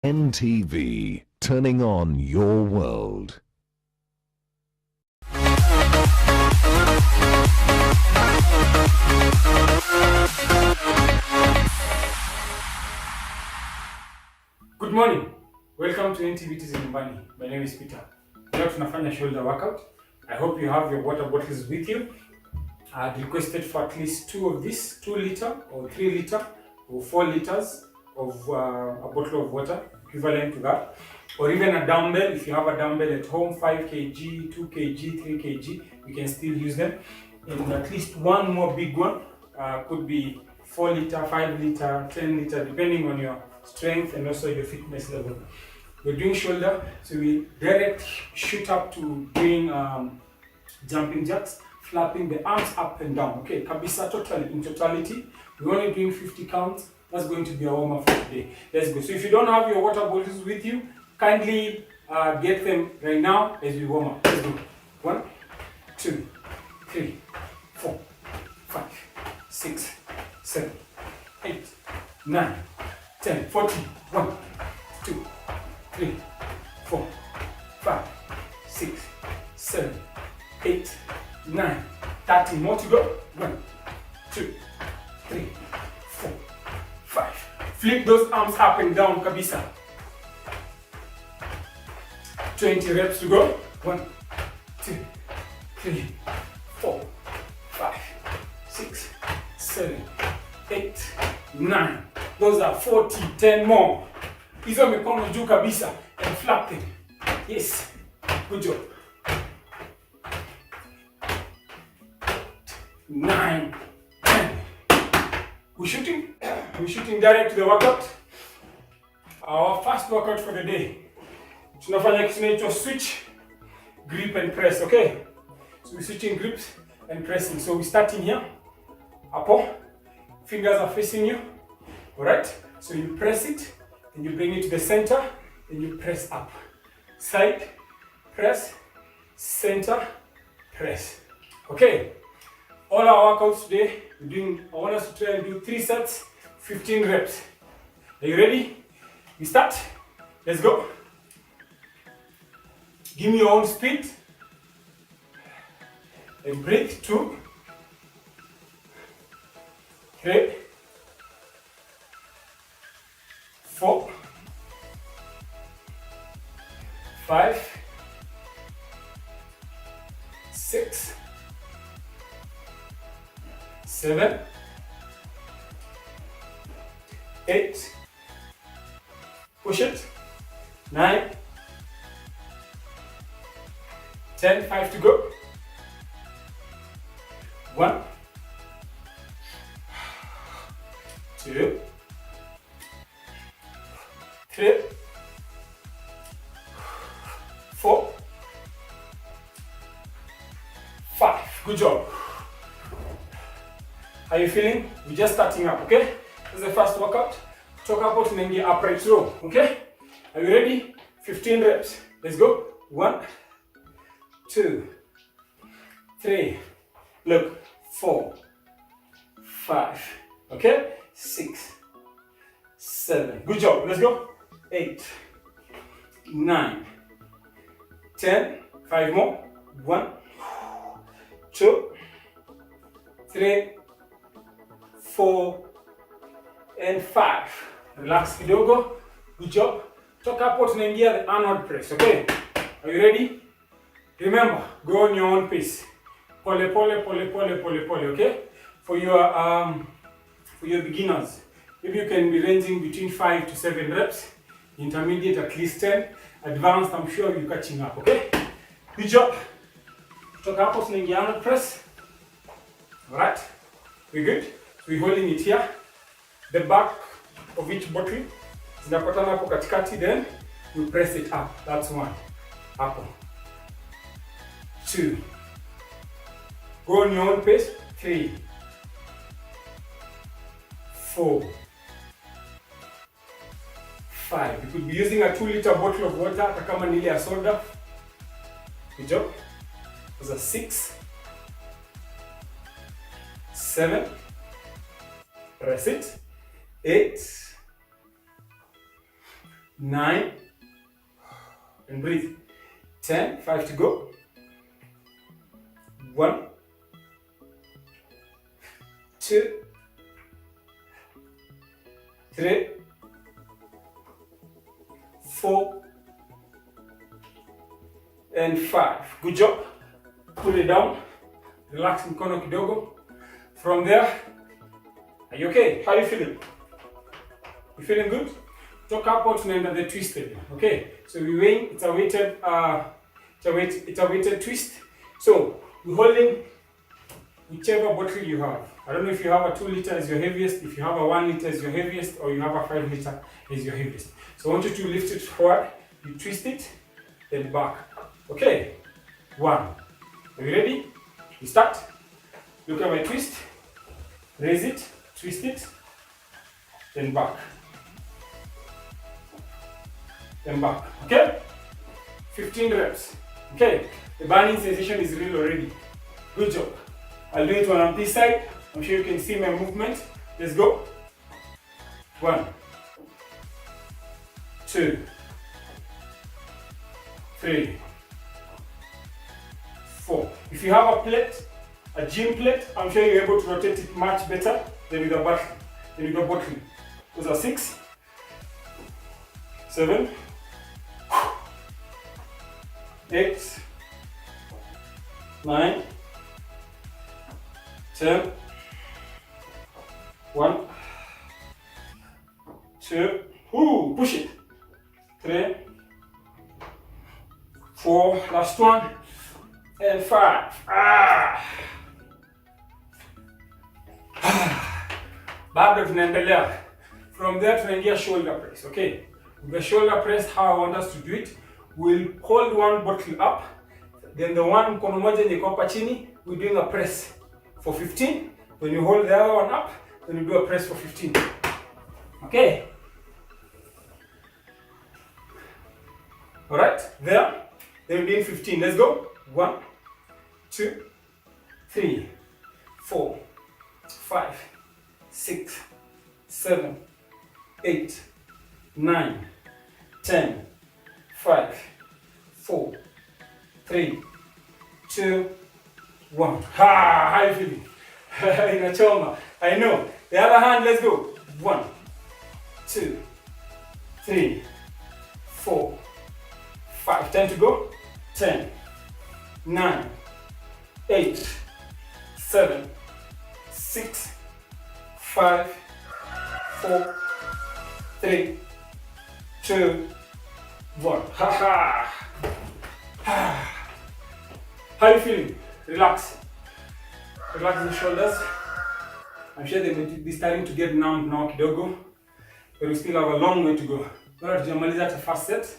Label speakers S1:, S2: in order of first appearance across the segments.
S1: NTV, turning on your world.
S2: Good morning. Welcome to NTV Nyumbani. My name is Peter. Leo tunafanya shoulder workout. I hope you have your water bottles with you. I had requested for at least 2 of this, 2 liter or 3 liter or 4 liters of a bottle of water, equivalent to that. Or even a dumbbell. If you have a dumbbell at home, 5 kg, 2 kg, 3 kg, you can still use them. And at least one more big one, could be 4 liter, 5 liter, 10 liter, depending on your strength and also your fitness level. We're doing shoulder, so we direct shoot up to doing jumping jacks, flapping the arms up and down. Okay, kabisa, totally, in totality. We're only doing 50 counts. That's going to be a warm up for today. Let's go. So if you don't have your water bottles with you, kindly get them right now as we warm up. Let's go. 1, 2, 3, 4, 5, 6, 7, 8, 9, 10, 14. 1, 2, 3, 4, 5, 6, 7, 8, 9, 30. More to go. 1, 2, 3, 4, 5. Flip those arms up and down, kabisa. 20 reps to go. 1, 2, 3, 4, 5, 6, 7, 8, 9. Those are 40. 10 more. Hizo mikono juu kabisa and flap them. Yes. Good job. 9, 10. We're shooting direct to the workout. Our first workout for the day. Tunafanya kitu inaitwa switch, grip and press, okay? So we're switching grips and pressing. So we start in here. Hapo. Fingers are facing you. Alright? So you press it, then you bring it to the center, then you press up. Side, press, center, press. Okay? All our workouts today, I want us to try and do 3 sets, 15 reps. Are you ready? We start. Let's go. Give me your own speed. And breathe. 2, 3, 4, 5, 6, 7, 8, push it, 9, 10, 5 to go. 1, 2, 3, 4, 5. Good job. How are you feeling? We're just starting up, okay? This is the first workout. Talk about tunaingia upright row, okay? Are you ready? 15 reps. Let's go. 1, 2, 3, look, 4, 5, okay? 6, 7. Good job. Let's go. 8, 9, 10. 5 more. 1, 2, 3, 4, and 5. Relax kidogo. Good job. Toka hapo tunaingia the Arnold press, okay? Are you ready? Remember, go on your own pace. Pole pole pole pole pole pole, okay? For your beginners, maybe you can be ranging between 5 to 7 reps. Intermediate at least 10. Advanced, I'm sure you're catching up, okay? Good job. Toka hapo tunaingia Arnold press. Alright? We good? So we're holding it here. The back of each bottle zinapatana hapo katikati, then we press it up. That's 1. Hapo. 2. Go on your own pace. 3, 4, 5. You could be using a 2 liter bottle of water, hata kama ni ile ya soda. Good job. Those are 6, 7, press it, 8, 9, and breathe. 10, 5 to go. 1, 2, 3, 4, and 5. Good job. Put it down. Relax mkono kidogo. From there, are you okay? How are you feeling? You feeling good? Toka hapo tunaenda the twisted. Okay? So we weighing, it's a weighted twist. So we're holding whichever bottle you have. I don't know if you have a 2 liter as your heaviest, if you have a 1 liter as your heaviest, or you have a 5 liter as your heaviest. So I want you to lift it forward, you twist it, then back. Okay? 1. Are you ready? We start. Look at my twist. Raise it, twist it, then back. Then back. Okay? 15 reps. Okay? The burning sensation is real already. Good job. I'll do it on this side. I'm sure you can see my movement. Let's go. 1, 2, 3, 4. If you have a plate, a gym plate, I'm sure you're able to rotate it much better than with a bottle. Those are 6, 7, 8, 9, 10, 1, 2, push it, 3, 4, last one, and 5. Bado tunaendelea. From there tunaingia shoulder press, okay? With the shoulder press, how I want us to do it, we'll hold one bottle up, then the one mkono moja yenye iko hapa chini, we're doing a press for 15. When you hold the other one up, then you do a press for 15. Okay? Alright, there. Then we're doing 15. Let's go. 1, 2, 3, 4, 5, 6, 7, 8, 9, 10, 5, 4, 3, 2, 1. Ha! How are you feeling? Inachoma. I know. The other hand, let's go. 1, 2, 3, 4, 5. 10 to go. 10, 9, 8, 7, 6, 5, 4, 3, 2, 1. Ha ha. How are you feeling? Relax. Relax the shoulders. I'm sure they may be starting to get numb now kidogo, but we still have a long way to go. Bado tujamaliza hata first set.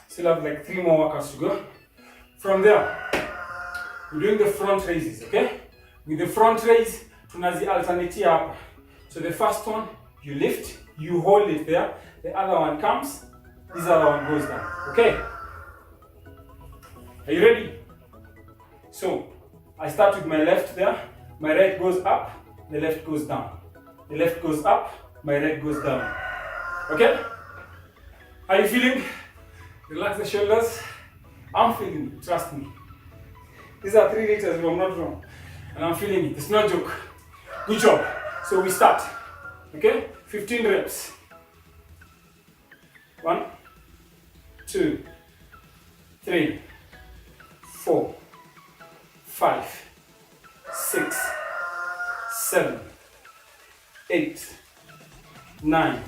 S2: Still have like 3 more workouts to go. From there, we're doing the front raises, okay? With the front raise, tunazi alternate hapa. So the first one, you lift, you hold it there. The other one comes, this other one goes down, okay? Are you ready? So, I start with my left there. My right goes up, the left goes down. The left goes up, my right goes down. Okay? How are you feeling? Relax the shoulders. I'm feeling it, trust me. These are 3 liters if I'm not wrong. And I'm feeling it, it's no joke. Good job. So we start. Okay? 15 reps. 1, 2, 3, 4, 5, 6, 7, 8, 9,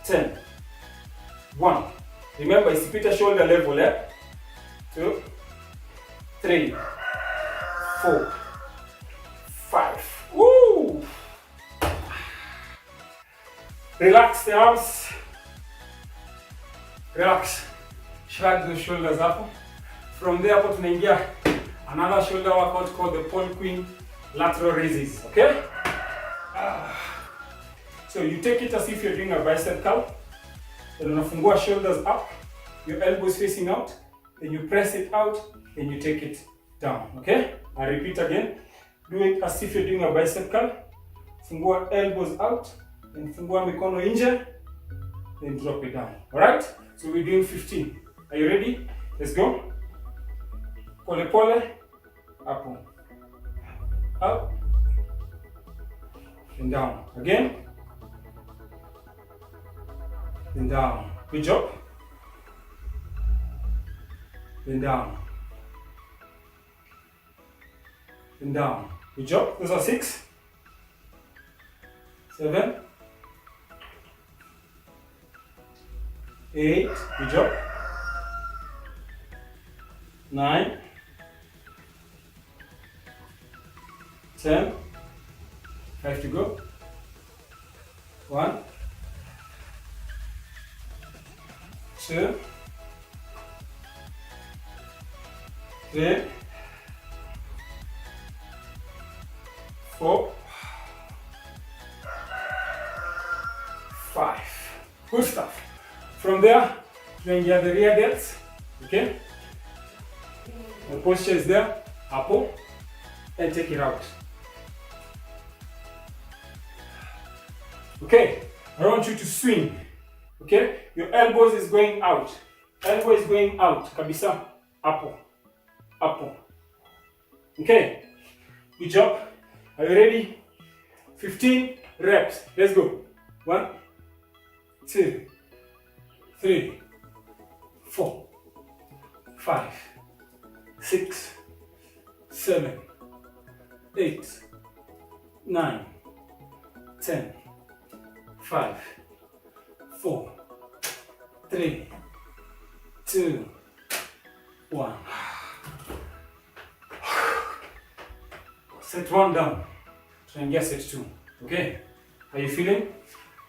S2: 10. 1. Remember, isipita shoulder level, eh? 2, 3, 4, 5. Woo! Relax the arms. Relax. Shrug the shoulders up. From there, hapo tunaingia another shoulder workout called the pole queen lateral raises. Okay? So you take it as if you're doing a bicep curl. Then unafungua shoulders up, your elbows facing out, then you press it out, then you take it down. Okay? I repeat again. Do it as if you're doing a bicep curl. Fungua elbows out, then fungua mikono nje, then drop it down. Alright? So we're doing 15. Are you ready? Let's go. Pole pole. Up. Up. And down. Again. Then down. Good job. Then down. Then down. Good job. Those are 6. 7. 8. Good job. 9. 10. 5 to go. 1. 2. 3. 4. 5. Good stuff. From there, then you have the rear delts. Okay? The posture is there. Apple. And take it out. Okay? I want you to swing. Okay? Your elbows is going out. Elbow is going out. Kabisa. Apple. Apple. Okay? Good job. Are you ready? 15 reps. Let's go. 1, 2, 3, 4, 5, 6, 7, 8, 9, 10, 5, 4, 3, 2, 1. Set 1 down. Try and get set 2. Okay? How you feeling?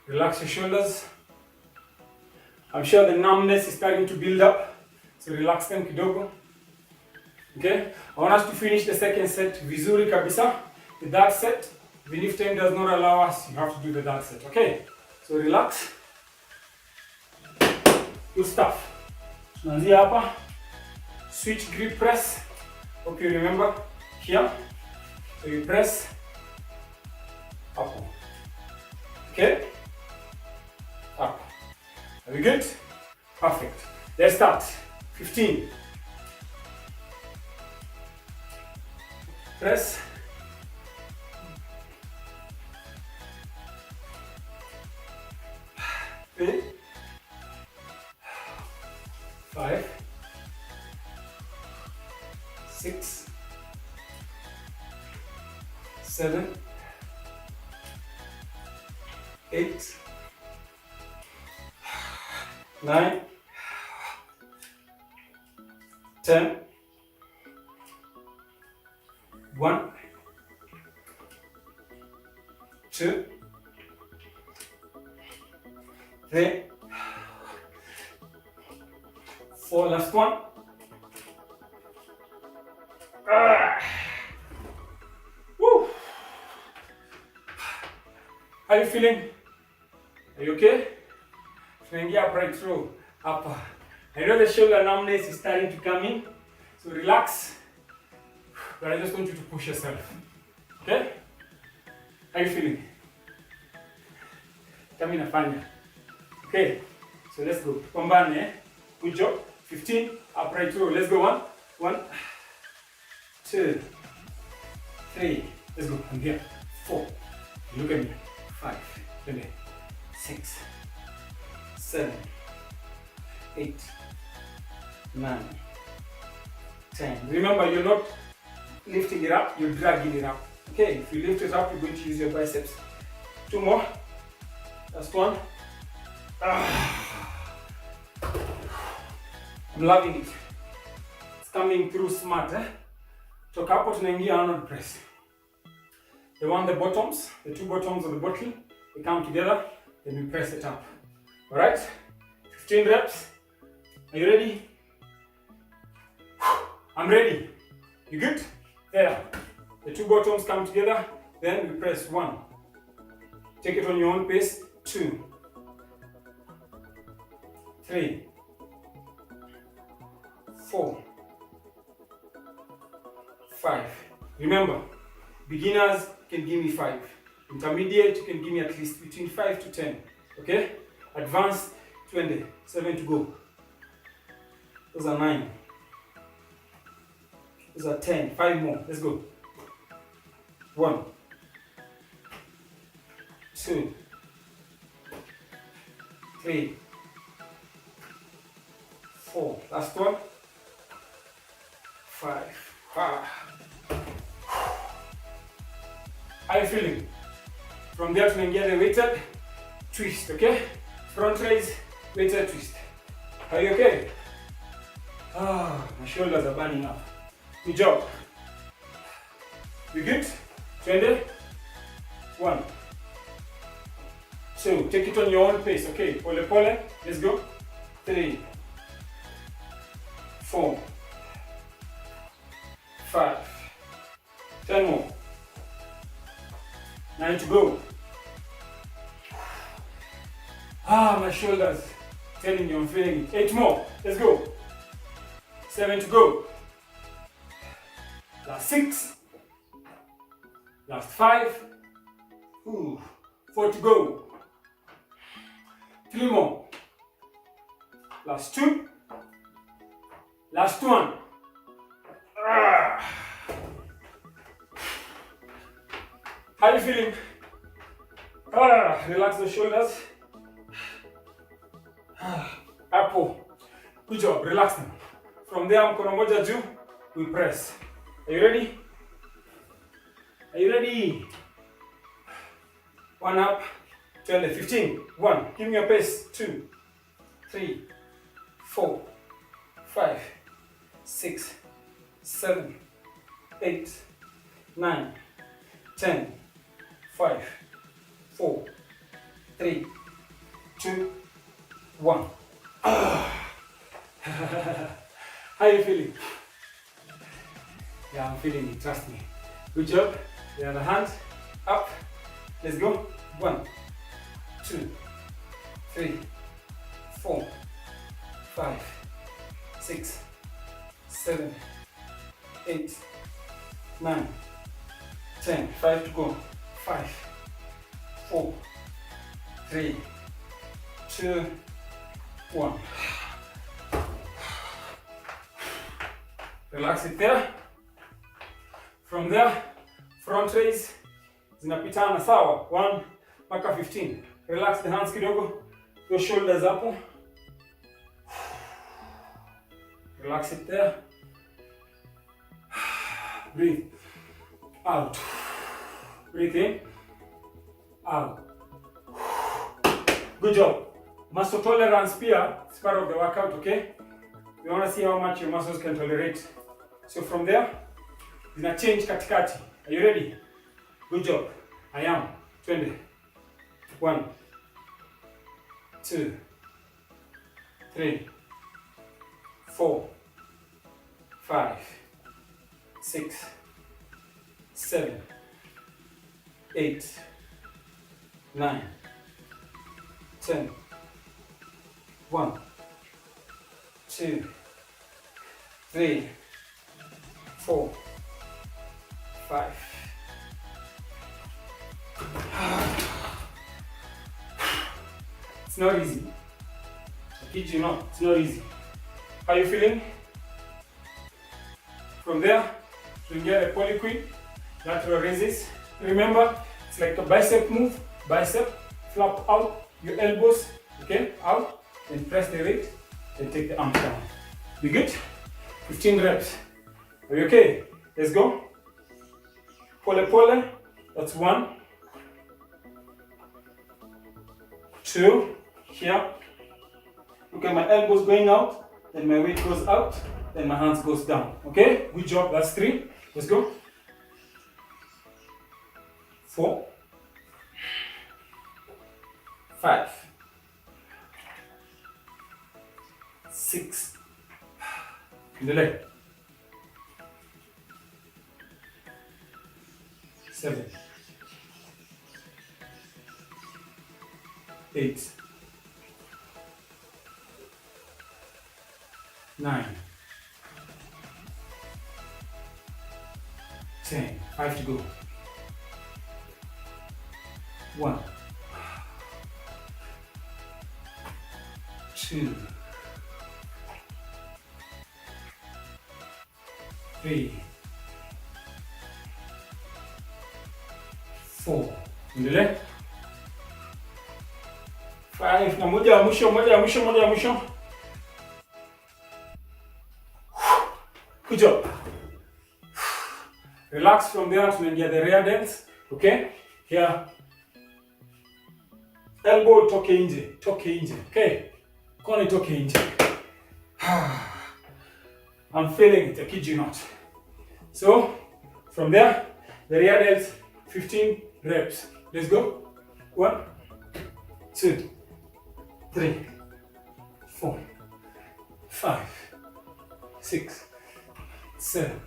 S2: Relax your shoulders. I'm sure the numbness is starting to build up. So relax them kidogo. Okay? I want us to finish the second set vizuri kabisa. The third set, even if time does not allow us, you have to do the third set. Okay? So relax. Good stuff. Tunaanzia hapa. Switch grip press. Hope you remember here. So you press up. Okay? Up. Are we good? Perfect. Let's start. 15. Press. Three. 5. 6. 7. 8. 9, 10, 1, 2, 3, 4, last one. Woo. How are you feeling? Are you okay? Tunaingia upright throw hapa. I know the shoulder numbness is starting to come in, so relax. But I just want you to push yourself. Okay? How are you feeling? Kami nafanya. Okay, so let's go. Pambane, eh? Good job. 15, upright throw. Let's go. 1, 2, 3. Let's go. I'm here. 4. Look at me. 5. 6. 7, 8, 9, 10. Remember, you're not lifting it up, you're dragging it up. Okay, if you lift it up, you're going to use your biceps. 2 more. Last one. I'm loving it. It's coming through smart. Toka hapo tunaingia Arnold press. They want the bottoms, the 2 bottoms of the bottle. They come together, then we press it up. Alright, 15 reps. Are you ready? I'm ready. You good? There. The 2 bottoms come together, then we press 1. Take it on your own pace. 2, 3, 4, 5. Remember, beginners can give me 5. Intermediate, you can give me at least between 5 to 10. Okay? Advanced, 20, 7 to go. Those are 9. Those are 10. 5 more. Let's go. 1, 2, 3, 4. Last one. 5. How are you feeling? From there tunaingia the weighted twist, okay? Front raise, weighted twist. Are you okay? My shoulders are burning up. Good job. You good? 20. 1, 2. Take it on your own pace, okay? Pole pole. Let's go. 3, 4, 5. 10 more. 9 to go. My shoulders. Telling you I'm feeling it. 8 more. Let's go. 7 to go. Last 6. Last 5. 4 to go. 3 more. Last 2. Last 1. How are you feeling? Relax the shoulders. Hapo. Good job. Relax them. From there, mkono moja juu, we press. Are you ready? Are you ready? 1 up. 20, 15. 1. Give me your pace. 2, 3, 4, 5, 6, 7, 8, 9, 10, 5, 4, 3, 2, 1. How are you feeling? Yeah, I'm feeling it, trust me. Good job. The other hand, up. Let's go. 1, 2, 3, 4, 5, 6, 7, 8, 9, 10. 5 to go. 5, 4, 3, 2, 1. Relax it there. From there, front raise zinapitana sawa. 1 mpaka 15. Relax the hands kidogo. Your shoulders hapo. Relax it there. Breathe out. Breathe in. Out. Good job. Muscle tolerance pia is part of the workout, okay? We want to see how much your muscles can tolerate. So from there, gonna change katikati. Are you ready? Good job. I am. 20. 1, 2, 3, 4, 5, 6, 7, 8, 9, 10. 1, 2, 3, 4, 5. It's not easy. I kid you not, it's not easy. How are you feeling? From there, you get a polyquid, lateral raises. Remember, it's like a bicep move. Bicep, flap out your elbows, okay, out, then press the weight, then take the arms down. You good? 15 reps. Are you okay? Let's go. Pole pole, that's 1, 2, here. Look at my elbows going out, then my weight goes out, then my hands goes down. Okay, good job, that's 3. Let's go. 4, 5, 6, in the leg, 7, 8, 9, 10. 5 to go. 1, 2, 3, 4. Endelea. 5 na moja ya mwisho, moja ya mwisho. Good job. Relax from there, tunaingia the rear delts. Okay? Here. Elbow toke nje. Okay? Kone toke nje. I'm feeling it, I kid you not. So, from there, the rear delts, 15 reps. Let's go. 1, 2, 3, 4, 5, 6, 7,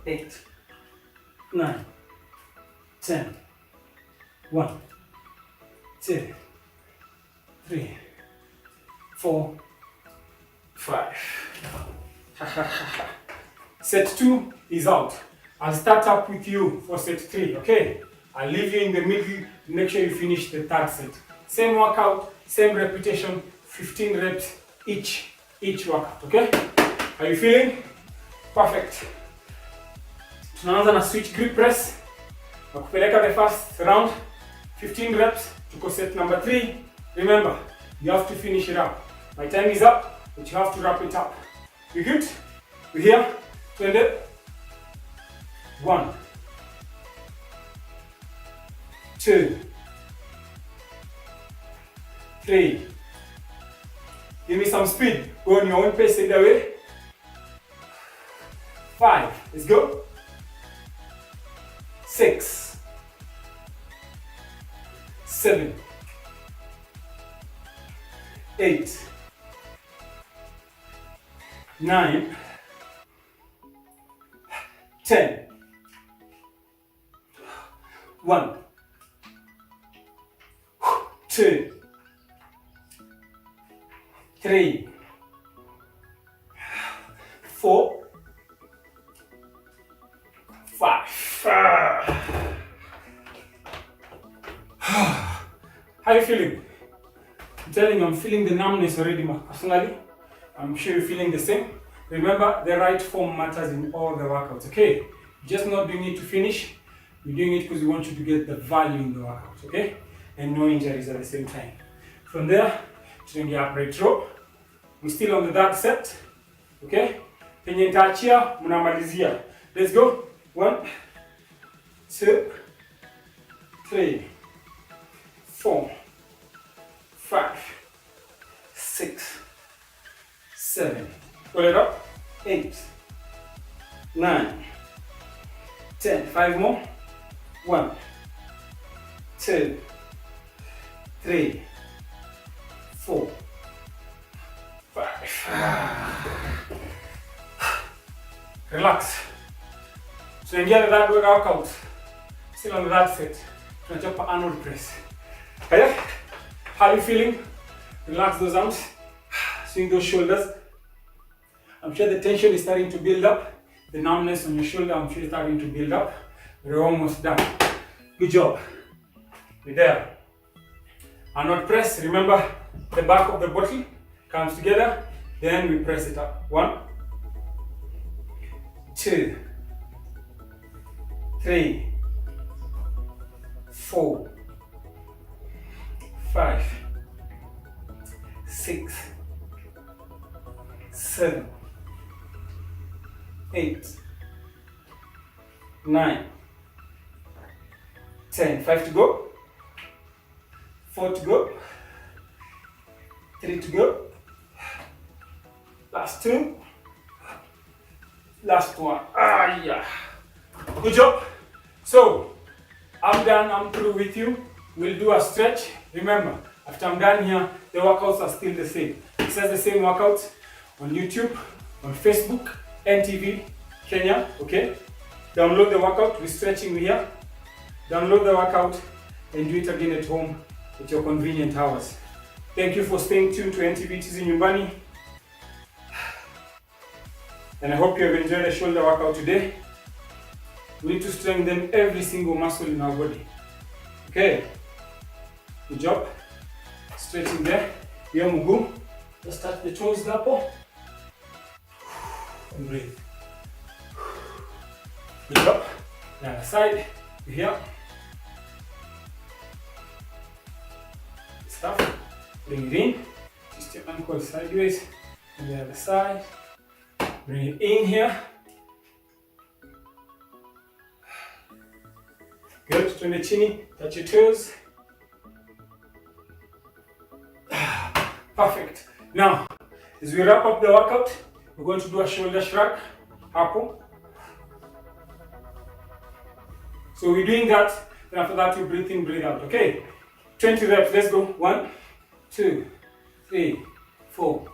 S2: 8, 9, 10. 1, 2, 3, 4, 5. Set 2 is out. I'll start up with you for set 3, okay? I'll leave you in the middle. Make sure you finish the third set. Same workout, same repetition, 15 reps each workout, okay? Are you feeling? Perfect. Tunaanza na switch grip press. Nakupeleka the first round, 15 reps. Tuko set number 3. Remember, you have to finish it up. My time is up, but you have to wrap it up. You good? We here? Twende. 1, 2, 3. Give me some speed. Go on your own pace, either way. 5. Let's go. 6, 7, 8, 9, 10. 1, 2, 3, 4, 5. How are you feeling? I'm telling you, I'm feeling the numbness already personally. I'm sure you're feeling the same. Remember, the right form matters in all the workouts, okay? Just not doing it to finish. We're doing it because we want you to get the value in the workout, okay? And no injuries at the same time. From there, tunaingia upright row. We're still on the third set, okay? Penye nitaachia, mnamalizia. Let's go. 1, 2, 3, 4, 5, 6, 7. Pull it up. 8, 9, 10. 5 more. 1, 2, 3, 4, 5. Relax. Tunaingia na that workout. Still on that set. Tunachapa Arnold press. Okay? How are you feeling? Relax those arms. Swing those shoulders. I'm sure the tension is starting to build up. The numbness on your shoulder, I'm sure, is starting to build up. We're almost done. Good job. We're there. Arnold press. Remember, the back of the bottle comes together. Then we press it up. 1, 2, 3, 4, 5, 6, 7, 8, 9, 10. 5 to go. 4 to go. 3 to go. Last 2. Last 1. Ah, yeah. Good job. So, I'm done. I'm through with you. We'll do a stretch. Remember, after I'm done here, the workouts are still the same. It says the same workouts on YouTube, on Facebook, NTV, Kenya. Okay? Download the workout. We're stretching here. Download the workout and do it again at home at your convenient hours. Thank you for staying tuned to NTV Tizi Nyumbani. And I hope you have enjoyed the shoulder workout today. We need to strengthen every single muscle in our body. Okay? Good job. Stretching there. Hiyo mguu. Just touch the toes hapo. And breathe. Good job. The other side. Here. Stuff. Bring it in. Twist your ankle sideways. On the other side. Bring it in here. Good. Turn the chin. Touch your toes. Perfect. Now, as we wrap up the workout, we're going to do a shoulder shrug. Hapo. So we're doing that. Then after that, we breathe in, breathe out. Okay. 20 reps. Let's go. 1, 2, 3, 4,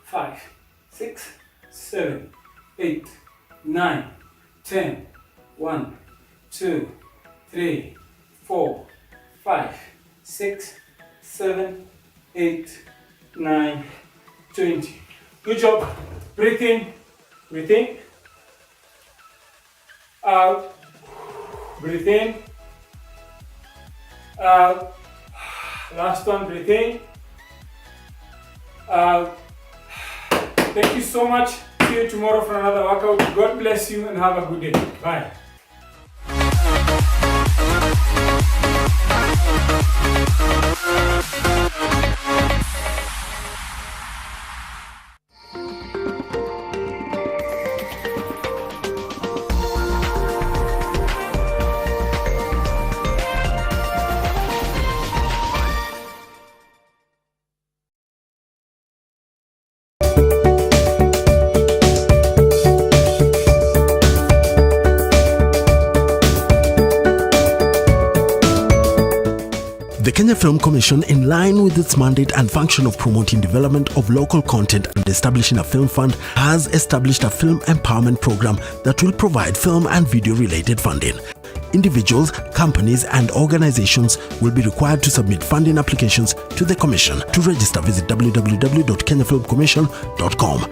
S2: 5, 6, 7, 8, 9, 10. 1, 2, 3, 4, 5, 6, 7, 8, 9, 20. Good job. Breathe in. Breathe in. Out. Breathe in. Out. Last one. Breathe in. Out. Thank you so much. See you tomorrow for another workout. God bless you and have a good day. Bye.
S3: The Kenya Film Commission, in line with its mandate and function of promoting development of local content and establishing a film fund, has established a film empowerment program that will provide film and video related funding. Individuals, companies and organizations will be required to submit funding applications to the Commission. To register, visit www.kenyafilmcommission.com.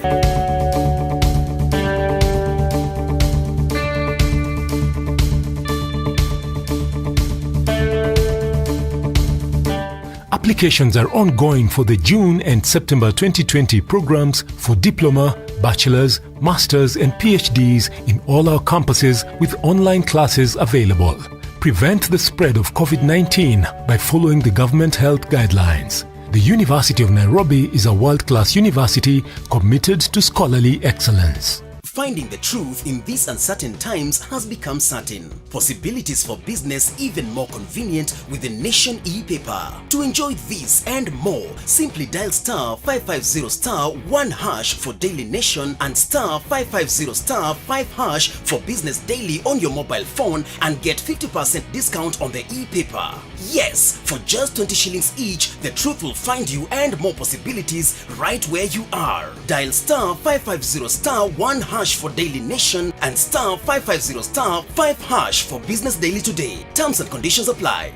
S4: Applications are ongoing for the June and September 2020 programs for diploma, bachelor's, master's and PhDs in all our campuses with online classes available. Prevent the spread of COVID-19 by following the government health guidelines. The University of Nairobi is a world-class university committed to scholarly excellence.
S3: Finding the truth in these uncertain times has become certain. Possibilities for business even more convenient with the Nation e-paper. To enjoy this and more, simply dial star 550 star 1 hash for Daily Nation and star 550 star 5 hash for Business Daily on your mobile phone and get 50% discount on the e-paper. Yes, for just 20 shillings each, the truth will find you and more possibilities right where you are. Dial star 550 star 1 hash for Daily Nation and star 550 star 5 hash for Business Daily today. Terms and conditions apply.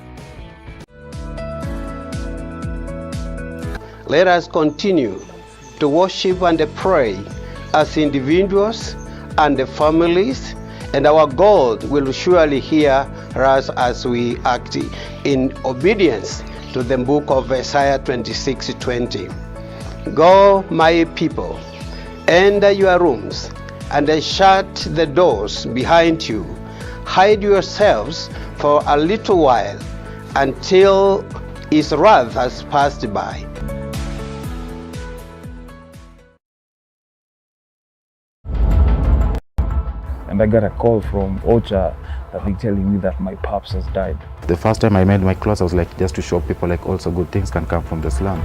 S5: Let us continue to worship and pray as individuals and families, and our God will surely hear us as we act in obedience to the book of Isaiah 26:20. Go, my people, enter your rooms and shut the doors behind you. Hide yourselves for a little while until his wrath has passed by.
S6: And I got a call from Ocha that they telling me that my pops has died.
S7: The first time I made my clothes, I was like, just to show people like also good things can come from the slum.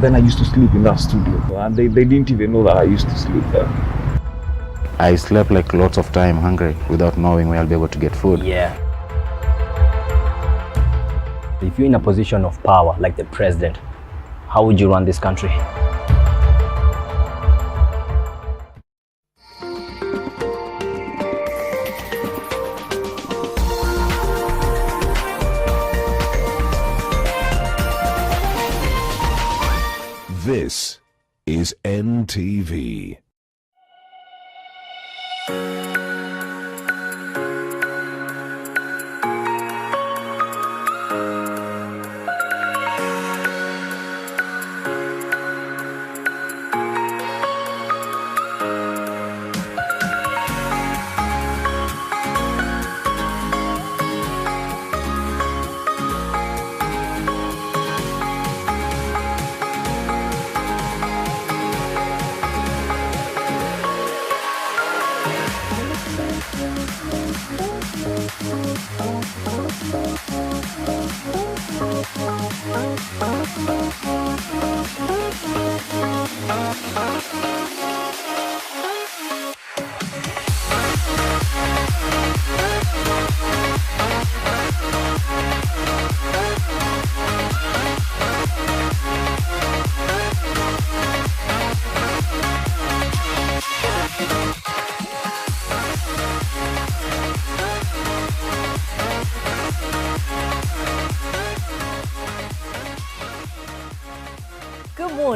S6: Then I used to sleep in that studio, and they didn't even know that I used to sleep there.
S7: I slept like lots of time hungry without knowing where I'll be able to get food.
S8: Yeah. If you're in a position of power, like the president, how would you run this country?
S1: This is NTV.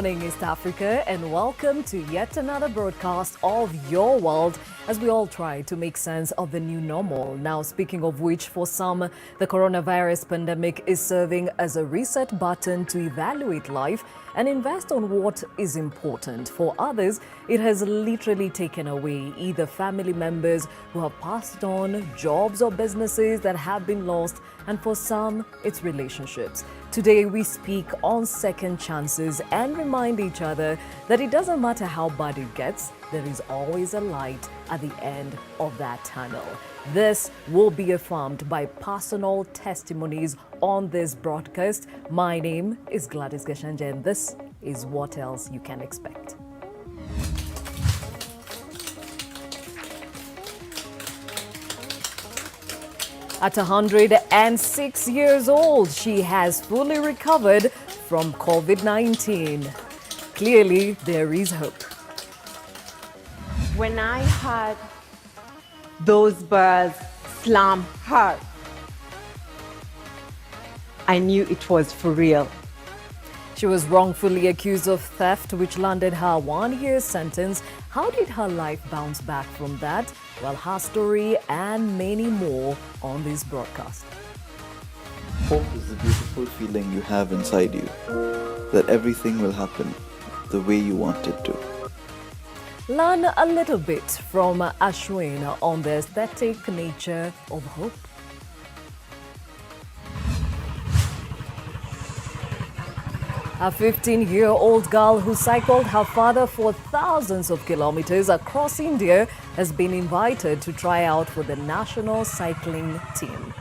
S9: morning, East Africa, and welcome to yet another broadcast of Your World as we all try to make sense of the new normal. Now, speaking of which, for some, the coronavirus pandemic is serving as a reset button to evaluate life and invest on what is important. For others, it has literally taken away either family members who have passed on, jobs or businesses that have been lost, and for some, it's relationships. Today, we speak on second chances and remind each other that it doesn't matter how bad it gets, there is always a light at the end of that tunnel. This will be affirmed by personal testimonies on this broadcast. My name is Gladys Gachanja, and this is what else you can expect. At 106 years old, she has fully recovered from COVID-19. Clearly, there is hope.
S10: When I heard those birds slam her, I knew it was for real.
S9: She was wrongfully accused of theft, which landed her 1-year sentence. How did her life bounce back from that? Well, her story and many more on this broadcast.
S11: Hope is the beautiful feeling you have inside you, that everything will happen the way you want it to.
S9: Learn a little bit from Ashwin on the aesthetic nature of hope. A 15-year-old girl who cycled her father for thousands of kilometers across India has been invited to try out for the national cycling team.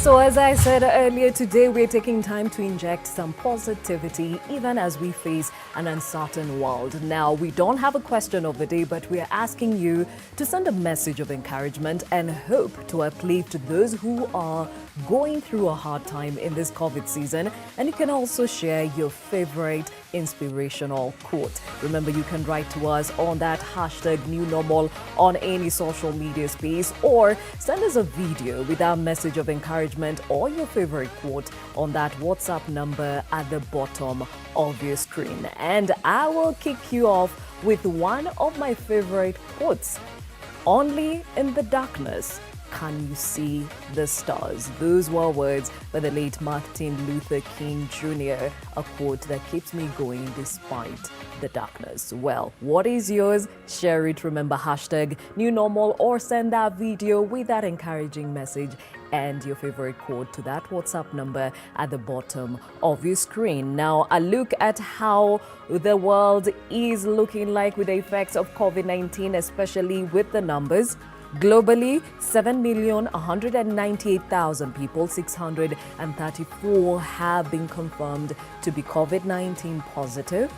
S9: So as I said earlier, today we're taking time to inject some positivity even as we face an uncertain world. Now, we don't have a question of the day, but we're asking you to send a message of encouragement and hope to uplift those who are going through a hard time in this COVID season. And you can also share your favorite inspirational quote. Remember, you can write to us on that hashtag new normal on any social media space, or send us a video with our message of encouragement or your favorite quote on that WhatsApp number at the bottom of your screen. And I will kick you off with one of my favorite quotes. Only in the darkness can you see the stars. Those were words by the late Martin Luther King Jr., a quote that keeps me going despite the darkness. Well, what is yours? Share it. Remember, hashtag new normal, or send that video with that encouraging message and your favorite quote to that WhatsApp number at the bottom of your screen. Now, a look at how the world is looking like with the effects of COVID-19, especially with the numbers. Globally, 7,198,000 people, 634 have been confirmed to be COVID-19 positive.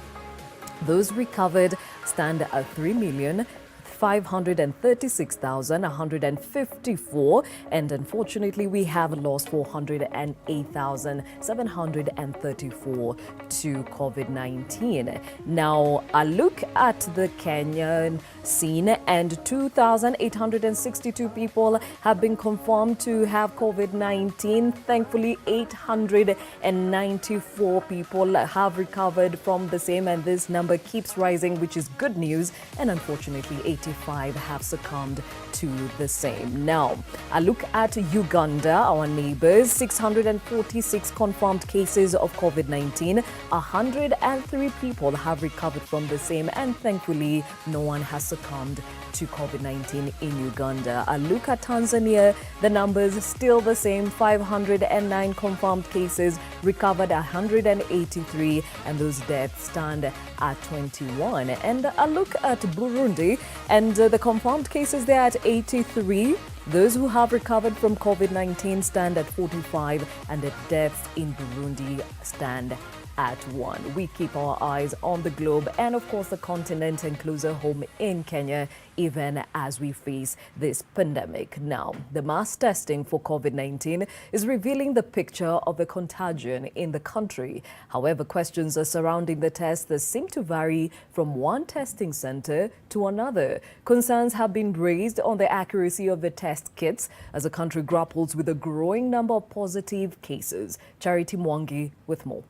S9: Those recovered stand at 3,536,154, and unfortunately we have lost 408,734 to COVID-19. Now, a look at the Kenyan scene, and 2,862 people have been confirmed to have COVID-19. Thankfully, 894 people have recovered from the same, and this number keeps rising, which is good news. And unfortunately, 85 have succumbed to the same. Now, a look at Uganda, our neighbors. 646 confirmed cases of COVID-19. 103 people have recovered from the same, and thankfully, no one has succumbed to COVID-19 in Uganda. A look at Tanzania, the numbers still the same. 509 confirmed cases, recovered 183, and those deaths stand at 21. And a look at Burundi, and the confirmed cases there at 83. Those who have recovered from COVID-19 stand at 45, and the deaths in Burundi stand at 1. We keep our eyes on the globe and, of course, the continent and closer home in Kenya, even as we face this pandemic. Now, the mass testing for COVID-19 is revealing the picture of the contagion in the country. However, questions are surrounding the test that seem to vary from one testing center to another. Concerns have been raised on the accuracy of the test kits as the country grapples with a growing number of positive cases. Charity Mwangi with more.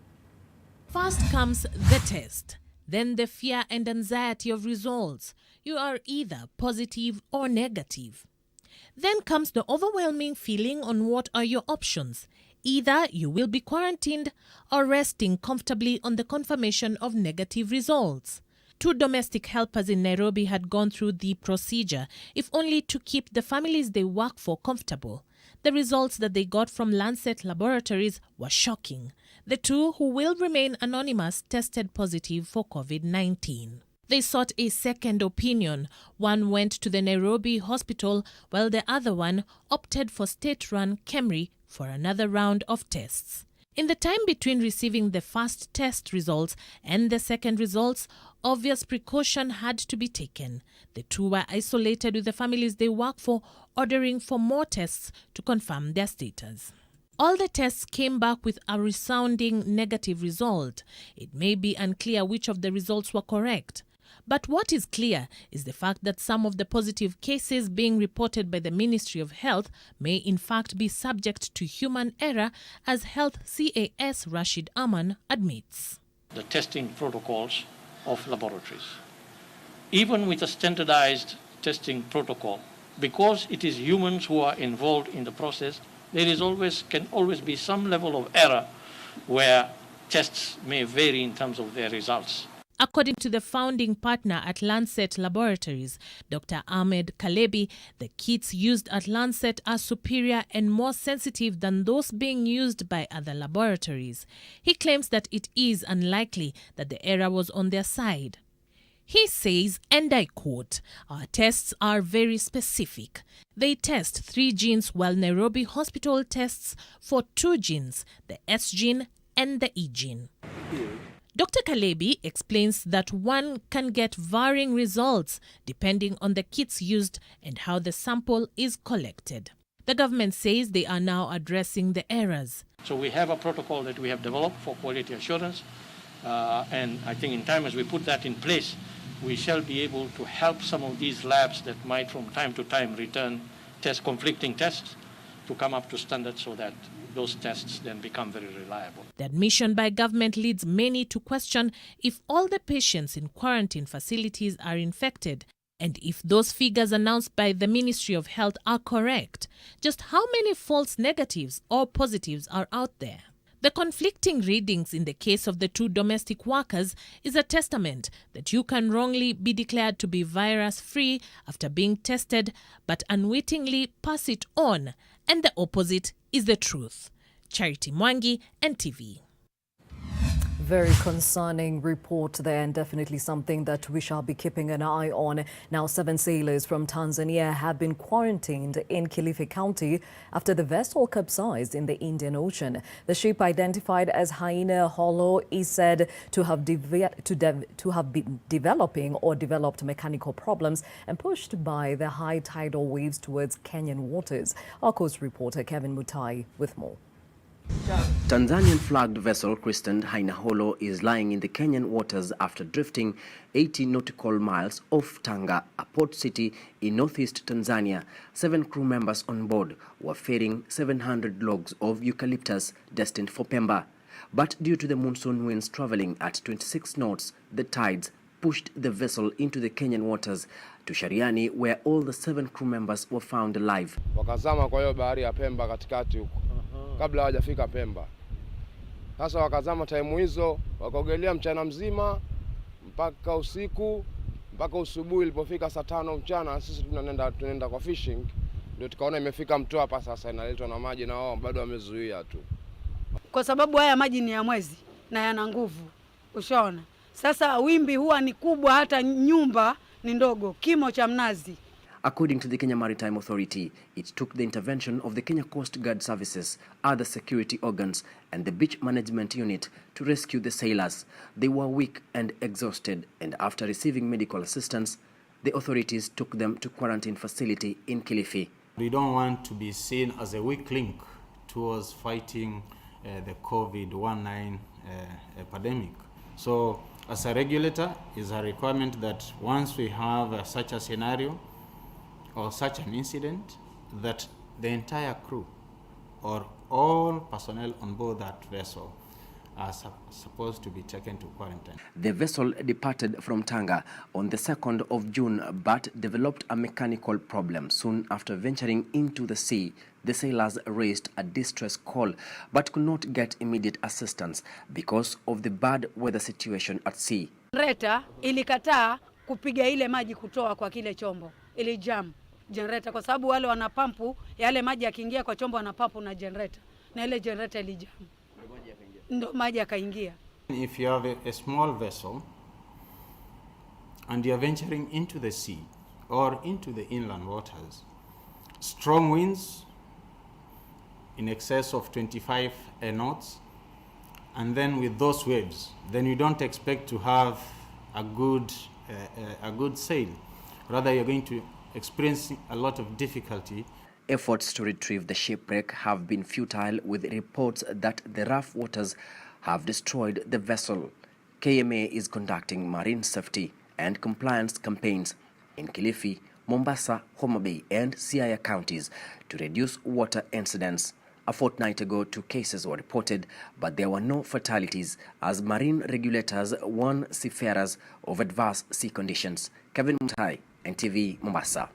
S12: First comes the test, then the fear and anxiety of results. You are either positive or negative. Then comes the overwhelming feeling on what are your options. Either you will be quarantined or resting comfortably on the confirmation of negative results. 2 domestic helpers in Nairobi had gone through the procedure, if only to keep the families they work for comfortable. The results that they got from Lancet Laboratories were shocking. The 2, who will remain anonymous, tested positive for COVID-19. They sought a second opinion. One went to the Nairobi hospital, while the other one opted for state-run KEMRI for another round of tests. In the time between receiving the first test results and the second results, obvious precaution had to be taken. The 2 were isolated with the families they work for, ordering for more tests to confirm their status. All the tests came back with a resounding negative result. It may be unclear which of the results were correct. But what is clear is the fact that some of the positive cases being reported by the Ministry of Health may in fact be subject to human error, as Health CAS Rashid Aman admits.
S13: The testing protocols of laboratories. Even with a standardized testing protocol, because it is humans who are involved in the process, there is can always be some level of error where tests may vary in terms of their results.
S12: According to the founding partner at Lancet Laboratories, Dr. Ahmed Kalebi, the kits used at Lancet are superior and more sensitive than those being used by other laboratories. He claims that it is unlikely that the error was on their side. He says, and I quote, "Our tests are very specific. They test 3 genes while Nairobi Hospital tests for 2 genes, the S gene and the E gene." Dr. Kalebi explains that one can get varying results depending on the kits used and how the sample is collected. The government says they are now addressing the errors.
S13: So we have a protocol that we have developed for quality assurance, and I think in time as we put that in place, we shall be able to help some of these labs that might from time to time return conflicting tests to come up to standard so that those tests then become very reliable.
S12: The admission by government leads many to question if all the patients in quarantine facilities are infected, and if those figures announced by the Ministry of Health are correct. Just how many false negatives or positives are out there? The conflicting readings in the case of the 2 domestic workers is a testament that you can wrongly be declared to be virus-free after being tested, but unwittingly pass it on, and the opposite is the truth. Charity Mwangi, NTV.
S9: Very concerning report there, and definitely something that we shall be keeping an eye on. Now, 7 sailors from Tanzania have been quarantined in Kilifi County after the vessel capsized in the Indian Ocean. The ship, identified as Haina Hollow, is said to have been developed mechanical problems and pushed by the high tidal waves towards Kenyan waters. Our coast reporter Kevin Mutai with more.
S14: Tanzanian-flagged vessel christened Haina Hollow is lying in the Kenyan waters after drifting 80 nautical miles off Tanga, a port city in northeast Tanzania. 7 crew members on board were ferrying 700 logs of eucalyptus destined for Pemba. But due to the monsoon winds traveling at 26 knots, the tides pushed the vessel into the Kenyan waters to Shariani, where all the 7 crew members were found alive.
S15: Wakazama kwa hiyo bahari ya Pemba katikati huko. Kabla hawajafika Pemba. Sasa wakazama time hizo, wakaogelea mchana mzima mpaka usiku, mpaka usubuhi ilipofika saa 5 mchana, sisi tunaenda kwa fishing. Ndio tukaona imefika mto hapa sasa, inaletwa na maji na wao bado wamezuia tu.
S16: Kwa sababu haya maji ni ya mwezi na yana nguvu. Ushaona? Sasa wimbi huwa ni kubwa, hata nyumba ni ndogo, kimo cha mnazi.
S14: According to the Kenya Maritime Authority, it took the intervention of the Kenya Coast Guard Services, other security organs, and the beach management unit to rescue the sailors. They were weak and exhausted, and after receiving medical assistance, the authorities took them to quarantine facility in Kilifi.
S17: We don't want to be seen as a weak link towards fighting the COVID-19 epidemic. So, as a regulator, it's a requirement that once we have such a scenario or such an incident, that the entire crew or all personnel on board that vessel are supposed to be taken to quarantine.
S14: The vessel departed from Tanga on the 2nd of June but developed a mechanical problem. Soon after venturing into the sea, the sailors raised a distress call but could not get immediate assistance because of the bad weather situation at sea.
S16: Generator ilikataa kupiga ile maji kutoa kwa kile chombo. Ili jam generator kwa sababu wale wana pampu yale maji yakiingia kwa chombo wana pampu na generator. Na ile generator ilijam. Ndo maji yakaingia.
S17: If you have a small vessel and you are venturing into the sea or into the inland waters, strong winds in excess of 25 knots, and then with those waves, then you don't expect to have a good sail. Rather, you're going to experience a lot of difficulty.
S14: Efforts to retrieve the shipwreck have been futile, with reports that the rough waters have destroyed the vessel. KMA is conducting marine safety and compliance campaigns in Kilifi, Mombasa, Homa Bay and Siaya counties to reduce water incidents. A fortnight ago, 2 cases were reported, but there were no fatalities as marine regulators warn seafarers of adverse sea conditions. Kevin Mutai, NTV, Mombasa.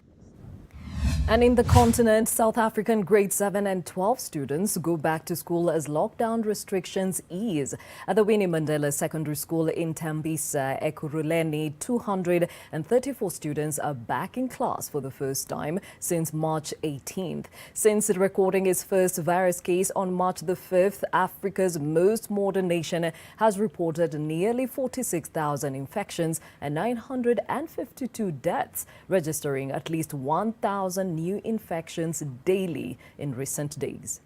S9: And in the continent, South African grade 7 and 12 students go back to school as lockdown restrictions ease. At the Winnie Mandela Secondary School in Tembisa, Ekurhuleni, 234 students are back in class for the first time since March 18th. Since recording its first virus case on March the 5th, Africa's most modern nation has reported nearly 46,000 infections and 952 deaths, registering at least 1,000 new infections daily in recent days.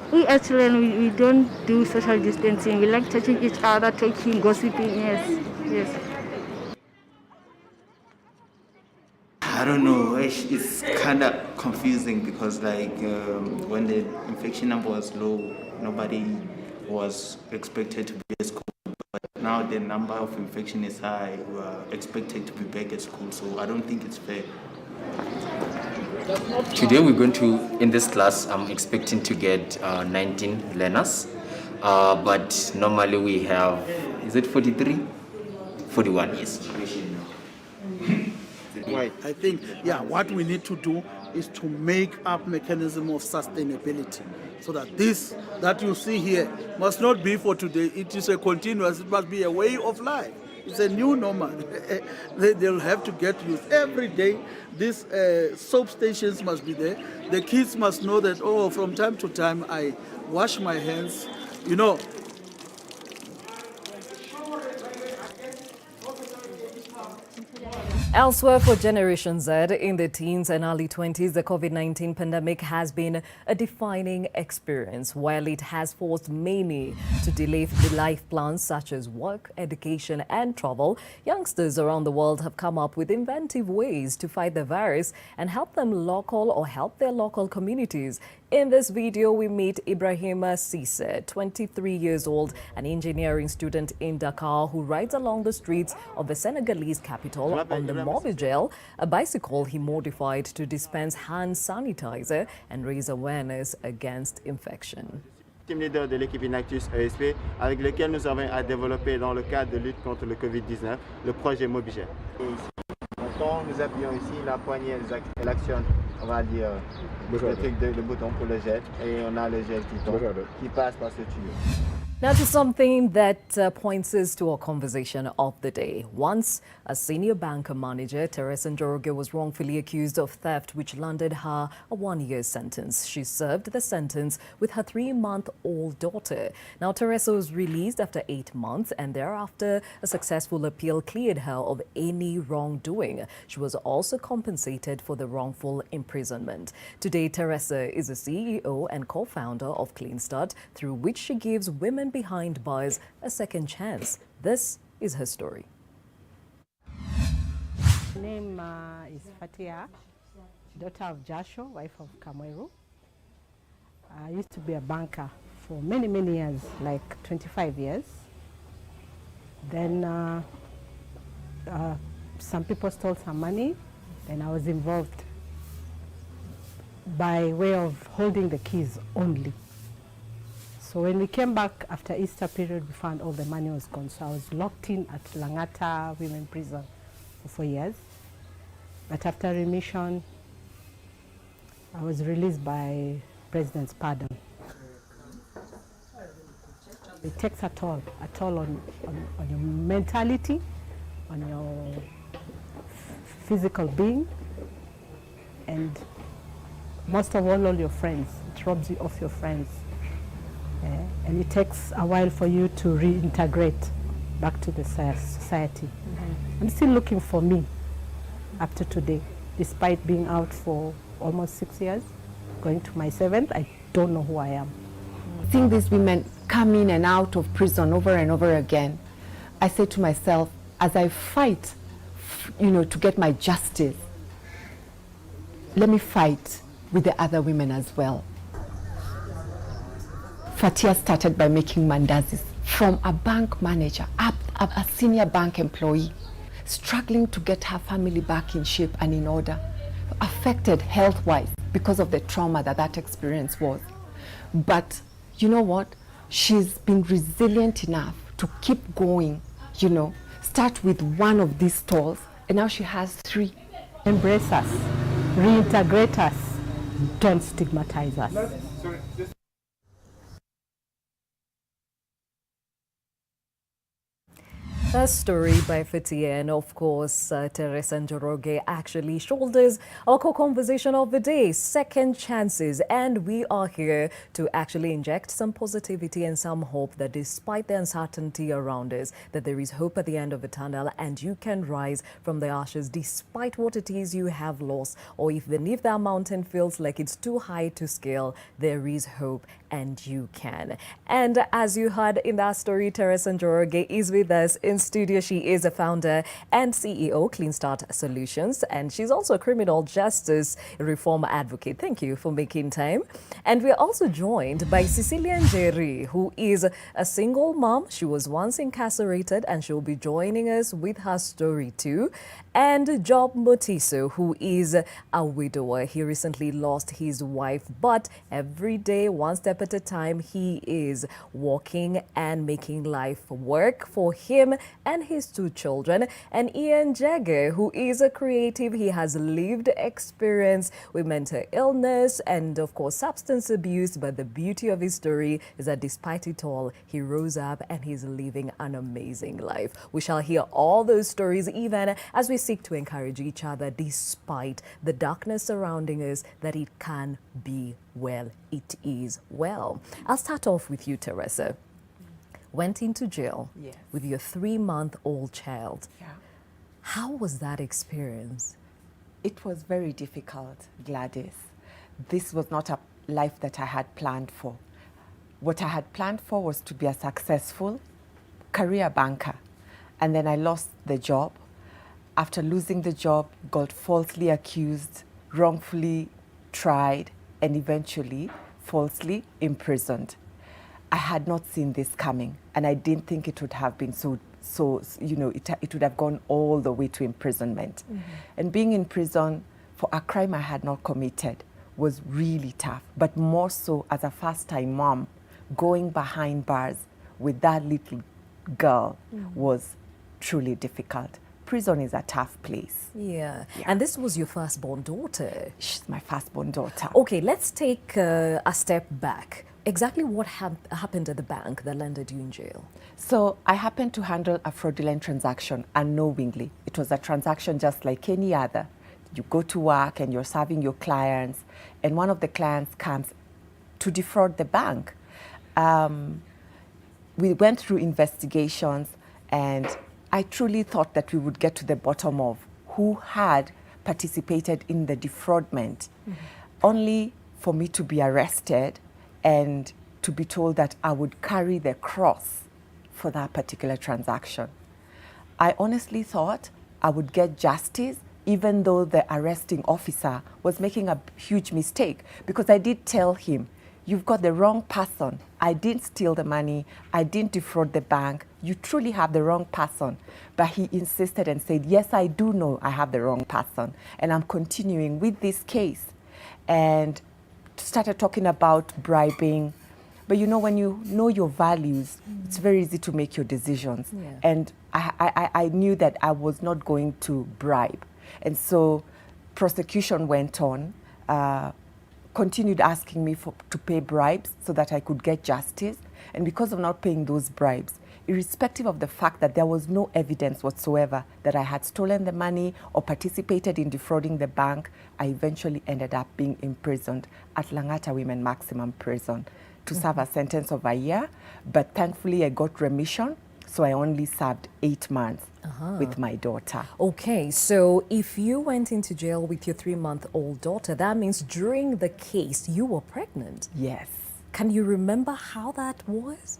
S18: We actually we don't do social distancing. We like touching each other, talking, gossiping. Yes.
S19: I don't know. It's kind of confusing because when the infection number was low, nobody was expected to be at school. But now the number of infection is high. We are expected to be back at school, so I don't think it's fair.
S20: Today we're going to, in this class, I'm expecting to get 19 learners. But normally we have, is it 43? 41, yes.
S21: I think, what we need to do is to make up mechanism of sustainability so that this that you see here must not be for today. It is a continuous, it must be a way of life. It's a new normal. They'll have to get used. Every day, these soap stations must be there. The kids must know that, from time to time, I wash my hands.
S9: Elsewhere, for Generation Z in the teens and early 20s, the COVID-19 pandemic has been a defining experience. While it has forced many to delay life plans such as work, education and travel, youngsters around the world have come up with inventive ways to fight the virus and help their local communities. In this video, we meet Ibrahima Cisse, 23 years old, an engineering student in Dakar who rides along the streets of the Senegalese capital on the Mobigel, a bicycle he modified to dispense hand sanitizer and raise awareness against infection.
S22: Team leader de l'équipe Inactus ESP, avec lequel nous avons à développer dans le cadre de lutte contre le Covid-19, le projet Mobigel. Quand nous appuyons ici, la poignée elle actionne, on va dire, le bouton pour le gel, et on a le gel qui tombe, qui passe par ce tuyau.
S9: Now to something that points us to our conversation of the day. Once a senior banker manager, Teresa Njoroge, was wrongfully accused of theft, which landed her a 1-year sentence. She served the sentence with her 3-month-old daughter. Now Teresa was released after 8 months, and thereafter a successful appeal cleared her of any wrongdoing. She was also compensated for the wrongful imprisonment. Today, Teresa is a CEO and co-founder of Clean Start, through which she gives women behind bars a second chance. This is her story.
S2: My name is Fatia, daughter of Jasho, wife of Kamweru. I used to be a banker for many, many years, like 25 years. Then some people stole some money, and I was involved by way of holding the keys only. So when we came back after Easter period, we found all the money was gone. So I was locked in at Langata Women Prison for 4 years. But after remission, I was released by President's pardon. It takes a toll on your mentality, on your physical being, and most of all your friends. It robs you of your friends. And it takes a while for you to reintegrate back to the society. I'm still looking for me up to today, despite being out for almost 6 years, going to my 7th. I don't know who I am.
S10: Seeing these women come in and out of prison over and over again, I say to myself, as I fight, to get my justice, let me fight with the other women as well. Fatia started by making mandazis from a bank manager, a senior bank employee, struggling to get her family back in shape and in order, affected health-wise because of the trauma that experience was. But you know what? She's been resilient enough to keep going, start with one of these stalls, and now she has 3.
S2: Embrace us, reintegrate us, don't stigmatize us.
S9: A story by Fatia, and of course, Teresa Njoroge actually shoulders our conversation of the day, second chances. And we are here to actually inject some positivity and some hope that despite the uncertainty around us, that there is hope at the end of the tunnel, and you can rise from the ashes despite what it is you have lost. Or if beneath that mountain feels like it's too high to scale, there is hope and you can. And as you heard in that story, Teresa Njoroge is with us in studio. She is a founder and CEO, Clean Start Solutions, and she's also a criminal justice reform advocate. Thank you for making time. And we're also joined by Cecilia Njeri, who is a single mom. She was once incarcerated, and she'll be joining us with her story too. And Job Motiso, who is a widower. He recently lost his wife, but every day, one step at a time, he is walking and making life work for him and his 2 children. And Ian Jagger, who is a creative. He has lived experience with mental illness and, of course, substance abuse. But the beauty of his story is that despite it all, he rose up and he's living an amazing life. We shall hear all those stories, even as we seek to encourage each other despite the darkness surrounding us, that it can be well. It is well. I'll start off with you, Teresa. Went into jail with your 3-month-old child.
S4: Yeah.
S9: How was that experience?
S4: It was very difficult, Gladys. This was not a life that I had planned for. What I had planned for was to be a successful career banker. And then I lost the job. After losing the job, got falsely accused, wrongfully tried, and eventually falsely imprisoned. I had not seen this coming, and I didn't think it would have been so it would have gone all the way to imprisonment. And being in prison for a crime I had not committed was really tough, but more so as a first-time mom, going behind bars with that little girl was truly difficult. prison is a tough place.
S9: Yeah. And this was your firstborn daughter.
S4: She's my firstborn daughter.
S9: Okay, let's take a step back. Exactly what happened at the bank that landed you in jail?
S4: So I happened to handle a fraudulent transaction unknowingly. It was a transaction just like any other. You go to work and you're serving your clients, and one of the clients comes to defraud the bank. We went through investigations, and I truly thought that we would get to the bottom of who had participated in the defraudment, only for me to be arrested and to be told that I would carry the cross for that particular transaction. I honestly thought I would get justice, even though the arresting officer was making a huge mistake, because I did tell him, you've got the wrong person. I didn't steal the money. I didn't defraud the bank. You truly have the wrong person. But he insisted and said, yes, I do know I have the wrong person. And I'm continuing with this case. And started talking about bribing. But you know, when you know your values, it's very easy to make your decisions.
S9: Yeah.
S4: And I knew that I was not going to bribe. And so prosecution went on, continued asking me to pay bribes so that I could get justice. And because of not paying those bribes, irrespective of the fact that there was no evidence whatsoever that I had stolen the money or participated in defrauding the bank, I eventually ended up being imprisoned at Langata Women Maximum Prison to serve a sentence of a year. But thankfully I got remission, so I only served 8 months with my daughter.
S9: Okay, so if you went into jail with your 3-month-old daughter, that means during the case you were pregnant.
S4: Yes.
S9: Can you remember how that was?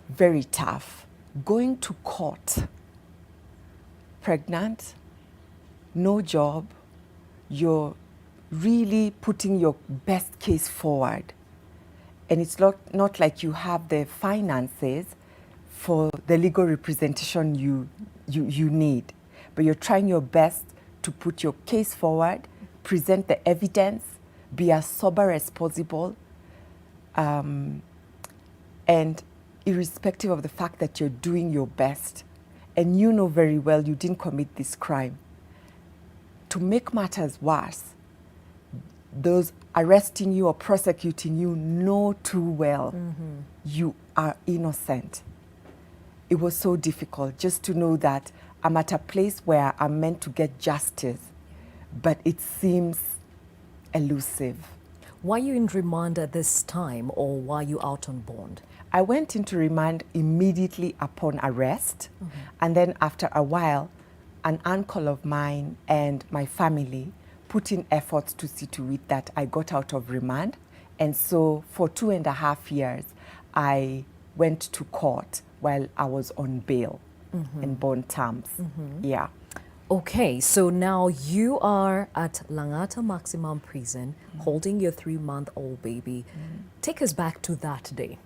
S4: Very tough. Going to court, pregnant, no job, you're really putting your best case forward. And it's not like you have the finances for the legal representation you need. But you're trying your best to put your case forward, present the evidence, be as sober as possible, and irrespective of the fact that you're doing your best, and you know very well you didn't commit this crime. To make matters worse, those arresting you or prosecuting you know too well you are innocent. It was so difficult just to know that I'm at a place where I'm meant to get justice, but it seems elusive.
S9: Were you in remand at this time, or were you out on bond?
S4: I went into remand immediately upon arrest, and then after a while, an uncle of mine and my family put in efforts to see to it that I got out of remand. And so for 2.5 years, I went to court while I was on bail in bond terms. Yeah.
S9: Okay, so now you are at Langata Maximum Prison holding your 3-month-old baby. Take us back to that day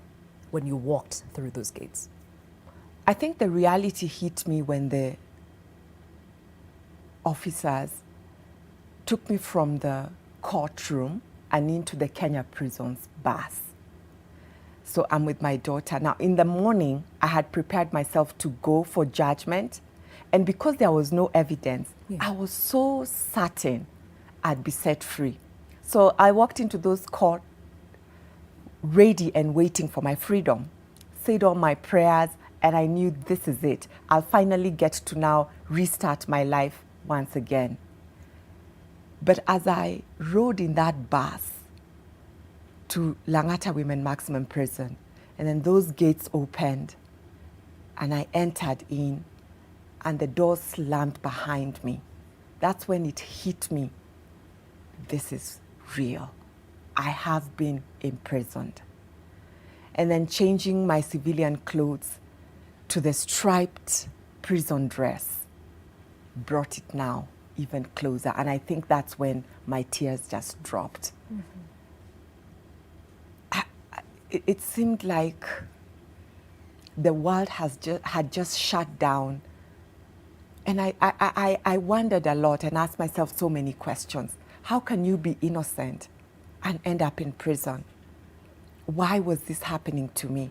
S9: when you walked through those gates.
S4: I think the reality hit me when the officers took me from the courtroom and into the Kenya prison's bus. So I'm with my daughter. Now, in the morning, I had prepared myself to go for judgment. And because there was no evidence, I was so certain I'd be set free. So I walked into those court ready and waiting for my freedom, said all my prayers, and I knew this is it. I'll finally get to now restart my life once again. But as I rode in that bus to Langata Women Maximum Prison, and then those gates opened, and I entered in, and the door slammed behind me. That's when it hit me. This is real. I have been imprisoned. And then changing my civilian clothes to the striped prison dress brought it now even closer. And I think that's when my tears just dropped. It seemed like the world had just shut down. And I wondered a lot and asked myself so many questions. How can you be innocent and end up in prison? Why was this happening to me?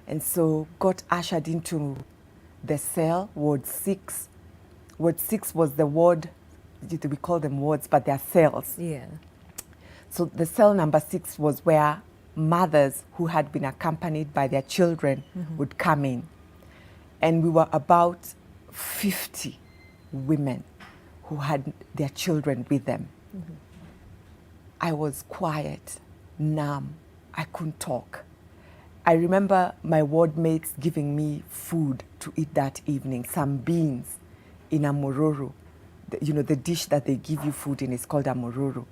S4: And so got ushered into the cell, Ward 6, Ward 6 was the ward, we call them wards, but they're cells.
S9: Yeah.
S4: So the cell number 6 was where mothers who had been accompanied by their children would come in. And we were about 50 women who had their children with them. I was quiet, numb. I couldn't talk. I remember my ward mates giving me food to eat that evening, some beans in a mororo. You know, the dish that they give you food in is called a mororo.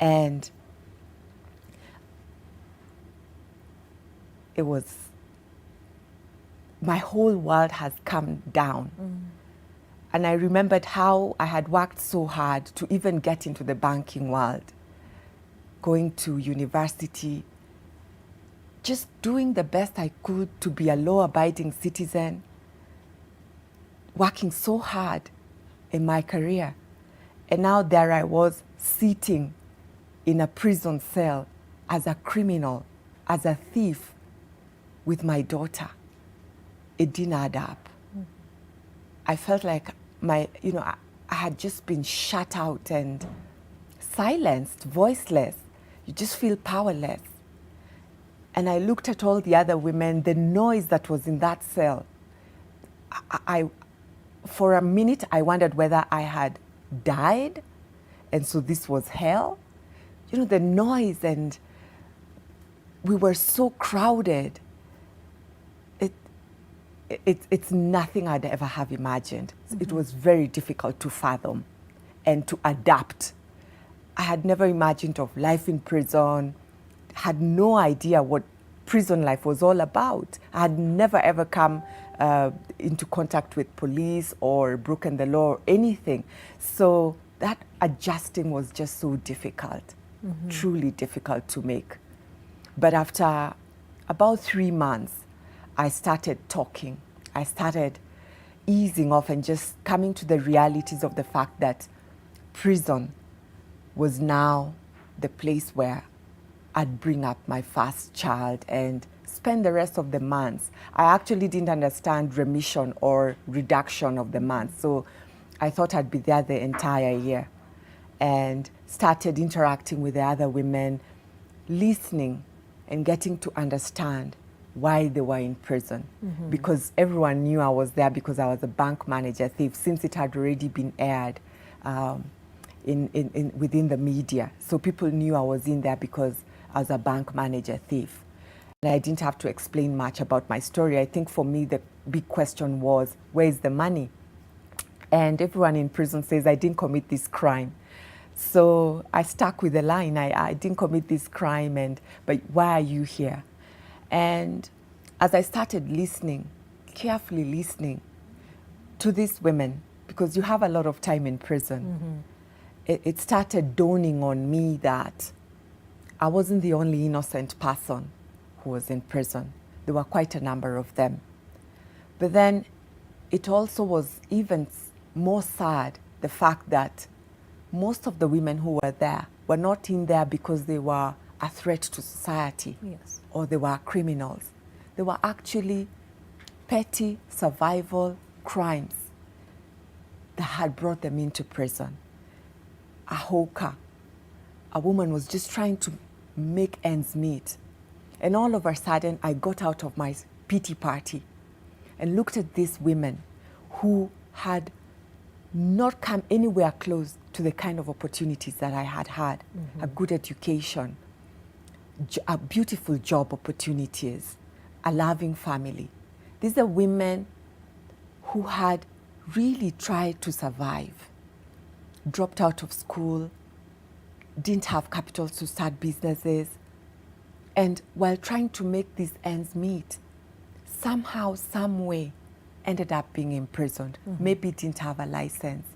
S4: And it was, my whole world has come down. And I remembered how I had worked so hard to even get into the banking world, going to university, just doing the best I could to be a law-abiding citizen, working so hard in my career. And now there I was sitting in a prison cell as a criminal, as a thief, with my daughter. It didn't add up. I felt like I had just been shut out and silenced, voiceless. You just feel powerless. And I looked at all the other women, the noise that was in that cell. For a minute, I wondered whether I had died, and so this was hell. You know, the noise, and we were so crowded. It's nothing I'd ever have imagined. It was very difficult to fathom and to adapt. I had never imagined of life in prison, had no idea what prison life was all about. I had never ever come into contact with police or broken the law or anything. So that adjusting was just so difficult, truly difficult to make. But after about 3 months, I started talking. I started easing off and just coming to the realities of the fact that prison was now the place where I'd bring up my first child and spend the rest of the months. I actually didn't understand remission or reduction of the months, so I thought I'd be there the entire year, and started interacting with the other women, listening and getting to understand why they were in prison. Because everyone knew I was there because I was a bank manager thief, since it had already been aired within the media. So people knew I was in there because I was a bank manager thief. And I didn't have to explain much about my story. I think for me, the big question was, where's the money? And everyone in prison says, I didn't commit this crime. So I stuck with the line, I didn't commit this crime, but why are you here? And as I started listening, carefully listening to these women, because you have a lot of time in prison, it started dawning on me that I wasn't the only innocent person who was in prison. There were quite a number of them. But then it also was even more sad, the fact that most of the women who were there were not in there because they were a threat to society, or they were criminals. They were actually petty survival crimes that had brought them into prison. A hawker, a woman was just trying to make ends meet. And all of a sudden, I got out of my pity party and looked at these women who had not come anywhere close to the kind of opportunities that I had had, a good education, a beautiful job opportunities, a loving family. These are women who had really tried to survive, dropped out of school, didn't have capital to start businesses, and while trying to make these ends meet, somehow, some way, ended up being imprisoned. Maybe didn't have a license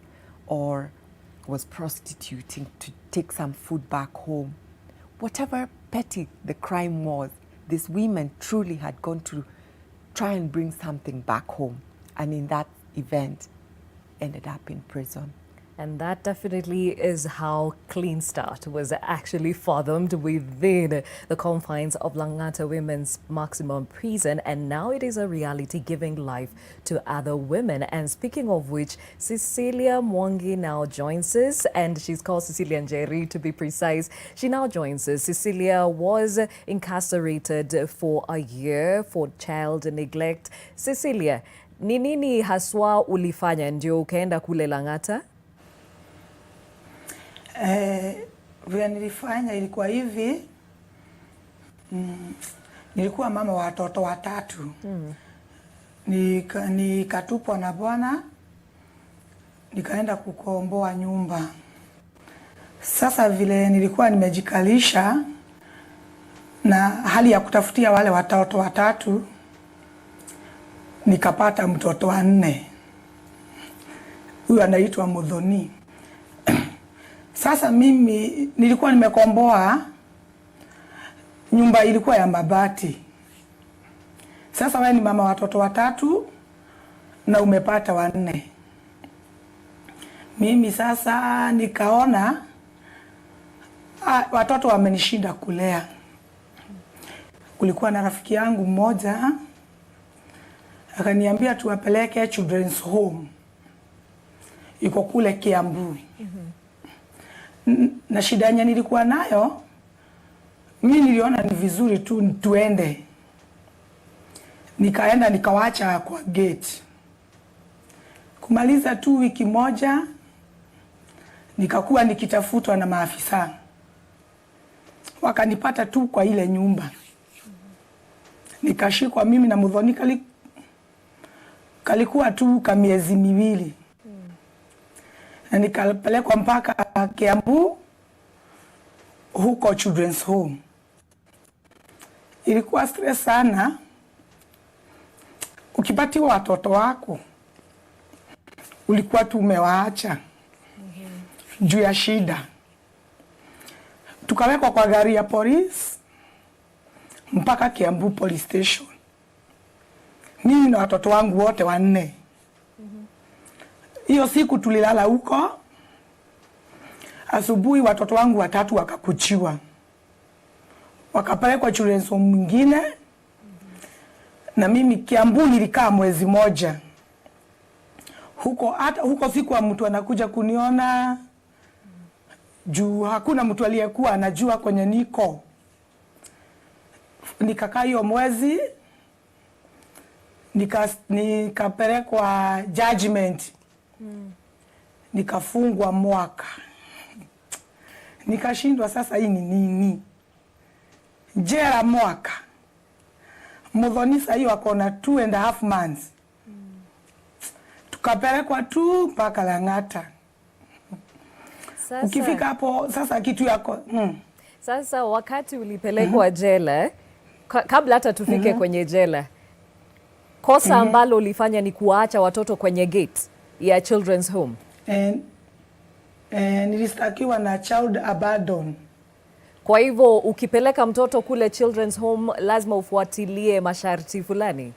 S4: or was prostituting to take some food back home. Whatever petty the crime was, these women truly had gone to try and bring something back home, and in that event ended up in prison.
S9: And that definitely is how Clean Start was actually fathomed within the confines of Langata Women's Maximum Prison. And now it is a reality, giving life to other women. And speaking of which, Cecilia Mwangi now joins us, and she's called Cecilia Njeri to be precise. She now joins us. Cecilia was incarcerated for a year for child neglect. Cecilia, ni nini haswa ulifanya ndio ukaenda kule Langata?
S3: Vile nilifanya ilikuwa hivi, nilikuwa mama wa watoto watatu. Nikatupwa na bwana, nikaenda kukomboa nyumba. Sasa vile nilikuwa nimejikalisha na hali ya kutafutia wale watoto watatu, nikapata mtoto wa 4. Huyu anaitwa Mudhoni. Sasa mimi nilikuwa nimekomboa nyumba, ilikuwa ya mabati. Sasa wewe ni mama watoto watatu na umepata 4. Mimi sasa nikaona watoto wamenishinda kulea. Kulikuwa na rafiki yangu mmoja akaniambia tuwapeleke children's home, iko kule Kiambu. Na shida yenye nilikuwa nayo, mimi niliona ni vizuri tu tuende. Nikaenda nikawacha kwa gate. Kumaliza tu wiki moja, nikakuwa nikitafutwa na maafisa. Wakanipata tu kwa ile nyumba. Nikashikwa mimi na Mudhoni, kalikuwa tu ka miezi 2. Na nikapelekwa mpaka Kiambu, huko children's home. Ilikuwa stress sana. Ukipatiwa watoto wako, ulikuwa tu umewaacha juu ya shida. Tukawekwa kwa gari ya police mpaka Kiambu police station. Mimi na watoto wangu wote 4. Hiyo siku tulilala huko. Asubuhi watoto wangu watatu wakakuchiwa. Wakapelekwa children's home mwingine. Na mimi Kiambu nilikaa mwezi moja. Hata huko siku mtu anakuja kuniona. Juu hakuna mtu aliyekuwa anajua kwenye niko. Nikakaa hiyo mwezi. Nikapelekwa judgment. Nikafungwa mwaka. Nikashindwa sasa hii ni nini? Jela mwaka. Mudhoni sasa hiyo akona 2.5 months. Tukapelekwa tu mpaka Langata.
S9: Sasa,
S3: ukifika hapo sasa kitu yako.
S9: Sasa wakati ulipelekwa jela, kabla hata tufike kwenye jela, kosa ambalo ulifanya ni kuacha watoto kwenye gate ya children's home.
S3: Nilistakiwa na child abandon.
S9: Kwa hivyo ukipeleka mtoto kule children's home lazima ufuatilie masharti fulani.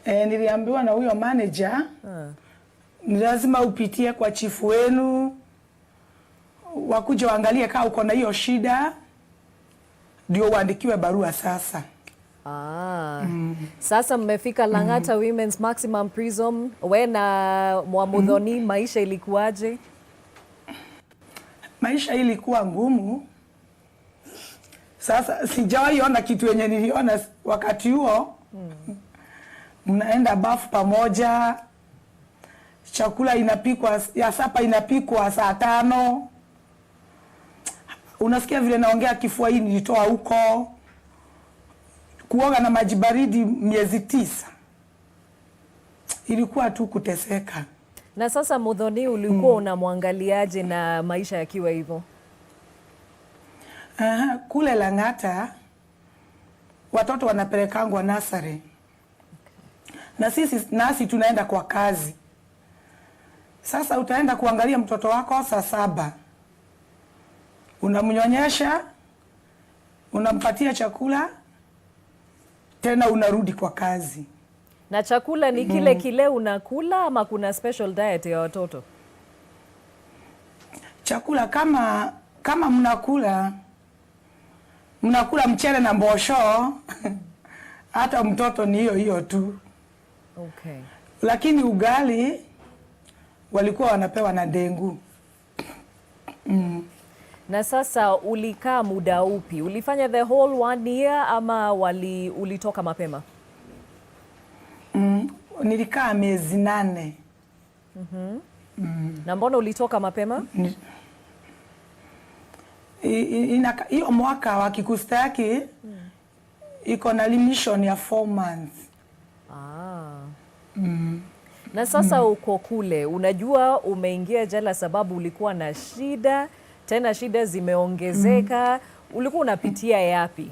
S3: Niliambiwa na huyo manager, ni lazima upitie kwa chifu wenu, wakuje waangalie kama uko na hiyo shida, ndio uandikiwe barua sasa.
S9: Sasa mmefika Langata Women's Maximum Prison. We na Mudhoni, maisha ilikuwaje?
S3: Maisha ilikuwa ngumu. Sasa sijawahi ona kitu yenye niliona wakati huo. Mnaenda bafu pamoja. Chakula inapikwa, ya sapa inapikwa saa 5. Unasikia vile naongea kifua hii nilitoa huko. Kuoga na maji baridi miezi 9. Ilikuwa tu kuteseka.
S9: Na sasa Mudhoni ulikuwa unamwangaliaje na maisha yakiwa hivyo?
S3: Kule Langata watoto wanapelekangwa nursery. Na nasi tunaenda kwa kazi. Sasa utaenda kuangalia mtoto wako saa 7. Unamnyonyesha, unampatia chakula, tena unarudi kwa kazi.
S9: Na chakula ni kile kile unakula ama kuna special diet ya watoto?
S3: chakula kama mnakula mchele na mbosho hata mtoto ni hiyo tu.
S9: Okay.
S3: Lakini ugali walikuwa wanapewa na dengu.
S9: Na sasa ulikaa muda upi? Ulifanya the whole 1 year ama ulitoka mapema?
S3: Nilikaa miezi 8.
S9: Na mbona ulitoka mapema?
S3: Hiyo mwaka wa kikustaki iko na limitation ya 4 months.
S9: Na sasa uko kule, unajua umeingia jela sababu ulikuwa na shida, tena shida zimeongezeka. Ulikuwa unapitia yapi?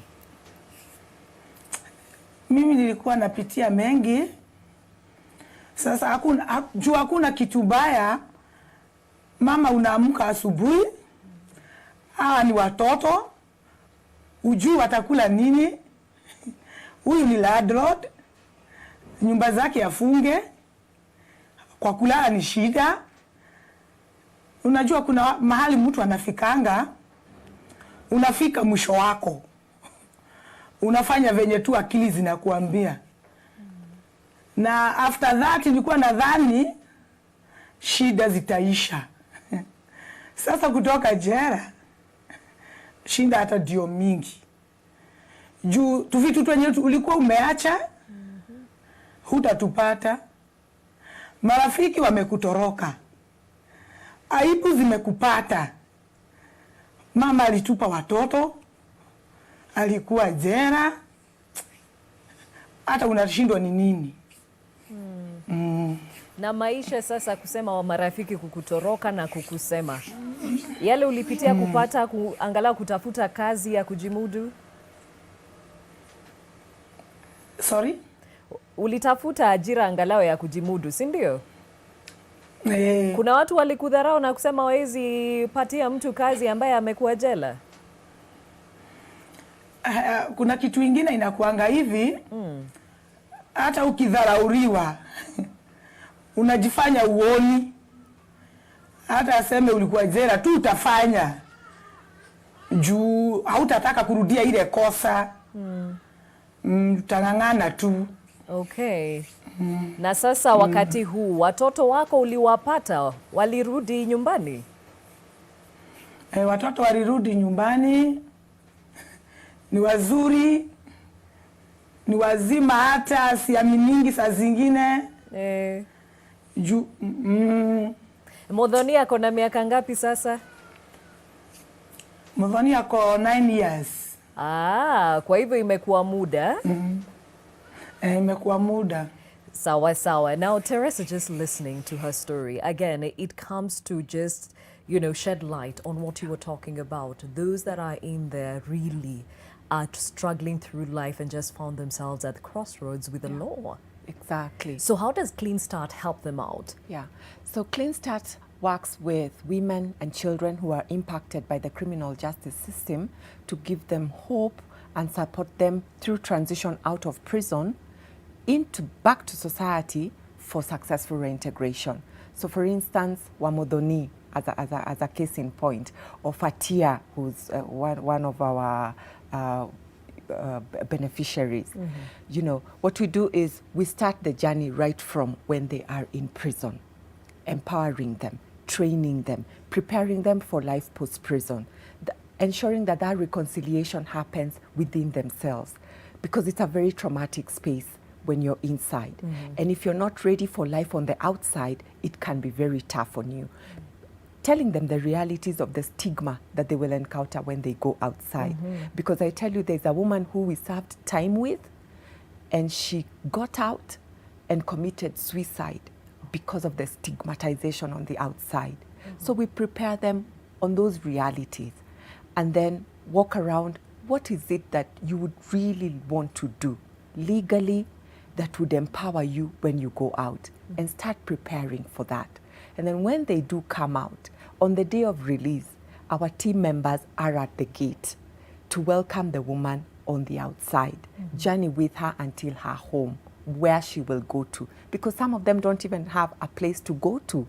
S3: Mimi nilikuwa napitia mengi. Sasa hakuna kitu baya. Mama unaamka asubuhi, hawa ni watoto, ujui watakula nini. Huyu ni landlord, nyumba zake afunge, kwa kulala ni shida. Unajua kuna mahali mtu anafikanga, unafika mwisho wako, unafanya venye tu akili zinakuambia. Na after that nilikuwa nadhani shida zitaisha. Sasa kutoka jela, shinda hata ndio mingi. Juu tuvitu twenye ulikuwa umeacha, hutatupata. Marafiki wamekutoroka. Aibu zimekupata. Mama alitupa watoto, alikuwa jela, hata unashindwa ni nini.
S9: Na maisha sasa, kusema wa marafiki kukutoroka na kukusema, yale ulipitia kupata angalau kutafuta kazi ya kujimudu?
S3: Sorry?
S9: Ulitafuta ajira angalau ya kujimudu, si ndio? Kuna watu walikudharau na kusema hawezi patia mtu kazi ambaye amekuwa jela?
S3: Kuna kitu ingine inakuanga hivi, hata ukidharauriwa unajifanya uoni. Hata aseme ulikuwa jela tu utafanya. Juu hautataka kurudia ile kosa. Utang'ang'ana tu.
S9: Okay. Na sasa wakati huu watoto wako uliwapata, walirudi nyumbani?
S3: Watoto walirudi nyumbani. Ni wazuri, ni wazima, hata siaminingi saa zingine.
S9: Modhoni ako na miaka ngapi sasa?
S3: Modhoni ako 9 years.
S9: Kwa hivyo imekuwa muda.
S3: Imekuwa muda.
S9: Sawa sawa. Now Teresa, just listening to her story, again, it comes to just, shed light on what you were talking about. Those that are in there really are struggling through life and just found themselves at the crossroads with the law.
S4: Exactly.
S9: So how does Clean Start help them out?
S4: Yeah. So Clean Start works with women and children who are impacted by the criminal justice system to give them hope and support them through transition out of prison back to society for successful reintegration. So for instance, Wamodhoni as a case in point, or Fatia, who's one of our beneficiaries. What we do is we start the journey right from when they are in prison, empowering them, training them, preparing them for life post-prison, ensuring that reconciliation happens within themselves, because it's a very traumatic space when you're inside. And if you're not ready for life on the outside, it can be very tough on you. Telling them the realities of the stigma that they will encounter when they go outside. Because I tell you, there's a woman who we served time with, and she got out and committed suicide because of the stigmatization on the outside. So we prepare them on those realities and then walk around. What is it that you would really want to do legally that would empower you when you go out, and start preparing for that. And then when they do come out, on the day of release, our team members are at the gate to welcome the woman on the outside, journey with her until her home, where she will go to, because some of them don't even have a place to go to.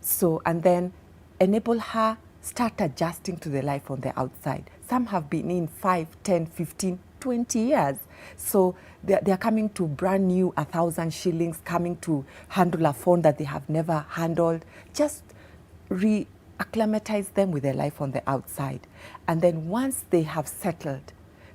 S4: So, and then enable her start adjusting to the life on the outside. Some have been in 5, 10, 15, 20 years. So they're coming to brand new 1,000 shillings, coming to handle a phone that they have never handled. Just acclimatize them with their life on the outside. And then once they have settled,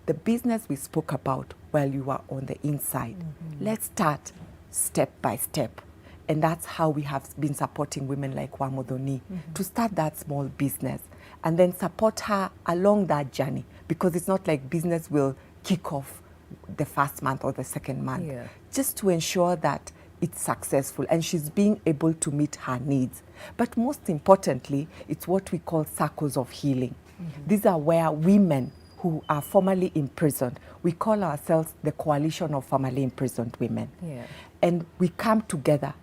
S4: the business we spoke about while you are on the inside, let's start step by step. And that's how we have been supporting women like Wamodoni to start that small business and then support her along that journey, because it's not like business will kick off the first month or the second month.
S9: Yeah.
S4: Just to ensure that it's successful and she's being able to meet her needs. But most importantly, it's what we call circles of healing. These are where women who are formerly imprisoned, we call ourselves the Coalition of Formerly Imprisoned Women.
S9: Yeah.
S4: And we come together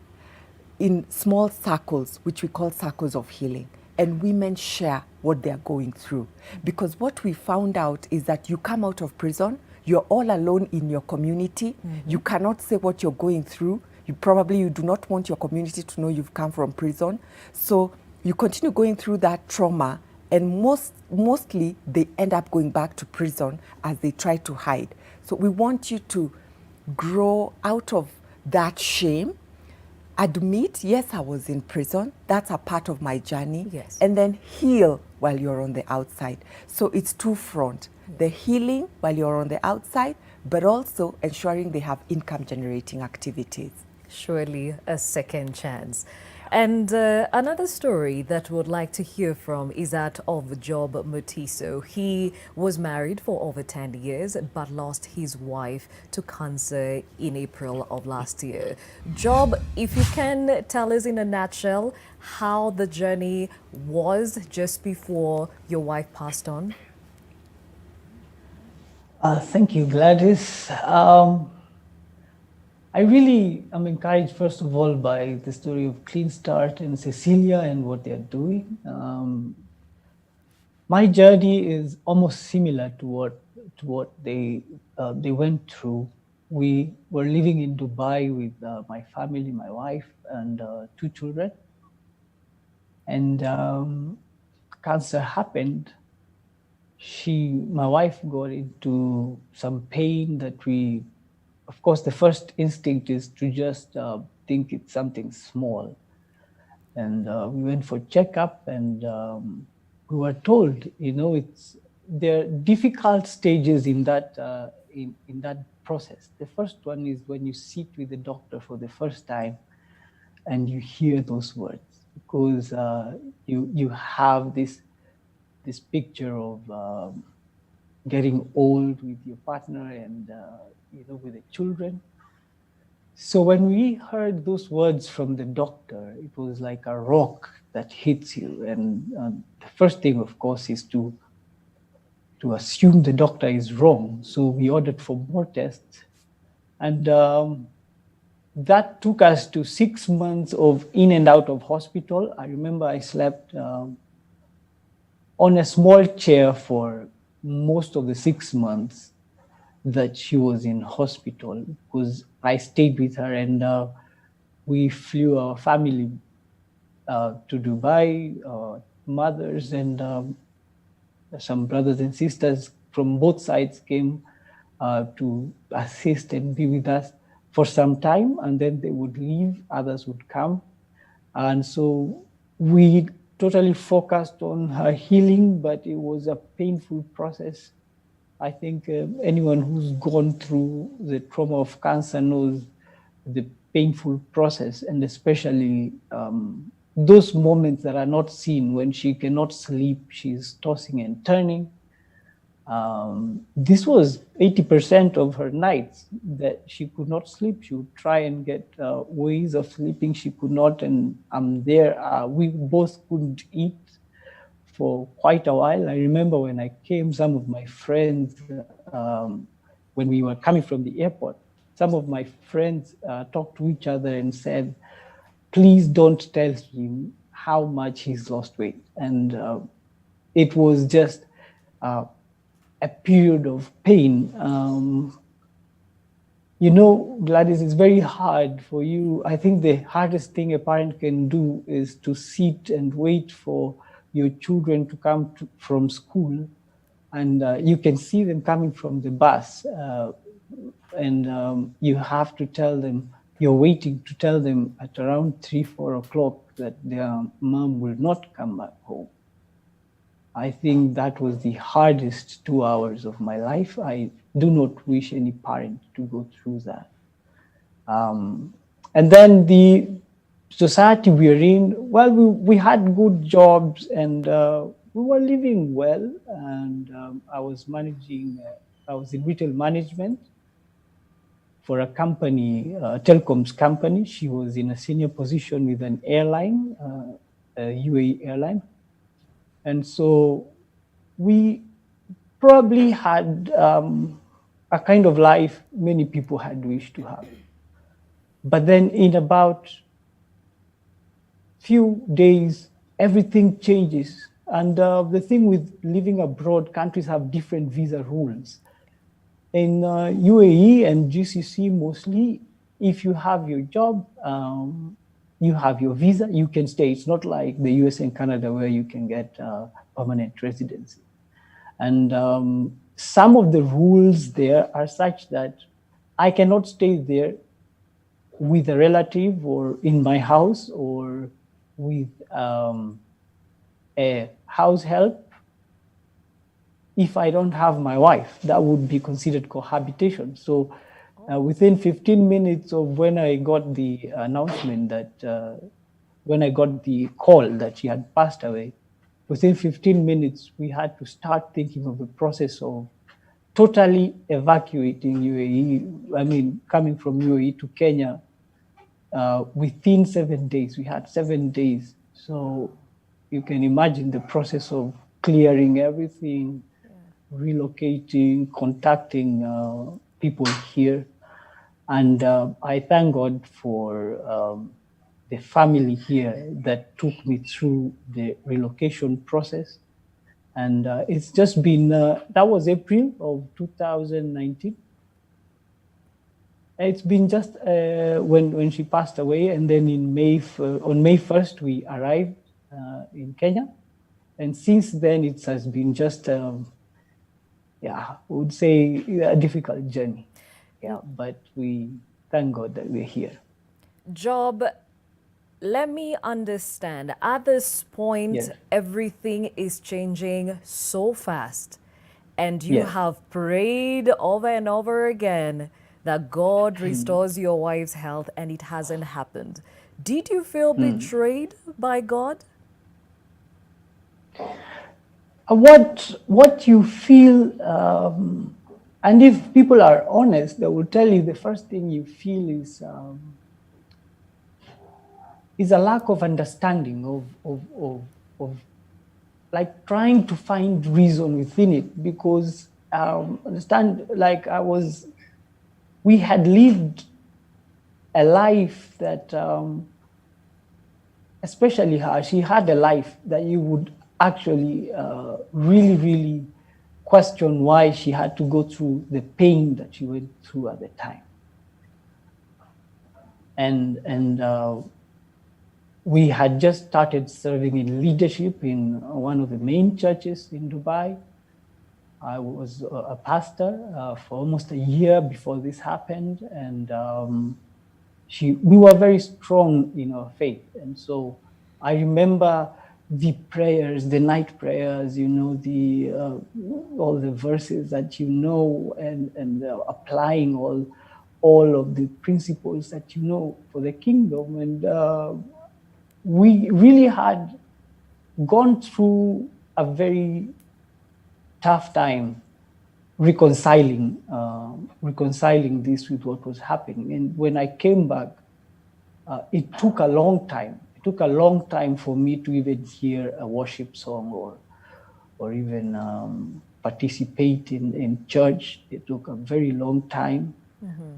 S4: in small circles, which we call circles of healing. And women share what they're going through. Because what we found out is that you come out of prison, you're all alone in your community. You cannot say what you're going through. You do not want your community to know you've come from prison. So you continue going through that trauma, and mostly they end up going back to prison as they try to hide. So we want you to grow out of that shame, admit, yes, I was in prison, that's a part of my journey,
S9: Yes.
S4: and then heal while you're on the outside. So it's two-front, the healing while you're on the outside, but also ensuring they have income-generating activities.
S9: Surely a second chance. And another story that we would like to hear from is that of Job Mutiso. He was married for over 10 years but lost his wife to cancer in April of last year. Job, if you can tell us in a nutshell how the journey was just before your wife passed on.
S5: Thank you, Gladys. I really am encouraged, first of all, by the story of Clean Start and Cecilia and what they're doing. My journey is almost similar to what they went through. We were living in Dubai with my family, my wife, and 2 children. And cancer happened. My wife got into some pain that of course, the first instinct is to just think it's something small. And we went for checkup, and we were told, there are difficult stages in that process. The first one is when you sit with the doctor for the first time and you hear those words, because you have this picture of getting old with your partner and with the children. So when we heard those words from the doctor, it was like a rock that hits you. And the first thing, of course, is to assume the doctor is wrong. So we ordered for more tests. And that took us to 6 months of in and out of hospital. I remember I slept on a small chair for most of the 6 months that she was in hospital, because I stayed with her, and we flew our family to Dubai, mothers and some brothers and sisters from both sides came to assist and be with us for some time, and then they would leave, others would come. And so we totally focused on her healing, but it was a painful process. I think anyone who's gone through the trauma of cancer knows the painful process, and especially those moments that are not seen when she cannot sleep, she's tossing and turning. This was 80% of her nights that she could not sleep. She would try and get ways of sleeping. She could not, and I'm there. We both couldn't eat for quite a while. I remember when I came, some of my friends, when we were coming from the airport, some of my friends talked to each other and said, please don't tell him how much he's lost weight. And it was just a period of pain. Gladys, it's very hard for you. I think the hardest thing a parent can do is to sit and wait for your children to come from school, and you can see them coming from the bus, and you have to tell them, you're waiting to tell them at around 3, 4 o'clock that their mom will not come back home. I think that was the hardest 2 hours of my life. I do not wish any parent to go through that. And then the society we're in, well, we had good jobs, and we were living well, and I was in retail management for a company, a telecoms company. She was in a senior position with an airline, a UAE airline. And so we probably had a kind of life many people had wished to have. But then in about few days, everything changes. And the thing with living abroad, countries have different visa rules. In UAE and GCC mostly, if you have your job, you have your visa, you can stay. It's not like the US and Canada where you can get permanent residency. And some of the rules there are such that I cannot stay there with a relative or in my house or with a house help if I don't have my wife. That would be considered cohabitation. So within 15 minutes of when I got the announcement that, when I got the call that she had passed away, within 15 minutes, we had to start thinking of the process of totally evacuating UAE. I mean, coming from UAE to Kenya within 7 days. We had 7 days. So you can imagine the process of clearing everything, relocating, contacting people here. And I thank God for the family here that took me through the relocation process. And it's just been, that was April of 2019. It's been just when she passed away, and then on May 1st, we arrived in Kenya. And since then, it has been just, I would say a difficult journey. Yeah, but we thank God that we're here.
S9: Job, let me understand. At this point,
S5: Yes.
S9: everything is changing so fast. And you
S5: Yes.
S9: have prayed over and over again that God restores your wife's health, and it hasn't happened. Did you feel betrayed by God?
S5: What you feel, and if people are honest, they will tell you the first thing you feel is a lack of understanding of like trying to find reason within it, because understand, like we had lived a life that, especially her, she had a life that you would actually really, really question why she had to go through the pain that she went through at the time. And we had just started serving in leadership in one of the main churches in Dubai. I was a pastor for almost a year before this happened, and we were very strong in our faith. And so I remember the prayers, the night prayers, all the verses that and applying all of the principles that for the kingdom. And we really had gone through a very tough time reconciling this with what was happening. And when I came back, it took a long time. It took a long time for me to even hear a worship song or even participate in church. It took a very long time.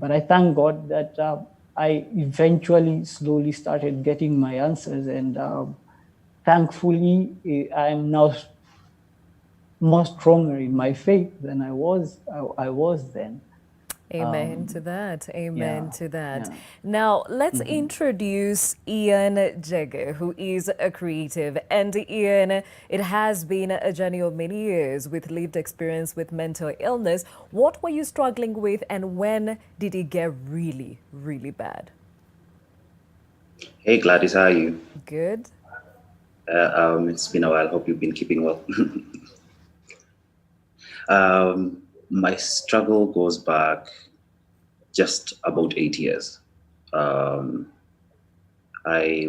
S5: But I thank God that I eventually slowly started getting my answers, and thankfully I am now more stronger in my faith than I was then.
S9: Amen to that. Amen
S5: yeah,
S9: to that.
S5: yeah.
S9: Now, let's introduce Ian Jege, who is a creative. And Ian, it has been a journey of many years with lived experience with mental illness. What were you struggling with, and when did it get really, really bad?
S6: Hey Gladys, how are you?
S9: Good.
S6: It's been a while. Hope you've been keeping well. My struggle goes back just about 8 years. I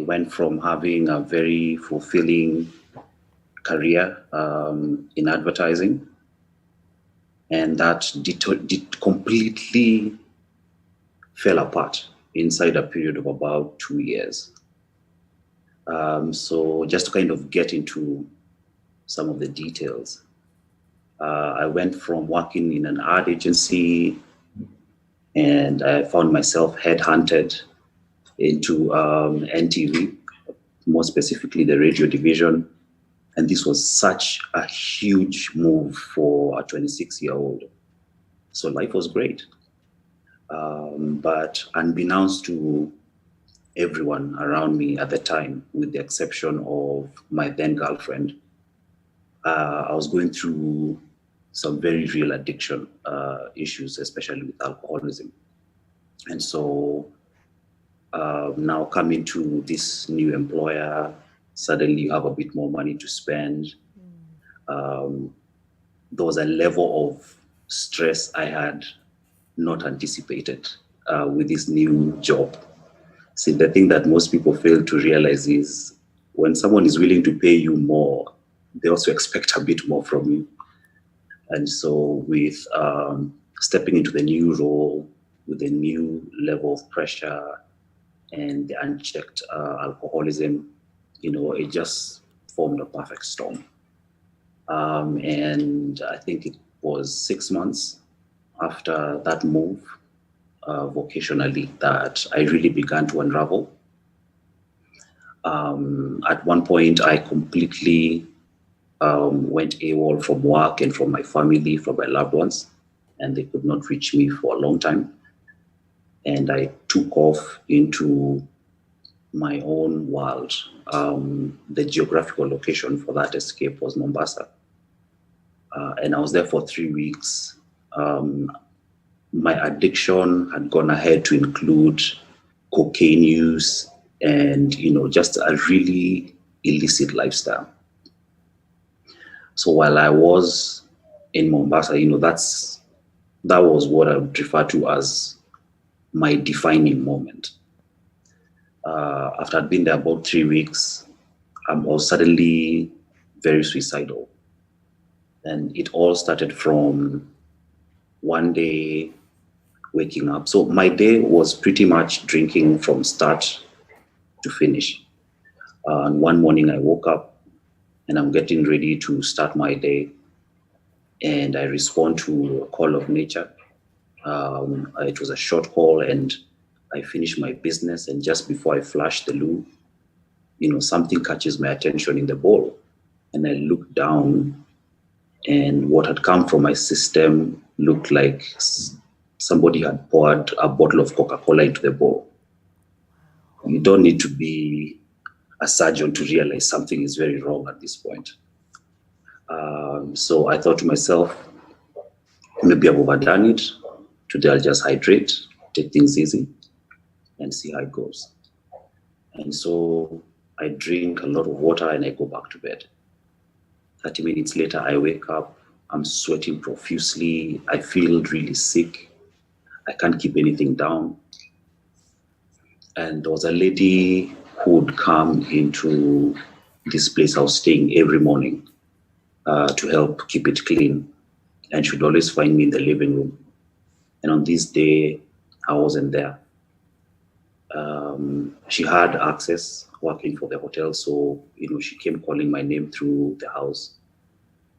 S6: went from having a very fulfilling career in advertising, and that did completely fell apart inside a period of about 2 years. So just to kind of get into some of the details, I went from working in an ad agency, and I found myself headhunted into NTV, more specifically the radio division. And this was such a huge move for a 26-year-old. So life was great. But unbeknownst to everyone around me at the time, with the exception of my then girlfriend, I was going through some very real addiction issues, especially with alcoholism. And so now coming to this new employer, suddenly you have a bit more money to spend. There was a level of stress I had not anticipated with this new job. See, the thing that most people fail to realize is when someone is willing to pay you more, they also expect a bit more from you. And so with stepping into the new role, with a new level of pressure and the unchecked alcoholism, it just formed a perfect storm. And I think it was 6 months after that move, vocationally, that I really began to unravel. At one point, I completely went AWOL from work and from my family, from my loved ones, and they could not reach me for a long time. And I took off into my own world. The geographical location for that escape was Mombasa. And I was there for 3 weeks. My addiction had gone ahead to include cocaine use and, just a really illicit lifestyle. So while I was in Mombasa, that was what I would refer to as my defining moment. After I'd been there about 3 weeks, I was suddenly very suicidal. And it all started from one day waking up. So my day was pretty much drinking from start to finish. And one morning I woke up and I'm getting ready to start my day. And I respond to a call of nature. It was a short call, and I finished my business. And just before I flash the loo, something catches my attention in the bowl. And I look down, and what had come from my system looked like somebody had poured a bottle of Coca-Cola into the bowl. You don't need to be a surgeon to realize something is very wrong at this point. So I thought to myself, maybe I've overdone it. Today I'll just hydrate, take things easy, and see how it goes. And so I drink a lot of water and I go back to bed. 30 minutes later, I wake up, I'm sweating profusely, I feel really sick, I can't keep anything down. And there was a lady who would come into this place I was staying every morning to help keep it clean. And she'd always find me in the living room. And on this day, I wasn't there. She had access working for the hotel, so she came calling my name through the house,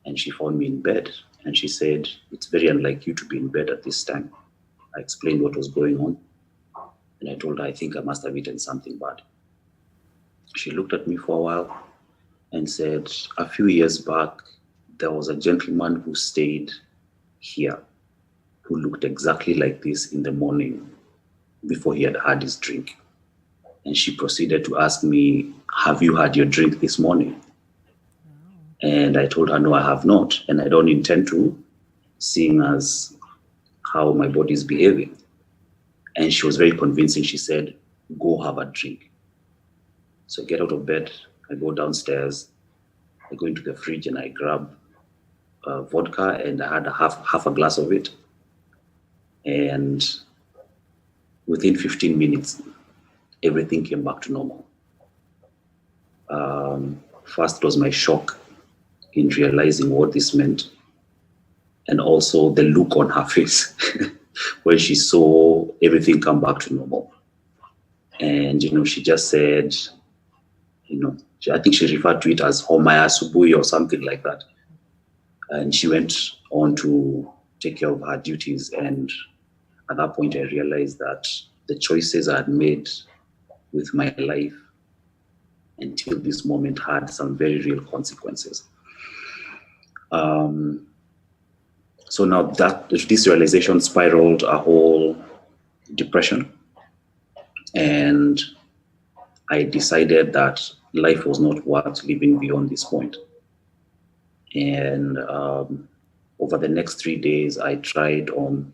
S6: and she found me in bed, and she said, "It's very unlike you to be in bed at this time." I explained what was going on, and I told her I think I must have eaten something bad. She looked at me for a while and said, "A few years back, there was a gentleman who stayed here who looked exactly like this in the morning before he had had his drink. And she proceeded to ask me, have you had your drink this morning? And I told her, no, I have not. And I don't intend to, seeing as how my body is behaving. And she was very convincing. She said, go have a drink. So I get out of bed, I go downstairs, I go into the fridge and I grab vodka, and I had half a glass of it. And within 15 minutes, everything came back to normal. First was my shock in realizing what this meant, and also the look on her face when she saw everything come back to normal. And, she just said, I think she referred to it as Homaya Subui or something like that. And she went on to take care of her duties. And at that point, I realized that the choices I had made with my life until this moment had some very real consequences. So now that this realization spiraled a whole depression. And I decided that life was not worth living beyond this point. And over the next 3 days, I tried on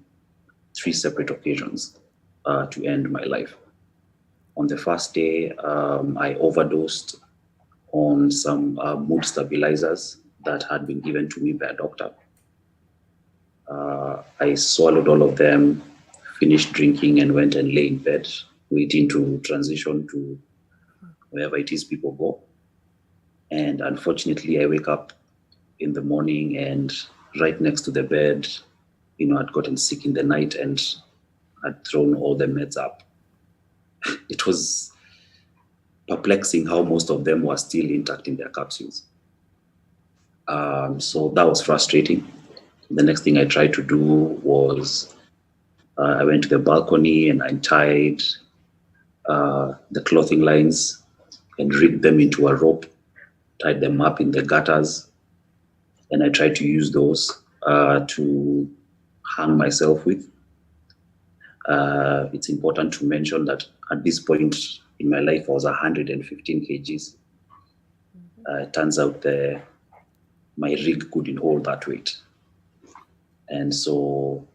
S6: 3 separate occasions to end my life. On the first day, I overdosed on some mood stabilizers that had been given to me by a doctor. I swallowed all of them, finished drinking, and went and lay in bed, waiting to transition to wherever it is people go. And unfortunately, I wake up in the morning, and right next to the bed, I'd gotten sick in the night and I'd thrown all the meds up. It was perplexing how most of them were still intact in their capsules. So that was frustrating. The next thing I tried to do was I went to the balcony and I tied the clothing lines and rigged them into a rope, tied them up in the gutters, and I tried to use those to hang myself with. It's important to mention that at this point in my life, I was 115 kgs. It turns out my rig couldn't hold that weight. And so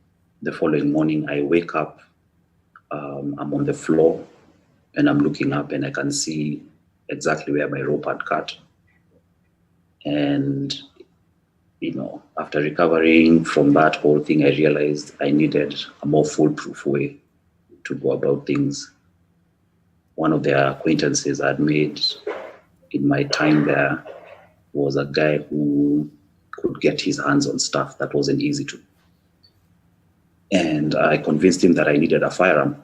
S6: the following morning, I wake up, I'm on the floor, and I'm looking up, and I can see exactly where my rope had cut. And, after recovering from that whole thing, I realized I needed a more foolproof way to go about things. One of the acquaintances I'd made in my time there was a guy who could get his hands on stuff that wasn't easy to. And I convinced him that I needed a firearm.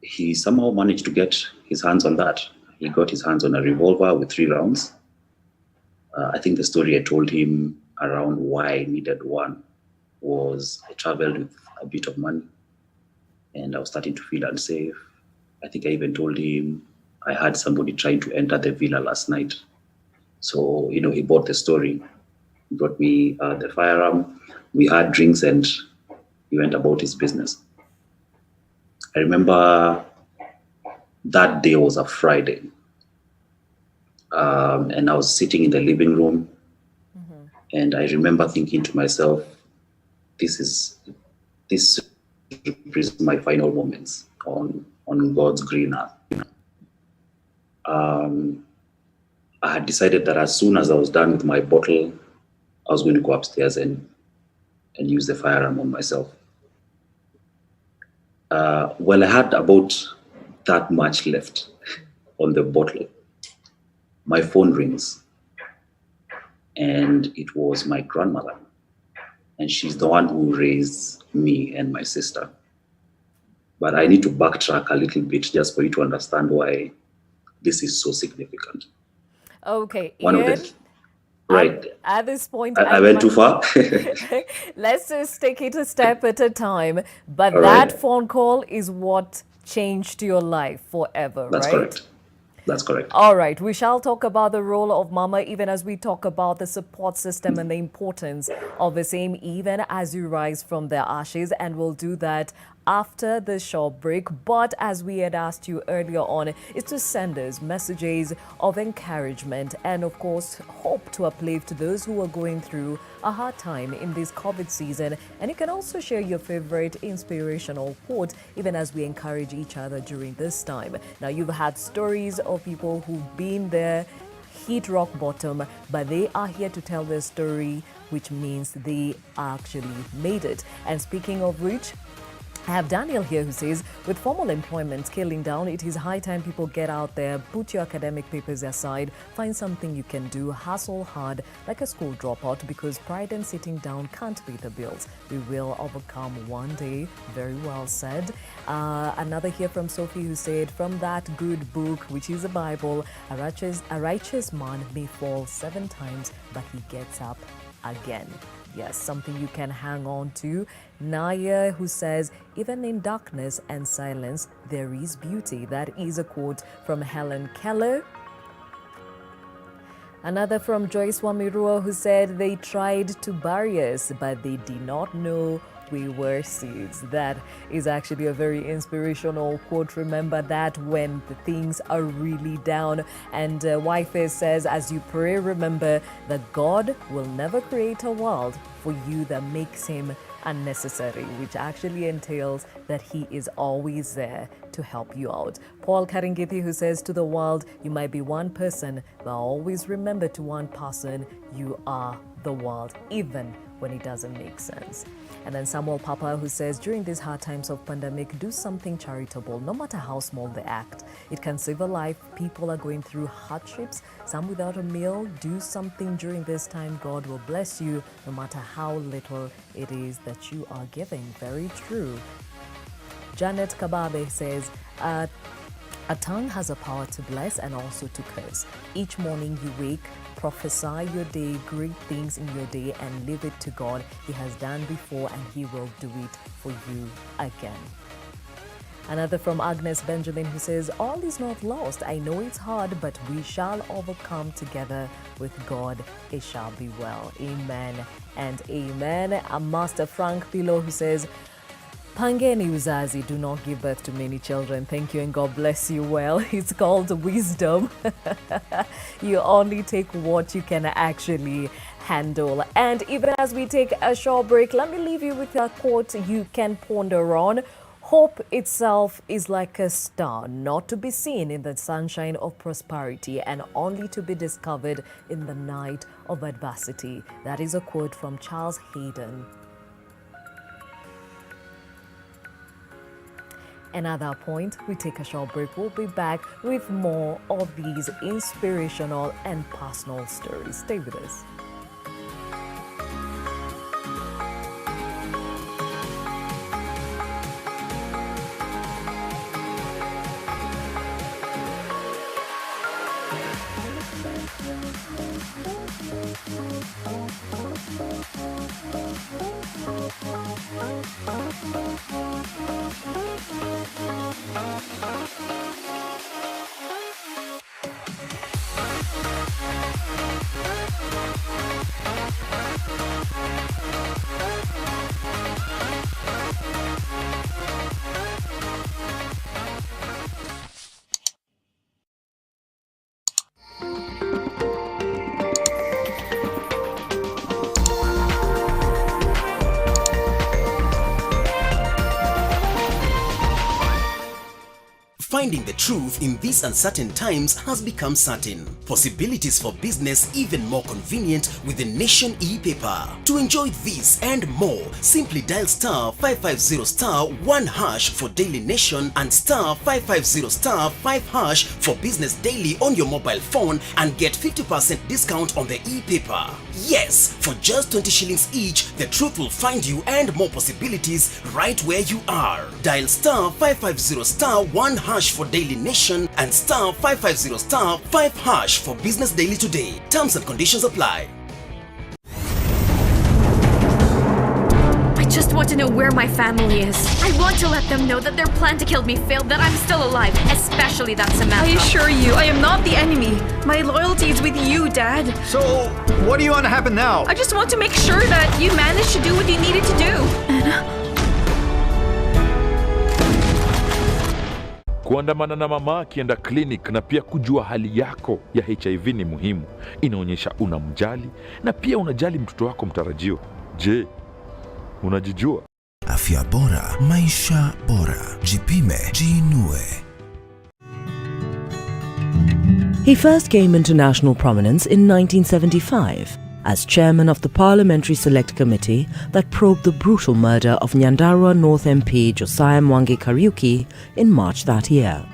S6: He somehow managed to get his hands on that. He got his hands on a revolver with 3 rounds. I think the story I told him around why I needed one was I traveled with a bit of money and I was starting to feel unsafe. I think I even told him I had somebody trying to enter the villa last night. So, he bought the story, brought me the firearm. We had drinks and he went about his business. I remember that day was a Friday. And I was sitting in the living room, and I remember thinking to myself, this represents my final moments on God's green earth. I had decided that as soon as I was done with my bottle, I was going to go upstairs and use the firearm on myself. Well, I had about that much left on the bottle. My phone rings, and it was my grandmother, and she's the one who raised me and my sister. But I need to backtrack a little bit just for you to understand why this is so significant.
S9: Okay,
S6: Ian, right.
S9: At this point,
S6: I went too far.
S9: Let's just take it a step at a time. But
S6: All
S9: that
S6: right.
S9: phone call is what changed your life forever,
S6: That's
S9: right?
S6: correct. That's correct.
S9: All right, we shall talk about the role of mama even as we talk about the support system and the importance of the same even as you rise from the ashes, and we'll do that after the short break. But as we had asked you earlier on, is to send us messages of encouragement and of course hope to uplift those who are going through a hard time in this COVID season. And you can also share your favorite inspirational quote even as we encourage each other during this time. Now, you've had stories of people who've been there, hit rock bottom, but they are here to tell their story, which means they actually made it. And speaking of which, I have Daniel here who says, with formal employment scaling down, it is high time people get out there, put your academic papers aside, find something you can do, hustle hard like a school dropout, because pride and sitting down can't pay the bills. We will overcome one day. Very well said. Another here from Sophie who said, from that good book, which is the Bible, a righteous man may fall 7 times, but he gets up again. Yes, something you can hang on to. Naya who says, even in darkness and silence, there is beauty. That is a quote from Helen Keller. Another from Joyce Wamirua who said, they tried to bury us, but they did not know we were seeds. That is actually a very inspirational quote. Remember that when the things are really down. And Wife says, as you pray, remember that God will never create a world for you that makes him unnecessary, which actually entails that he is always there to help you out. Paul Karingithi who says, to the world, you might be one person, but always remember to one person, you are the world, even when it doesn't make sense. And then Samuel Papa who says, during these hard times of pandemic, do something charitable, no matter how small the act. It can save a life. People are going through hardships, some without a meal. Do something during this time. God will bless you, no matter how little it is that you are giving. Very true. Janet Kababe says, a tongue has a power to bless and also to curse. Each morning you wake, prophesy your day, great things in your day, and leave it to God. He has done before and he will do it for you again. Another from Agnes Benjamin who says, all is not lost. I know it's hard, but we shall overcome together. With God, it shall be well. Amen and amen. A Master Frank Pilo who says, Pangeni uzazi, do not give birth to many children. Thank you and God bless you well. It's called wisdom. You only take what you can actually handle. And even as we take a short break, let me leave you with a quote you can ponder on. Hope itself is like a star, not to be seen in the sunshine of prosperity and only to be discovered in the night of adversity. That is a quote from Charles Hayden. And at that point, we take a short break. We'll be back with more of these inspirational and personal stories. Stay with us.
S7: Finding the truth in these uncertain times has become certain. Possibilities for business even more convenient with the Nation e-paper. To enjoy this and more, simply dial star 550 star 1 hash for Daily Nation and star 550 star 5 hash for Business Daily on your mobile phone and get 50% discount on the e-paper. Yes, for just 20 shillings each, the truth will find you and more possibilities right where you are. Dial star 550 star 1 hash for Daily Nation and star 550 star 5 hash for Business Daily today. Terms and conditions apply.
S8: I just want
S1: want to know where my family is. I want to let them know that their plan to kill me failed, that I'm still alive, especially that Samantha. I assure you, I am not the enemy. My loyalty is with you, Dad.
S8: So, what do you want to happen now?
S1: I just want to make sure that you managed to do what you needed to do. Anna?
S23: Kuandamana na mama akienda clinic na pia kujua hali yako ya HIV ni muhimu. Inaonyesha unamjali na pia unajali mtoto wako mtarajio. Je, unajijua?
S24: Afya bora, maisha bora. Jipime, jiinue.
S25: He first came into national prominence in 1975 as chairman of the Parliamentary Select Committee that probed the brutal murder of Nyandarua North MP Josiah Mwangi Kariuki in March that year.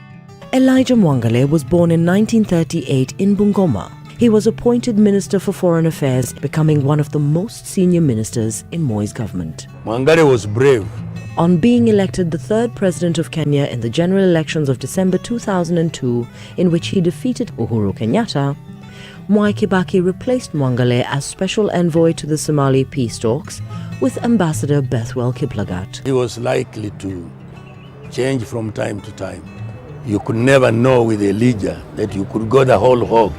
S25: Elijah Mwangale was born in 1938 in Bungoma. He was appointed Minister for Foreign Affairs, becoming one of the most senior ministers in Moi's government.
S26: Mwangale was brave.
S25: On being elected the third president of Kenya in the general elections of December 2002, in which he defeated Uhuru Kenyatta, Mwai Kibaki replaced Mwangale as special envoy to the Somali peace talks with Ambassador Bethwel Kiplagat.
S26: He was likely to change from time to time. You could never know with Elijah that you could go the whole hog.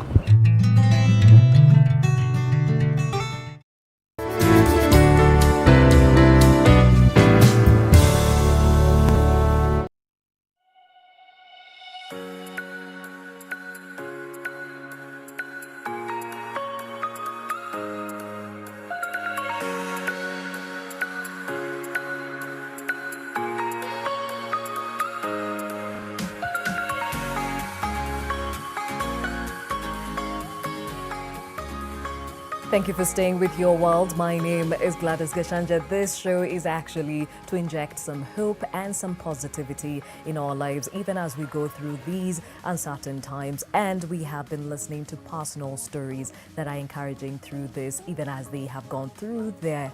S9: Thank you for staying with Your World. My name is Gladys Gachanja. This show is actually to inject some hope and some positivity in our lives, even as we go through these uncertain times. And we have been listening to personal stories that are encouraging through this, even as they have gone through their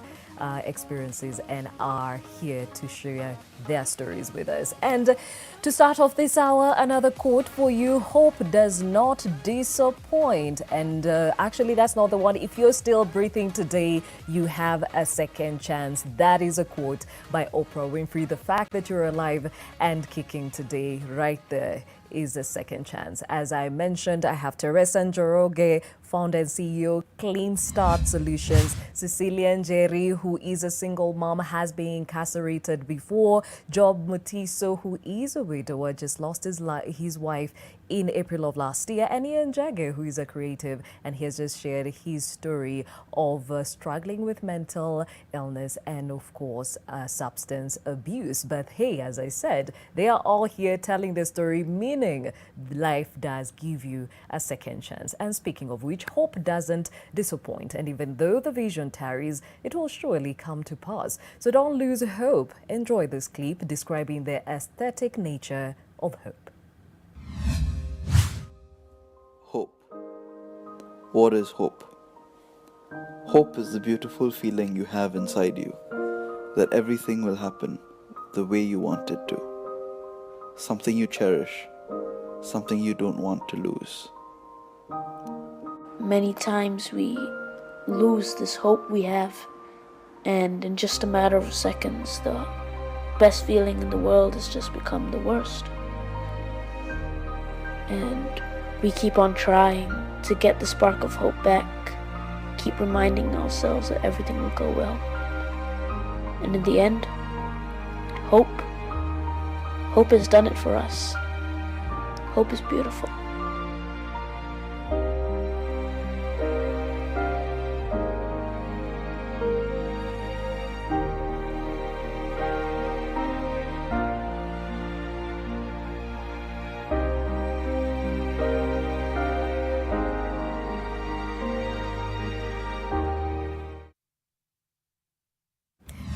S9: experiences and are here to share their stories with us. And to start off this hour, another quote for you: hope does not disappoint. And actually, that's not the one. If you're still breathing today, you have a second chance. That is a quote by Oprah Winfrey. The fact that you're alive and kicking today, right there, is a second chance. As I mentioned, I have Teresa Njoroge, founder and CEO, Clean Start Solutions. Cecilia Njeri, who is a single mom, has been incarcerated before. Job Mutiso, who is a widower, just lost his wife in April of last year. And Ian Jagger, who is a creative, and he has just shared his story of struggling with mental illness and, of course, substance abuse. But hey, as I said, they are all here telling the story, meaning life does give you a second chance. And speaking of which, hope doesn't disappoint. And even though the vision tarries, it will surely come to pass. So don't lose hope. Enjoy this clip describing the aesthetic nature of hope.
S11: Hope. What is hope? Hope is the beautiful feeling you have inside you that everything will happen the way you want it to. Something you cherish, something you don't want to lose.
S27: Many times we lose this hope we have, and in just a matter of seconds, the best feeling in the world has just become the worst. And we keep on trying to get the spark of hope back, keep reminding ourselves that everything will go well. And in the end, hope has done it for us. Hope is beautiful.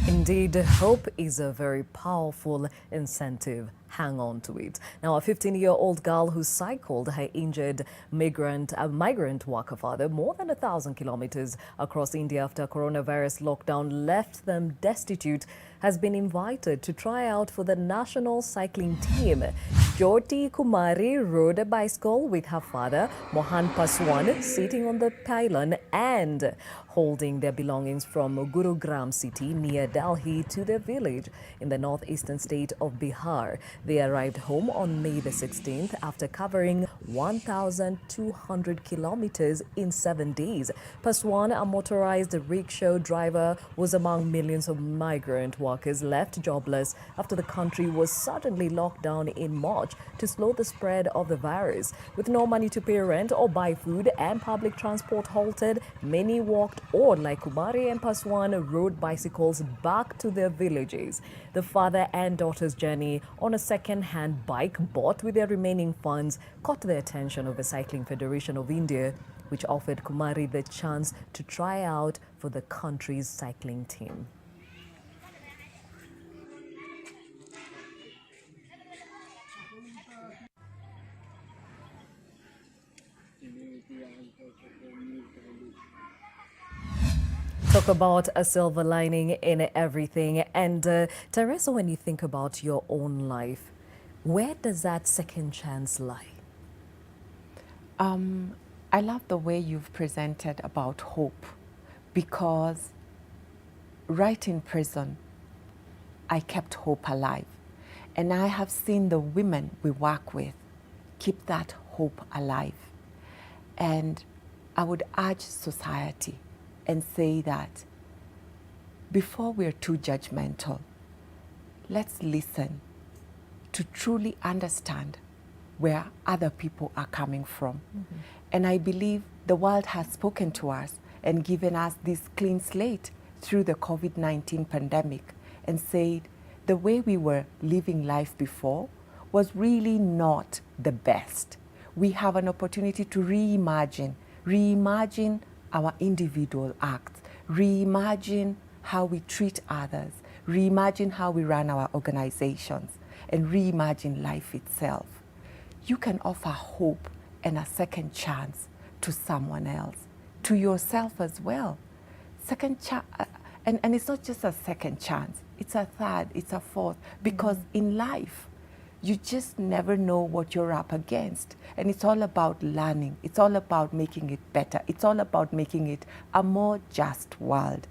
S9: Indeed, hope is a very powerful incentive. Hang on to it. Now, a 15-year-old girl who cycled her injured migrant worker father more than 1,000 kilometers across India after coronavirus lockdown left them destitute has been invited to try out for the national cycling team. Jyoti Kumari rode a bicycle with her father, Mohan Paswan, sitting on the pylon and holding their belongings from Gurugram city near Delhi to their village in the northeastern state of Bihar. They arrived home on May the 16th after covering 1,200 kilometers in 7 days. Paswan, a motorized rickshaw driver, was among millions of migrant workers left jobless after the country was suddenly locked down in March to slow the spread of the virus. With no money to pay rent or buy food and public transport halted, many walked or, like Kumari and Paswan, rode bicycles back to their villages. The father and daughter's journey on a second-hand bike bought with their remaining funds caught the attention of the Cycling Federation of India, which offered Kumari the chance to try out for the country's cycling team. Talk about a silver lining in everything. And Teresa, when you think about your own life, where does that second chance lie?
S4: I love the way you've presented about hope, because right in prison, I kept hope alive. And I have seen the women we work with keep that hope alive. And I would urge society and say that before we're too judgmental, let's listen to truly understand where other people are coming from. Mm-hmm. And I believe the world has spoken to us and given us this clean slate through the COVID-19 pandemic and said the way we were living life before was really not the best. We have an opportunity to reimagine our individual acts, reimagine how we treat others, reimagine how we run our organizations, and reimagine life itself. You can offer hope and a second chance to someone else, to yourself as well. And it's not just a second chance, it's a third, it's a fourth, because in life, you just never know what you're up against. And it's all about learning. It's all about making it better. It's all about making it a more just world.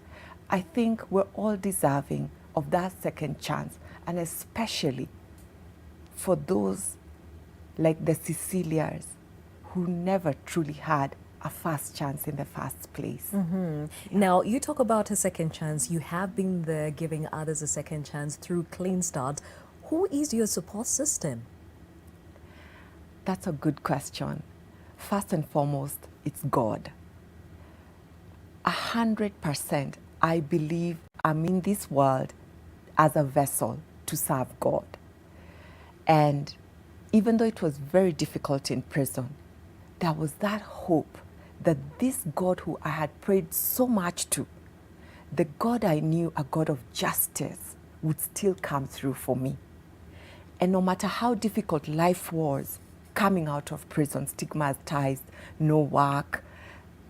S4: I think we're all deserving of that second chance, and especially for those like the Cecilias who never truly had a first chance in the first place.
S9: Mm-hmm. Now, you talk about a second chance. You have been there giving others a second chance through Clean Start. Who is your support system?
S4: That's a good question. First and foremost, it's God. 100%, I believe I'm in this world as a vessel to serve God. And even though it was very difficult in prison, there was that hope that this God who I had prayed so much to, the God I knew, a God of justice, would still come through for me. And no matter how difficult life was, coming out of prison, stigmatized, no work,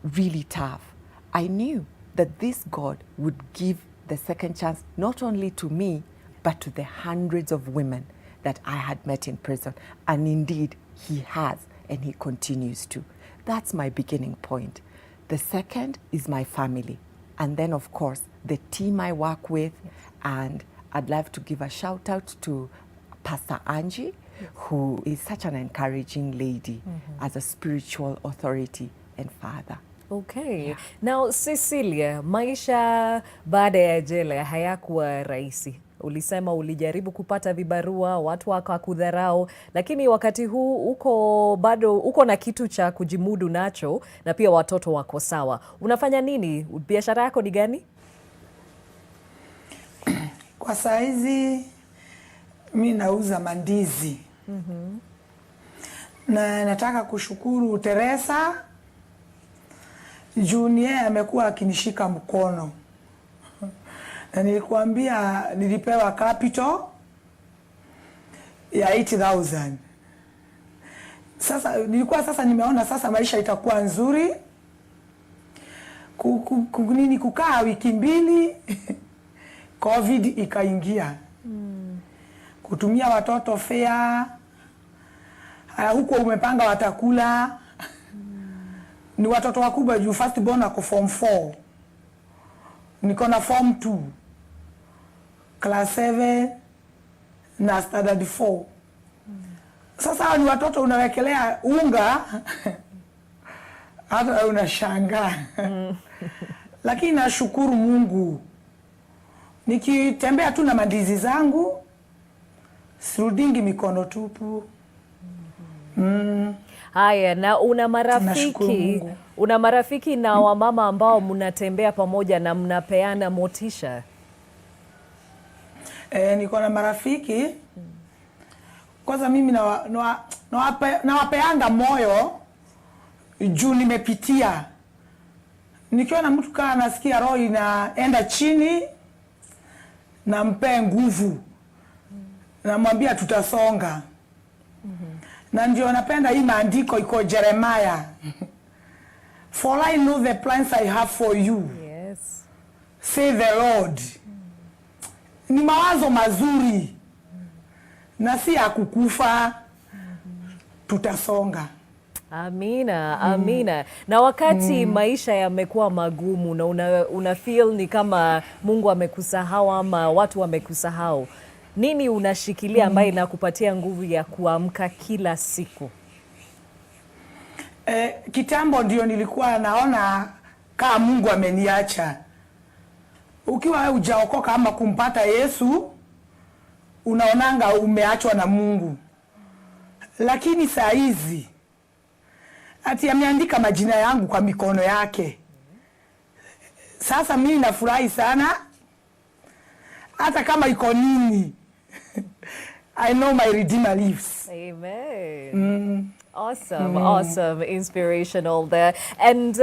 S4: really tough, I knew that this God would give the second chance not only to me, but to the hundreds of women that I had met in prison. And indeed, he has, and he continues to. That's my beginning point. The second is my family. And then, of course, the team I work with. And I'd love to give a shout out to Pastor Angie, who is such an encouraging lady as a spiritual authority and father.
S9: Okay. Yeah. Now, Cecilia, maisha baada ya jela hayakuwa rahisi. Ulisema ulijaribu kupata vibarua, watu wakakudharau, lakini wakati huu bado uko na kitu cha kujimudu nacho na pia watoto wako sawa. Unafanya nini? Biashara yako ni gani?
S3: Kwa saizi mimi nauza mandizi. Na nataka kushukuru Teresa Junior, amekuwa akinishika mkono. Na nilikwambia nilipewa capital ya 80,000. Sasa nimeona sasa maisha itakuwa nzuri. Kukaa wiki mbili COVID ikaingia. Kutumia watoto fare, huko umepanga watakula. Ni watoto wakubwa juu first born ako form 4. Niko na form 2. Class 7 na standard 4. Sasa ni watoto unawekelea unga hata unashangaa. Lakini nashukuru Mungu. Nikitembea tu na mandizi zangu, sirudingi mikono tupu.
S9: Haya, na una marafiki na wamama ambao mnatembea pamoja na mnapeana motisha?
S3: Niko na marafiki. Kwanza mimi nawapeanga moyo juu nimepitia. Nikiona mtu kama nasikia roho inaenda chini, nampe nguvu. Namwambia tutasonga. Na ndio napenda hii maandiko iko Jeremiah. For I know the plans I have for you.
S9: Yes.
S3: Say the Lord. Ni mawazo mazuri. Na si ya kukufa. Tutasonga.
S9: Amina, amina. Na wakati maisha yamekuwa magumu na una feel ni kama Mungu amekusahau ama watu wamekusahau, nini unashikilia ambaye inakupatia nguvu ya kuamka kila siku?
S3: Kitambo ndio nilikuwa naona kama Mungu ameniacha. Ukiwa wewe hujaokoka ama kumpata Yesu, unaonanga umeachwa na Mungu. Lakini saa hizi ati ameandika majina yangu kwa mikono yake. Sasa mimi nafurahi sana. Hata kama iko nini, I know my Redeemer lives.
S9: Amen. Awesome, awesome, inspirational there. And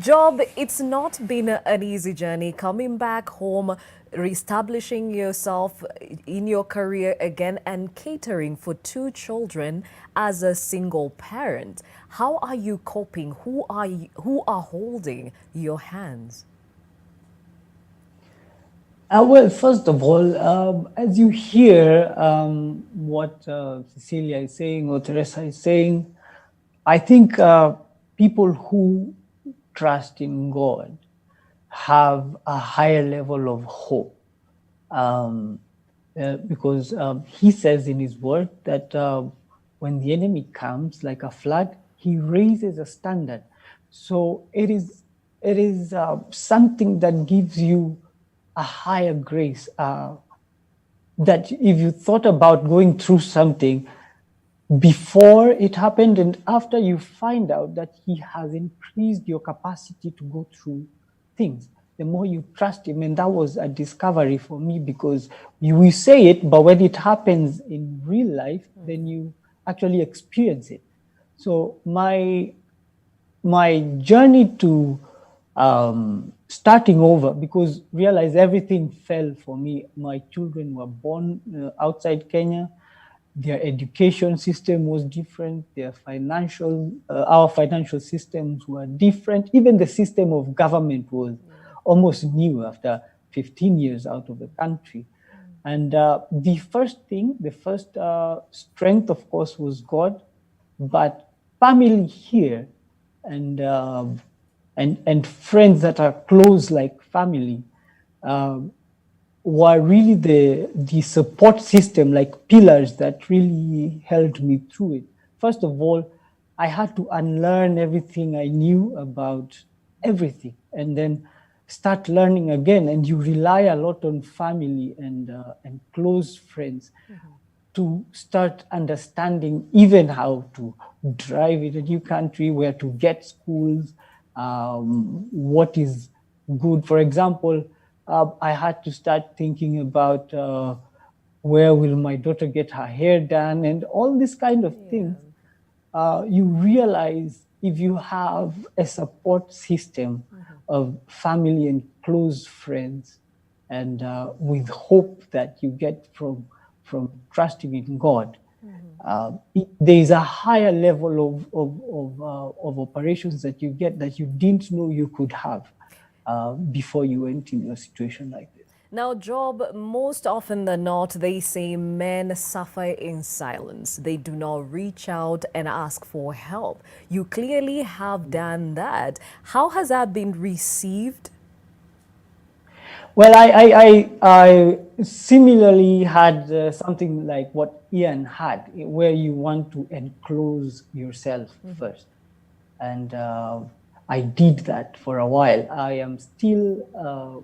S9: Job, it's not been an easy journey coming back home, reestablishing yourself in your career again and catering for 2 children as a single parent. How are you coping? Who are holding your hands?
S5: Well, first of all, as you hear what Cecilia is saying or Teresa is saying, I think people who trust in God have a higher level of hope because he says in his word that when the enemy comes like a flood, he raises a standard. So it is something that gives you a higher grace, that if you thought about going through something before it happened and after, you find out that he has increased your capacity to go through things. The more you trust him, and that was a discovery for me, because we say it, but when it happens in real life, then you actually experience it. So my journey to starting over, because realize everything fell for me. My children were born outside Kenya. Their education system was different. Their our financial systems were different. Even the system of government was almost new after 15 years out of the country. And the first strength, of course, was God, but family here and friends that are close like family were really the support system, like pillars that really held me through it. First of all, I had to unlearn everything I knew about everything and then start learning again. And you rely a lot on family and close friends to start understanding even how to drive in a new country, where to get schools, what is good. For example, I had to start thinking about where will my daughter get her hair done and all this kind of things. You realize if you have a support system of family and close friends, and with hope that you get from trusting in God, there is a higher level of operations that you get that you didn't know you could have before you went into a situation like this.
S9: Now, Job, most often than not, they say men suffer in silence. They do not reach out and ask for help. You clearly have done that. How has that been received?
S5: Well, I similarly had something like what Ian had, where you want to enclose yourself first. And I did that for a while. I am still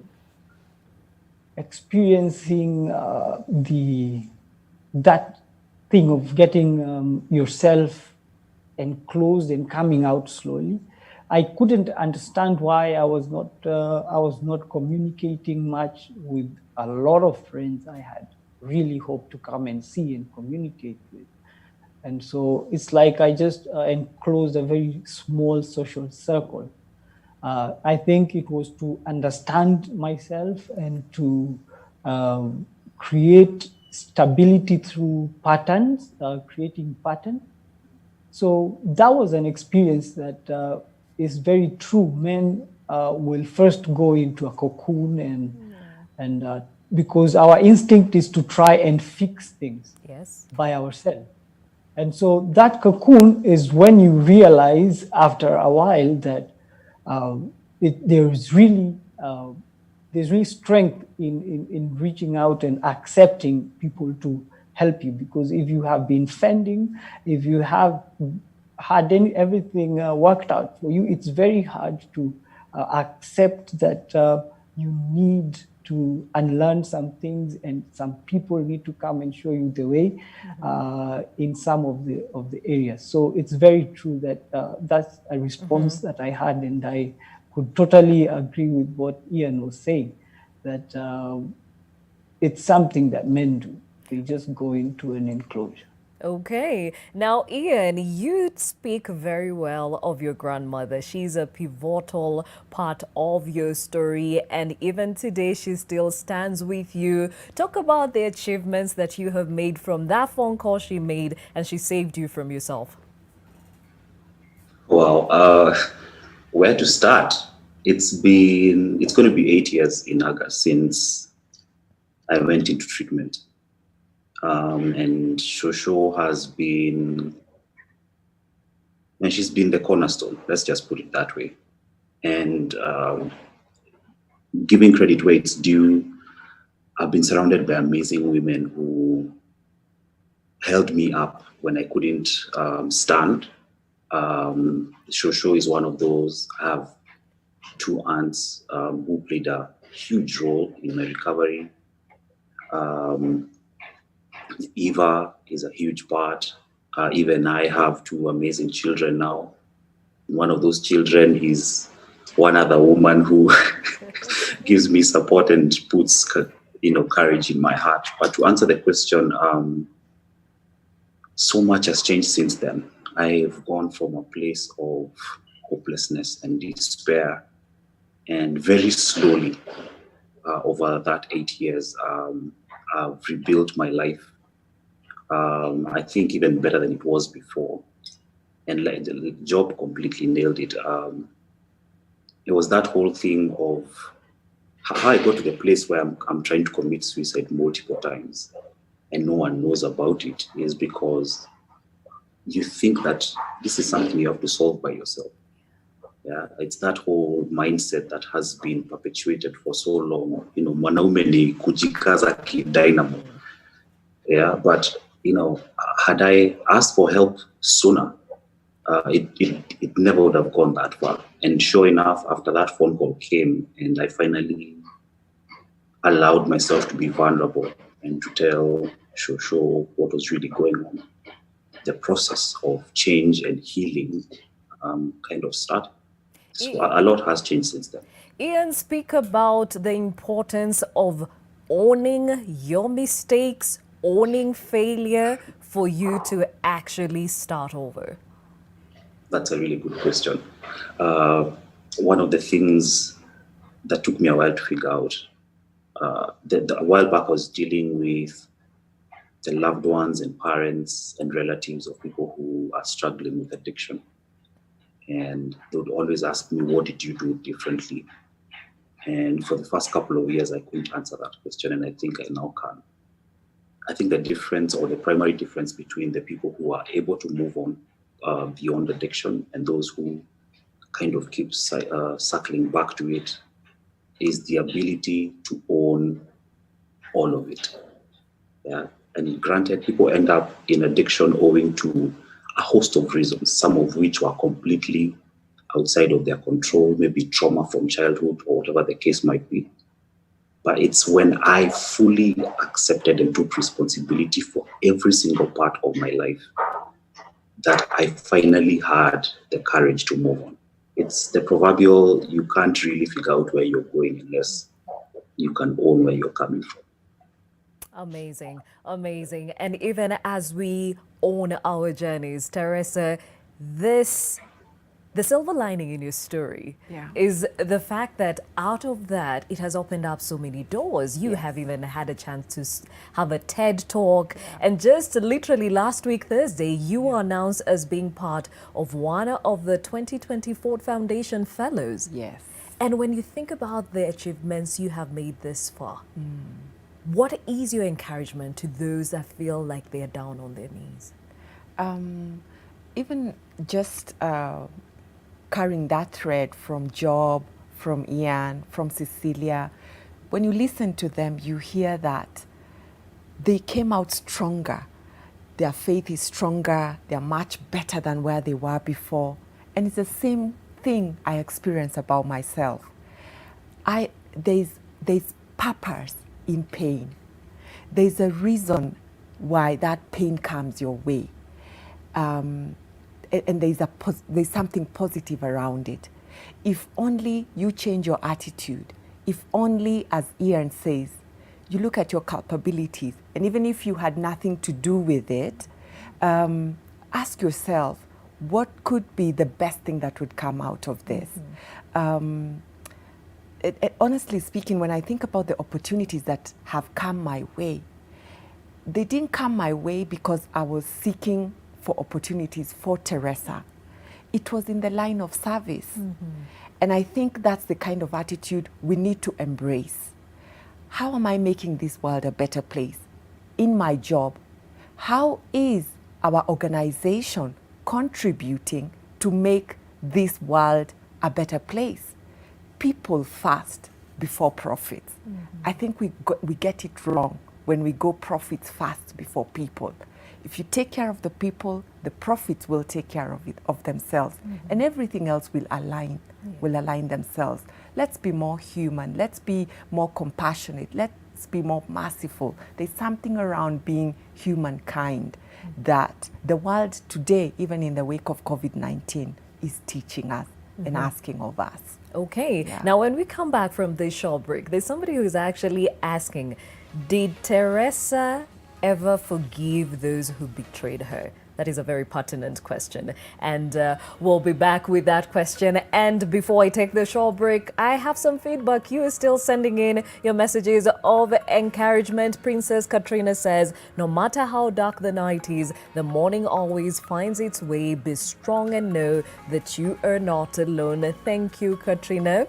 S5: experiencing that thing of getting yourself enclosed and coming out slowly. I couldn't understand why I was not communicating much with a lot of friends I had really hoped to come and see and communicate with. And so it's like I just enclosed a very small social circle. I think it was to understand myself and to create stability through patterns, creating patterns. So that was an experience that is very true. Men will first go into a cocoon and because our instinct is to try and fix things by ourselves. And so that cocoon is when you realize after a while that there's really strength in reaching out and accepting people to help you. Because if you have been fending, if you have had everything worked out for you, it's very hard to accept that you need to unlearn some things, and some people need to come and show you the way in some of the areas. So it's very true that that's a response that I had, and I could totally agree with what Ian was saying, that it's something that men do. They just go into an enclosure.
S9: Okay. Now, Ian, you speak very well of your grandmother. She's a pivotal part of your story, and even today she still stands with you. Talk about the achievements that you have made from that phone call she made, and she saved you from yourself.
S6: Wow. Where to start? It's going to be 8 years in August since I went into treatment. And Shosho has been, and she's been the cornerstone, let's just put it that way. And giving credit where it's due, I've been surrounded by amazing women who held me up when I couldn't stand. Shosho is one of those. I have 2 aunts who played a huge role in my recovery. Eva is a huge part. Even I have 2 amazing children now. One of those children is one other woman who gives me support and puts courage in my heart. But to answer the question, so much has changed since then. I've gone from a place of hopelessness and despair, and very slowly over that 8 years, I've rebuilt my life. I think even better than it was before. And like, the job completely nailed it. It was that whole thing of how I got to the place where I'm trying to commit suicide multiple times and no one knows about it, is because you think that this is something you have to solve by yourself. Yeah, it's that whole mindset that has been perpetuated for so long. Mwanaume ni kujikaza kidynamo. Yeah, but had I asked for help sooner, it never would have gone that far. And sure enough, after that phone call came, and I finally allowed myself to be vulnerable and to tell Shosho what was really going on, the process of change and healing kind of started. So a lot has changed since then.
S9: Ian, speak about the importance of owning your mistakes, owning failure for you to actually start over.
S6: That's a really good question. One of the things that took me a while to figure out, a while back I was dealing with the loved ones and parents and relatives of people who are struggling with addiction. And they would always ask me, what did you do differently? And for the first couple of years, I couldn't answer that question, and I think I now can. I think the difference, or the primary difference between the people who are able to move on beyond addiction and those who kind of keep circling back to it, is the ability to own all of it. Yeah. And granted, people end up in addiction owing to a host of reasons, some of which were completely outside of their control, maybe trauma from childhood or whatever the case might be. But it's when I fully accepted and took responsibility for every single part of my life that I finally had the courage to move on. It's the proverbial, you can't really figure out where you're going unless you can own where you're coming from.
S9: Amazing, amazing. And even as we own our journeys, Teresa, the silver lining in your story is the fact that out of that, it has opened up so many doors. You have even had a chance to have a TED Talk. And just literally last week, Thursday, you were announced as being part of one of the 2024 Foundation Fellows.
S4: Yes.
S9: And when you think about the achievements you have made this far, what is your encouragement to those that feel like they're down on their knees?
S4: Even just carrying that thread from Job, from Ian, from Cecilia, when you listen to them, you hear that they came out stronger. Their faith is stronger. They're much better than where they were before. And it's the same thing I experience about myself. There's purpose in pain. There's a reason why that pain comes your way. And there's something positive around it. If only you change your attitude, if only, as Ian says, you look at your capabilities, and even if you had nothing to do with it, ask yourself, what could be the best thing that would come out of this? Honestly speaking, when I think about the opportunities that have come my way, they didn't come my way because I was seeking for opportunities for Teresa. It was in the line of service. And I think that's the kind of attitude we need to embrace. How am I making this world a better place? In my job, how is our organization contributing to make this world a better place? People first before profits. I think we get it wrong when we go profits first before people. If you take care of the people, the profits will take care of themselves, and everything else will align themselves. Let's be more human. Let's be more compassionate. Let's be more merciful. There's something around being humankind that the world today, even in the wake of COVID-19, is teaching us and asking of us.
S9: Okay. Now, when we come back from this short break, there's somebody who's actually asking, did Teresa ever forgive those who betrayed her? That is a very pertinent question. And we'll be back with that question. And before I take the short break, I have some feedback. You are still sending in your messages of encouragement. Princess Katrina says, no matter how dark the night is, the morning always finds its way. Be strong and know that you are not alone. Thank you, Katrina.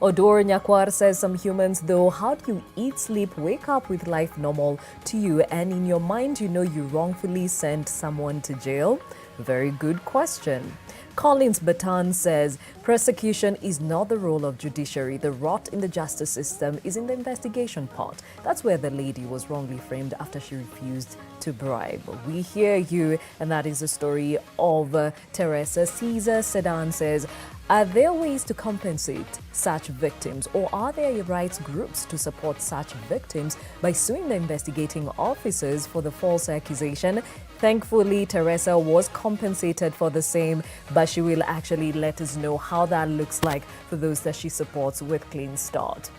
S9: Odor Nyakwar says, some humans though, how do you eat, sleep, wake up with life normal to you, and in your mind you know you wrongfully sent someone to jail? Very good question. Collins Batan says, prosecution is not the role of judiciary. The rot in the justice system is in the investigation part. That's where the lady was wrongly framed after she refused to bribe. We hear you, and that is the story of Teresa. Caesar Sedan says, are there ways to compensate such victims, or are there rights groups to support such victims by suing the investigating officers for the false accusation? Thankfully, Teresa was compensated for the same, but she will actually let us know how that looks like for those that she supports with Clean Start.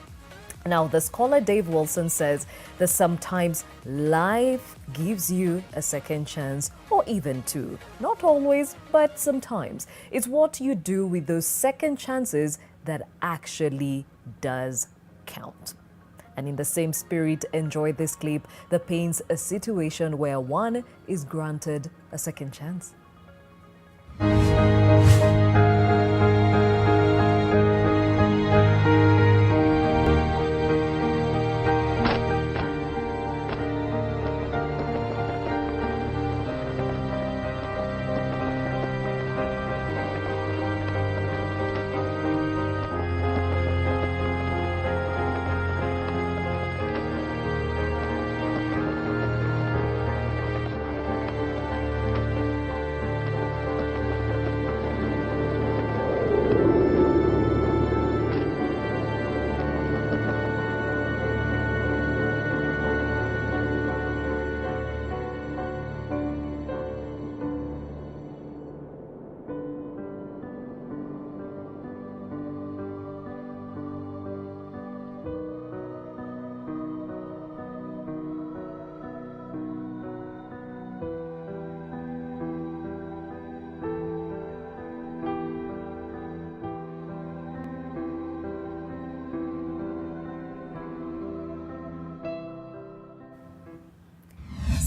S9: Now, the scholar Dave Wilson says that sometimes life gives you a second chance, or even two. Not always, but sometimes. It's what you do with those second chances that actually does count. And in the same spirit, enjoy this clip that paints a situation where one is granted a second chance.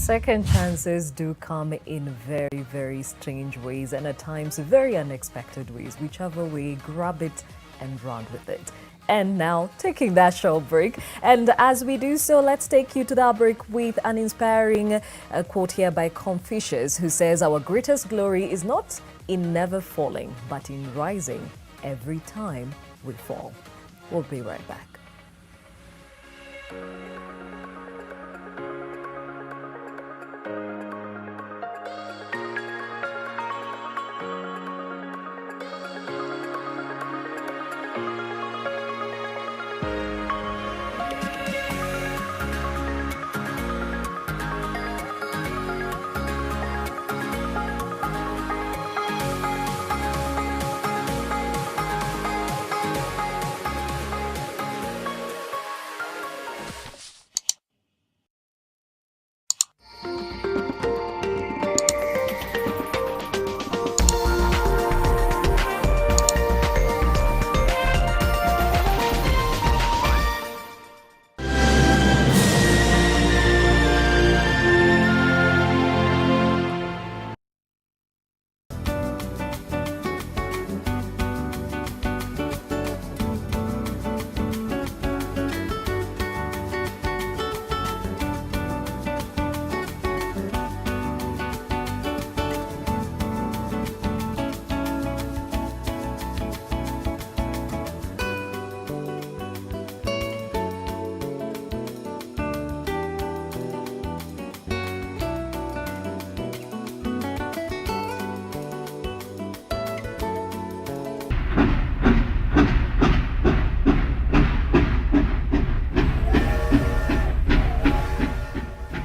S9: Second chances do come in very, very strange ways and at times very unexpected ways. Whichever way, grab it and run with it. And now, taking that short break. And as we do so, let's take you to that break with an inspiring quote here by Confucius, who says, "Our greatest glory is not in never falling, but in rising every time we fall." We'll be right back.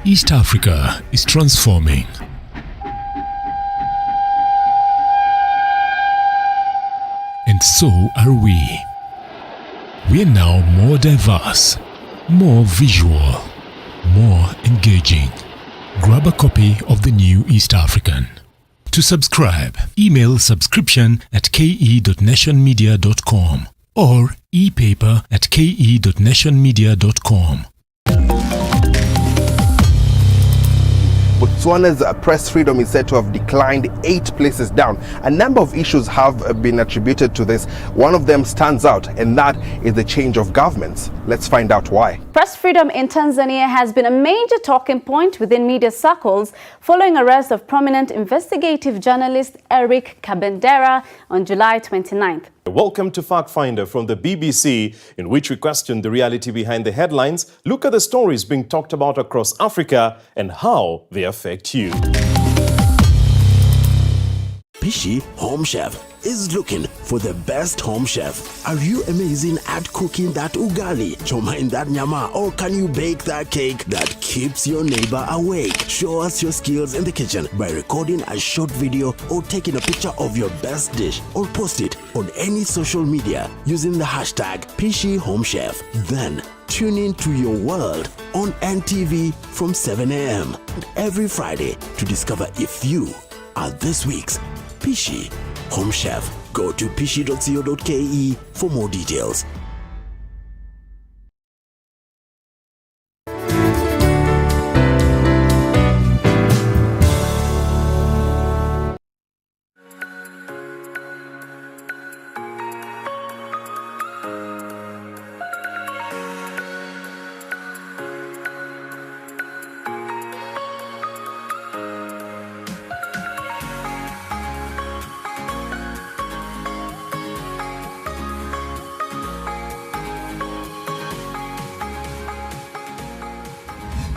S12: East Africa is transforming. And so are we. We are now more diverse, more visual, more engaging. Grab a copy of the new East African. To subscribe, email subscription@ke.nationmedia.com or epaper@ke.nationmedia.com.
S13: Botswana's press freedom is said to have declined 8 places down. A number of issues have been attributed to this. One of them stands out, and that is the change of governments. Let's find out why.
S14: Press freedom in Tanzania has been a major talking point within media circles following arrest of prominent investigative journalist Eric Kabendera on July 29th.
S15: Welcome to Fact Finder from the BBC, in which we question the reality behind the headlines, look at the stories being talked about across Africa and how they affect you.
S16: Pishi Home Chef is looking for the best home chef. Are you amazing at cooking that ugali, choma in that nyama, or can you bake that cake that keeps your neighbor awake? Show us your skills in the kitchen by recording a short video or taking a picture of your best dish or post it on any social media using the hashtag Pishi Home Chef. Then tune in to your world on NTV from 7 a.m. every Friday to discover if you are this week's Pishi Home Chef. Go to pishi.co.ke for more details.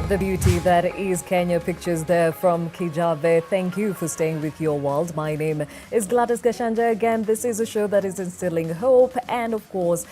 S9: The beauty that is Kenya pictures there from Kijave. Thank you for staying with your world. My name is Gladys Gachanja. Again, this is a show that is instilling hope and, of course,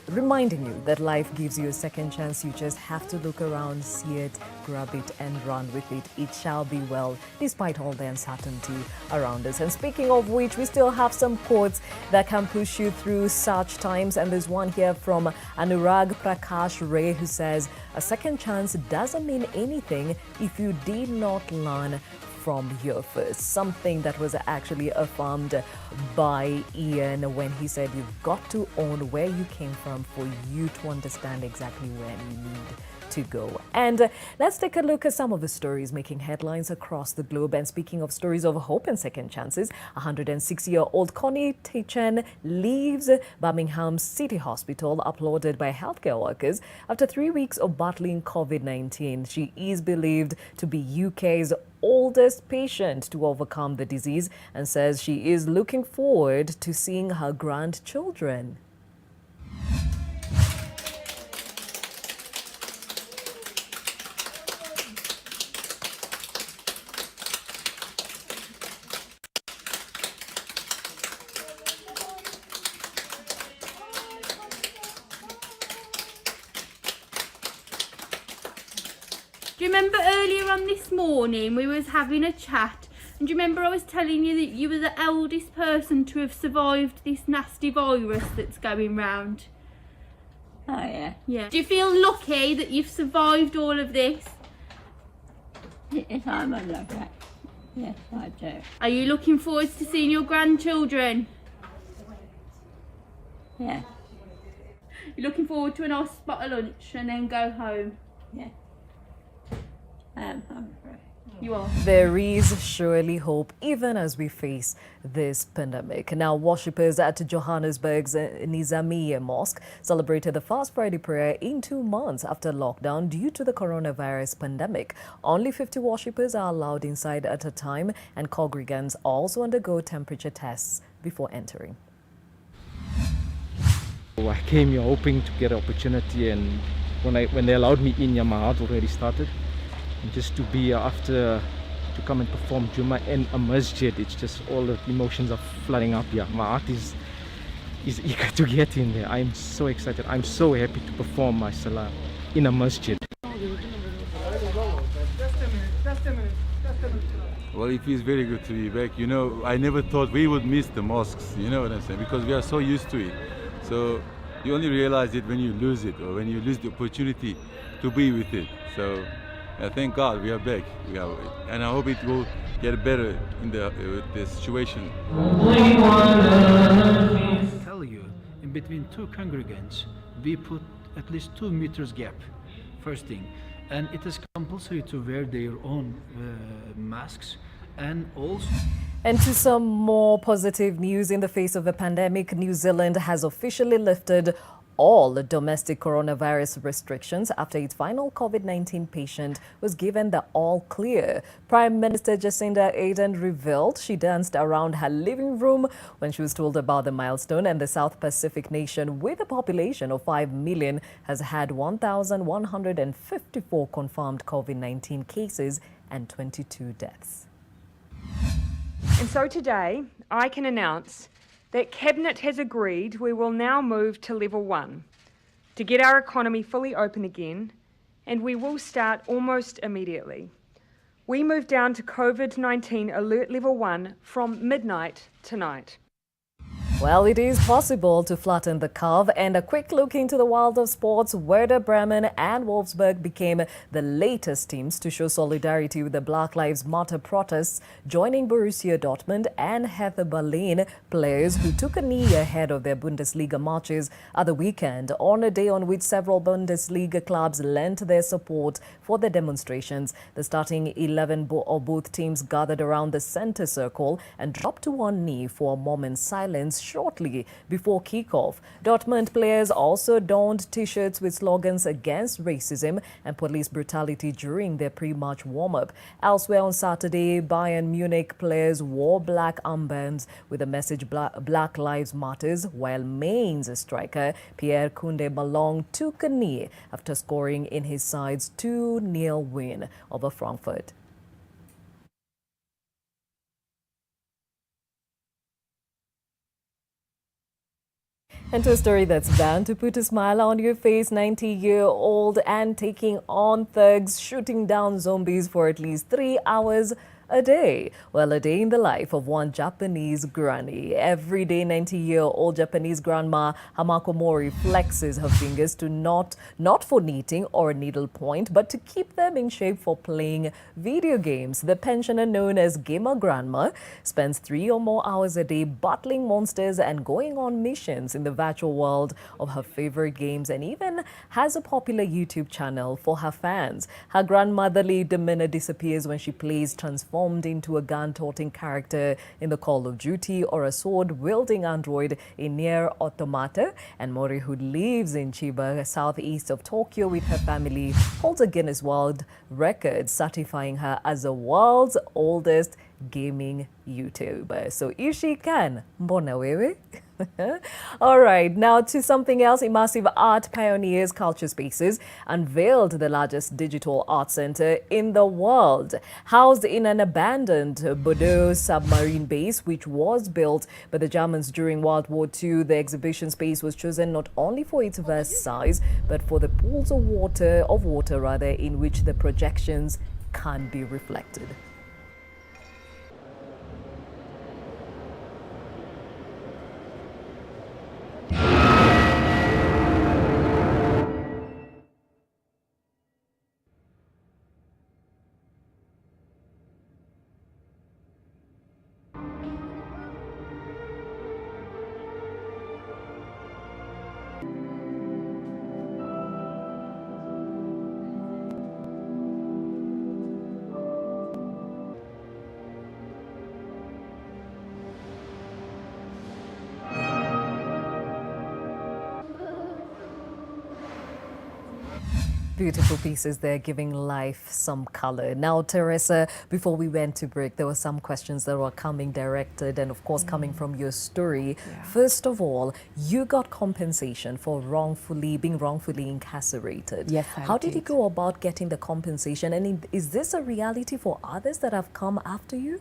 S9: reminding you that life gives you a second chance. You just have to look around, see it, grab it and run with it. It shall be well, despite all the uncertainty around us. And speaking of which, we still have some quotes that can push you through such times. And there's one here from Anurag Prakash Ray, who says, a second chance doesn't mean anything if you did not learn from your first. Something that was actually affirmed by Ian when he said you've got to own where you came from for you to understand exactly where you need to go. And let's take a look at some of the stories making headlines across the globe. And speaking of stories of hope and second chances, 106-year-old Connie Tachen leaves Birmingham City Hospital, applauded by healthcare workers after 3 weeks of battling COVID-19. She is believed to be UK's oldest patient to overcome the disease and says she is looking forward to seeing her grandchildren.
S10: Do you remember earlier on this morning we was having a chat, and do you remember I was telling you that you were the eldest person to have survived this nasty virus that's going round?
S17: Oh yeah.
S10: Yeah. Do you feel lucky that you've survived all of this?
S17: Yes, I'm lucky. Yes, I do.
S10: Are you looking forward to seeing your grandchildren?
S17: Yeah.
S10: You're looking forward to a nice spot of lunch and then go home?
S17: Yeah. I'm hungry.
S10: You are?
S9: There is surely hope even as we face this pandemic. Now, worshippers at Johannesburg's Nizamiye Mosque celebrated the Fast Friday prayer in 2 months after lockdown due to the coronavirus pandemic. Only 50 worshippers are allowed inside at a time, and congregants also undergo temperature tests before entering.
S18: I came here hoping to get an opportunity, and when they allowed me in, my heart already started. And just to be after to come and perform Juma in a masjid, it's just all the emotions are flooding up here. My heart is eager to get in there. I'm so excited. I'm so happy to perform my salah in a masjid.
S19: Well, it feels very good to be back. You know, I never thought we would miss the mosques, you know what I'm saying, because we are so used to it. So you only realize it when you lose it, or when you lose the opportunity to be with it. So thank God we are back. And I hope it will get better in the situation.
S20: I tell you, in between two congregants, we put at least 2 meters gap, first thing. And it is compulsory to wear their own masks, and also...
S9: And to some more positive news, in the face of the pandemic, New Zealand has officially lifted all the domestic coronavirus restrictions after its final COVID-19 patient was given the all clear. Prime Minister Jacinda Ardern revealed she danced around her living room when she was told about the milestone, and the South Pacific nation, with a population of 5 million, has had 1,154 confirmed COVID-19 cases and 22 deaths.
S21: And so today, I can announce that Cabinet has agreed we will now move to level 1 to get our economy fully open again, and we will start almost immediately. We move down to COVID-19 alert level 1 from midnight tonight.
S9: Well, it is possible to flatten the curve, and a quick look into the world of sports. Werder Bremen and Wolfsburg became the latest teams to show solidarity with the Black Lives Matter protests, joining Borussia Dortmund and Hertha Berlin, players who took a knee ahead of their Bundesliga matches at the weekend, on a day on which several Bundesliga clubs lent their support for the demonstrations. The starting 11 of both teams gathered around the center circle and dropped to one knee for a moment's silence shortly before kickoff. Dortmund players also donned t-shirts with slogans against racism and police brutality during their pre-match warm-up. Elsewhere on Saturday, Bayern Munich players wore black armbands with the message Black Lives Matters, while Mainz striker Pierre Kunde took a knee after scoring in his side's 2-0 win over Frankfurt. And to a story that's bound to put a smile on your face, 90-year-old and taking on thugs, shooting down zombies for at least 3 hours a day. Well, a day in the life of one Japanese granny. Everyday 90-year-old Japanese grandma Hamako Mori flexes her fingers to not for knitting or needlepoint, but to keep them in shape for playing video games. The pensioner, known as Gamer Grandma, spends 3 or more hours a day battling monsters and going on missions in the virtual world of her favorite games, and even has a popular YouTube channel for her fans. Her grandmotherly demeanor disappears when she plays transformed into a gun-toting character in the Call of Duty or a sword-wielding android in Nier Automata. And Mori, who lives in Chiba, southeast of Tokyo with her family, holds a Guinness World Record, certifying her as the world's oldest gaming YouTuber. So if she can, mbona wewe? All right, now to something else. Immersive Art Pioneers Culture Spaces unveiled the largest digital art center in the world. Housed in an abandoned Bordeaux submarine base, which was built by the Germans during World War II, the exhibition space was chosen not only for its vast size, but for the pools of water in which the projections can be reflected. Beautiful pieces there, giving life some color. Now, Teresa, before we went to break, there were some questions that were coming directed and, of course, coming from your story. Yeah. First of all, you got compensation for being wrongfully incarcerated.
S4: Yes,
S9: How did you go about getting the compensation? And is this a reality for others that have come after you?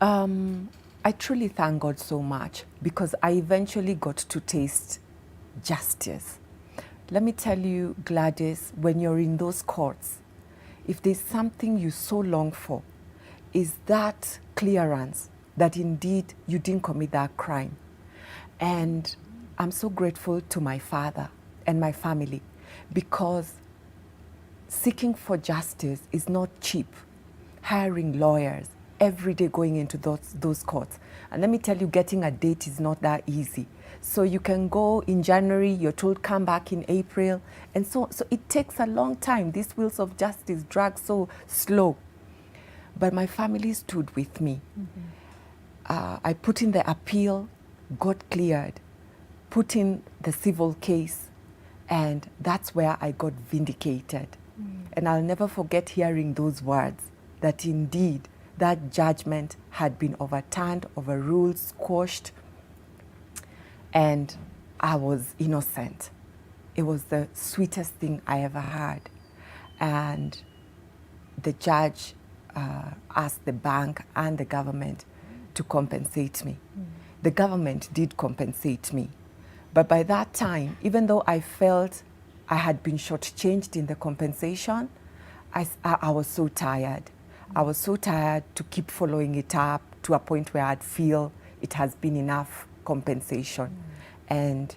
S4: I truly thank God so much, because I eventually got to taste justice. Let me tell you, Gladys, when you're in those courts, if there's something you so long for, is that clearance that indeed you didn't commit that crime. And I'm so grateful to my father and my family, because seeking for justice is not cheap. Hiring lawyers, every day going into those courts. And let me tell you, getting a date is not that easy. So you can go in January, you're told come back in April, and so it takes a long time. These wheels of justice drag so slow. But my family stood with me. I put in the appeal, got cleared, put in the civil case, and that's where I got vindicated. And I'll never forget hearing those words, that indeed that judgment had been overturned, overruled, squashed, and I was innocent. It was the sweetest thing I ever had. And the judge asked the bank and the government to compensate me. The government did compensate me. But by that time, even though I felt I had been shortchanged in the compensation, I was so tired. I was so tired to keep following it up to a point where I'd feel it has been enough compensation. And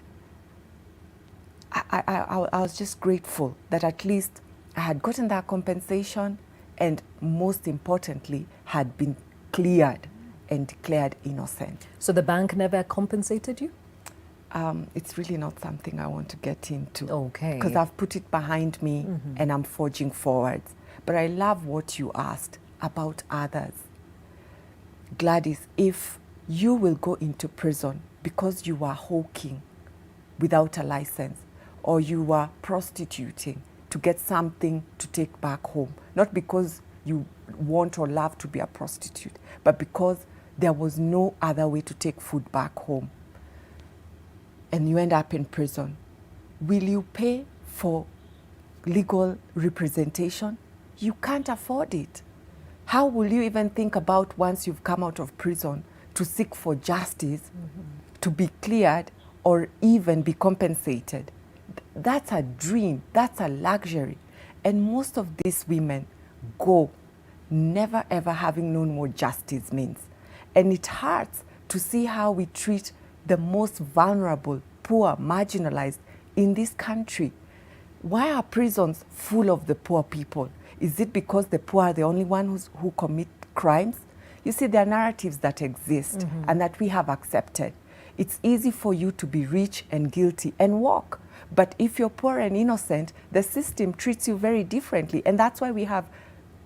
S4: I was just grateful that at least I had gotten that compensation, and most importantly, had been cleared and declared innocent.
S9: So the bank never compensated you?
S4: It's really not something I want to get into.
S9: Okay.
S4: Because I've put it behind me and I'm forging forwards. But I love what you asked about others. Gladys, if you will go into prison because you are hawking without a license, or you are prostituting to get something to take back home, not because you want or love to be a prostitute, but because there was no other way to take food back home, and you end up in prison, will you pay for legal representation? You can't afford it. How will you even think about, once you've come out of prison, to seek for justice, to be cleared, or even be compensated? That's a dream, that's a luxury. And most of these women go never ever having known what justice means. And it hurts to see how we treat the most vulnerable, poor, marginalized in this country. Why are prisons full of the poor people? Is it because the poor are the only ones who commit crimes? You see, there are narratives that exist and that we have accepted. It's easy for you to be rich and guilty and walk. But if you're poor and innocent, the system treats you very differently. And that's why we have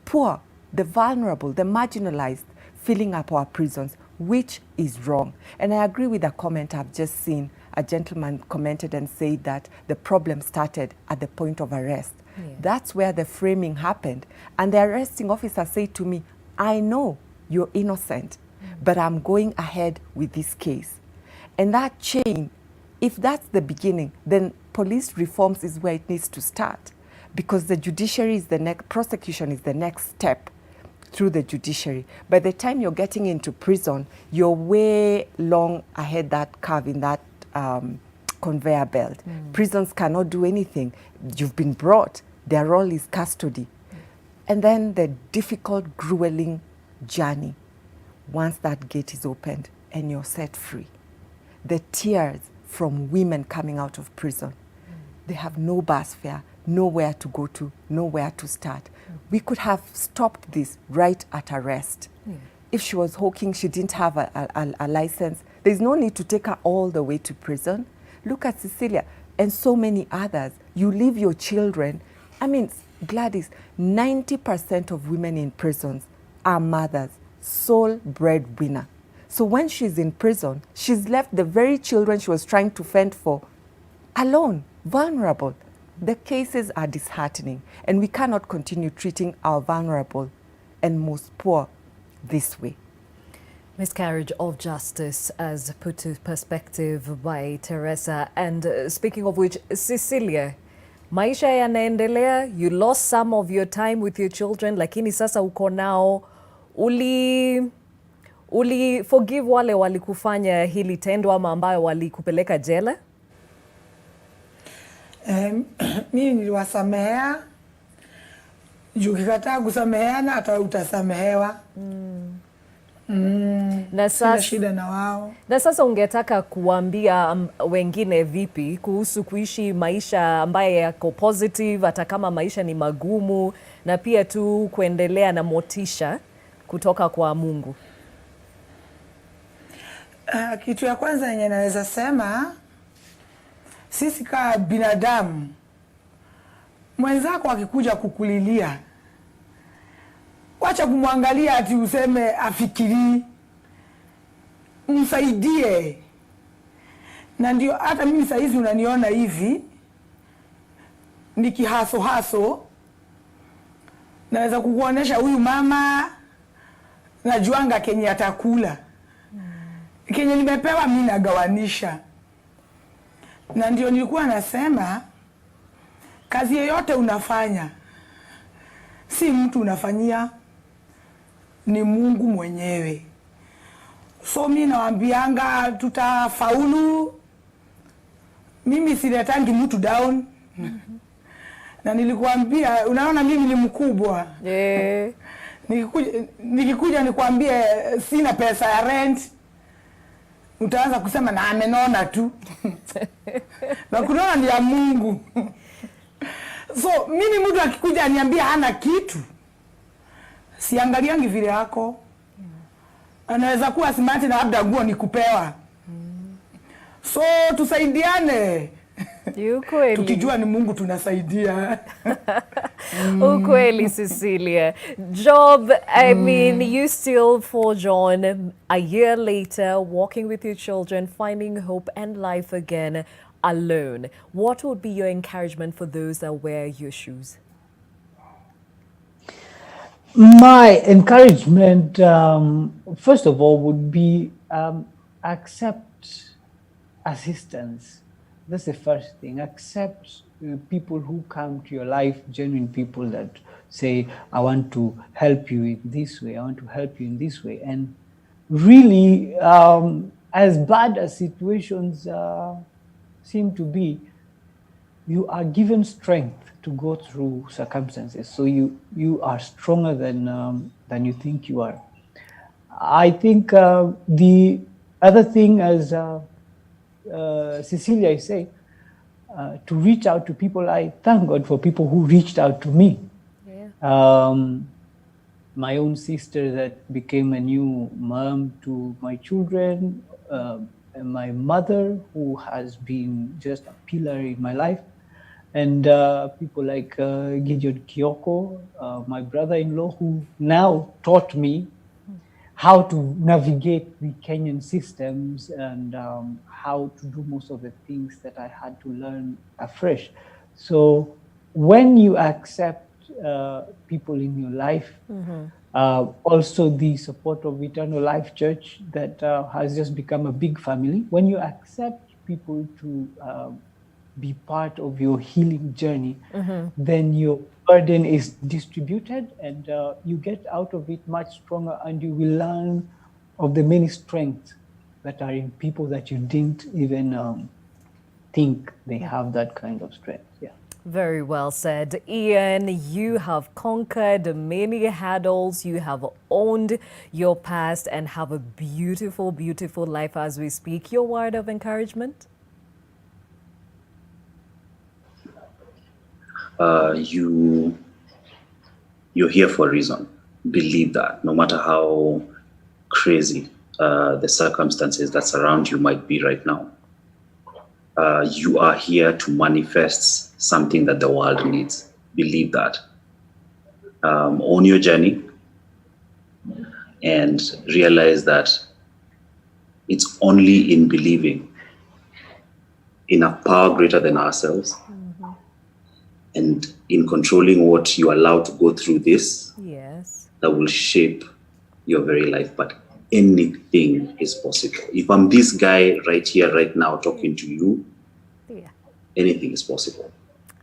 S4: poor, the vulnerable, the marginalized filling up our prisons, which is wrong. And I agree with a comment I've just seen. A gentleman commented and said that the problem started at the point of arrest. Yeah. That's where the framing happened. And the arresting officer said to me, I know you're innocent, but I'm going ahead with this case. And that chain, if that's the beginning, then police reforms is where it needs to start, because the judiciary is the next, prosecution is the next step through the judiciary. By the time you're getting into prison, you're way long ahead that curve in that conveyor belt. Prisons cannot do anything. You've been brought. Their role is custody. And then the difficult, grueling journey, once that gate is opened and you're set free. The tears from women coming out of prison. They have no bus fare, nowhere to go to, nowhere to start. We could have stopped this right at arrest. If she was hawking, she didn't have a license, there's no need to take her all the way to prison. Look at Cecilia and so many others. You leave your children. I mean, Gladys, 90% of women in prisons are mothers, sole breadwinner. So when she's in prison, she's left the very children she was trying to fend for alone, vulnerable. The cases are disheartening, and we cannot continue treating our vulnerable and most poor this way.
S9: Miscarriage of justice, as put to perspective by Teresa. And speaking of which, Cecilia, maisha yanaendelea, you lost some of your time with your children, lakini sasa uko nao, uli forgive wale walikufanya hili tendo ama ambayo walikupeleka jela?
S3: Mimi niliwasamehea. Juu ukikataa kusameheana hata utasamehewa.
S9: Na sasa
S3: shida na wao.
S9: Na sasa ungetaka kuambia wengine vipi kuhusu kuishi maisha ambaye yako positive hata kama maisha ni magumu, na pia tu kuendelea na motisha kutoka kwa Mungu?
S3: Kitu ya kwanza yenye naweza sema, sisi kama binadamu, mwenzako akikuja kukulilia, wacha kumwangalia ati useme afikiri, msaidie. Na ndio hata mimi saa hizi unaniona hivi nikihaso naweza kukuonesha huyu mama najuanga kenye atakula. Kenye nimepewa mimi nagawanisha. Na ndio nilikuwa nasema kazi yoyote unafanya si mtu unafanyia, ni Mungu mwenyewe. So mimi nawaambianga tutafaulu. Mimi siletangi mtu down. Na nilikuambia, unaona mimi ni mkubwa. Nikikuja nikwambie sina pesa ya rent, utaanza kusema na amenona tu. Na kunona ni ya Mungu. So mimi mtu akikuja aniambia hana kitu, siangaliangi vile yako. Anaweza kuwa smart na labda nguo ni kupewa. So tusaidiane.
S9: Ukweli.
S3: Tukijua ni Mungu tunasaidia.
S9: Ukweli, Cecilia. Job, I mean, you still forge on a year later, walking with your children, finding hope and life again alone. What would be your encouragement for those that wear your shoes?
S5: My encouragement, first of all, would be accept assistance. That's the first thing. Accept people who come to your life, genuine people that say, I want to help you in this way, I want to help you in this way. And really, as bad as situations seem to be, you are given strength to go through circumstances. So you are stronger than you think you are. I think the other thing, as Cecilia is saying, to reach out to people. I thank God for people who reached out to me. Yeah. My own sister that became a new mom to my children, and my mother who has been just a pillar in my life, and people like Gideon Kioko, my brother-in-law, who now taught me how to navigate the Kenyan systems and how to do most of the things that I had to learn afresh. So when you accept people in your life, also the support of Eternal Life Church that has just become a big family, when you accept people to be part of your healing journey, then your burden is distributed and you get out of it much stronger, and you will learn of the many strengths that are in people that you didn't even think they have that kind of strength. Yeah.
S9: Very well said. Ian, you have conquered many hurdles. You have owned your past and have a beautiful, beautiful life as we speak. Your word of encouragement?
S6: You're here for a reason. Believe that, no matter how crazy the circumstances that surround you might be right now. You are here to manifest something that the world needs. Believe that. Own your journey and realize that it's only in believing in a power greater than ourselves and in controlling what you allow to go through this that will shape your very life. But anything is possible. If I'm this guy right here, right now, talking to you, anything is possible.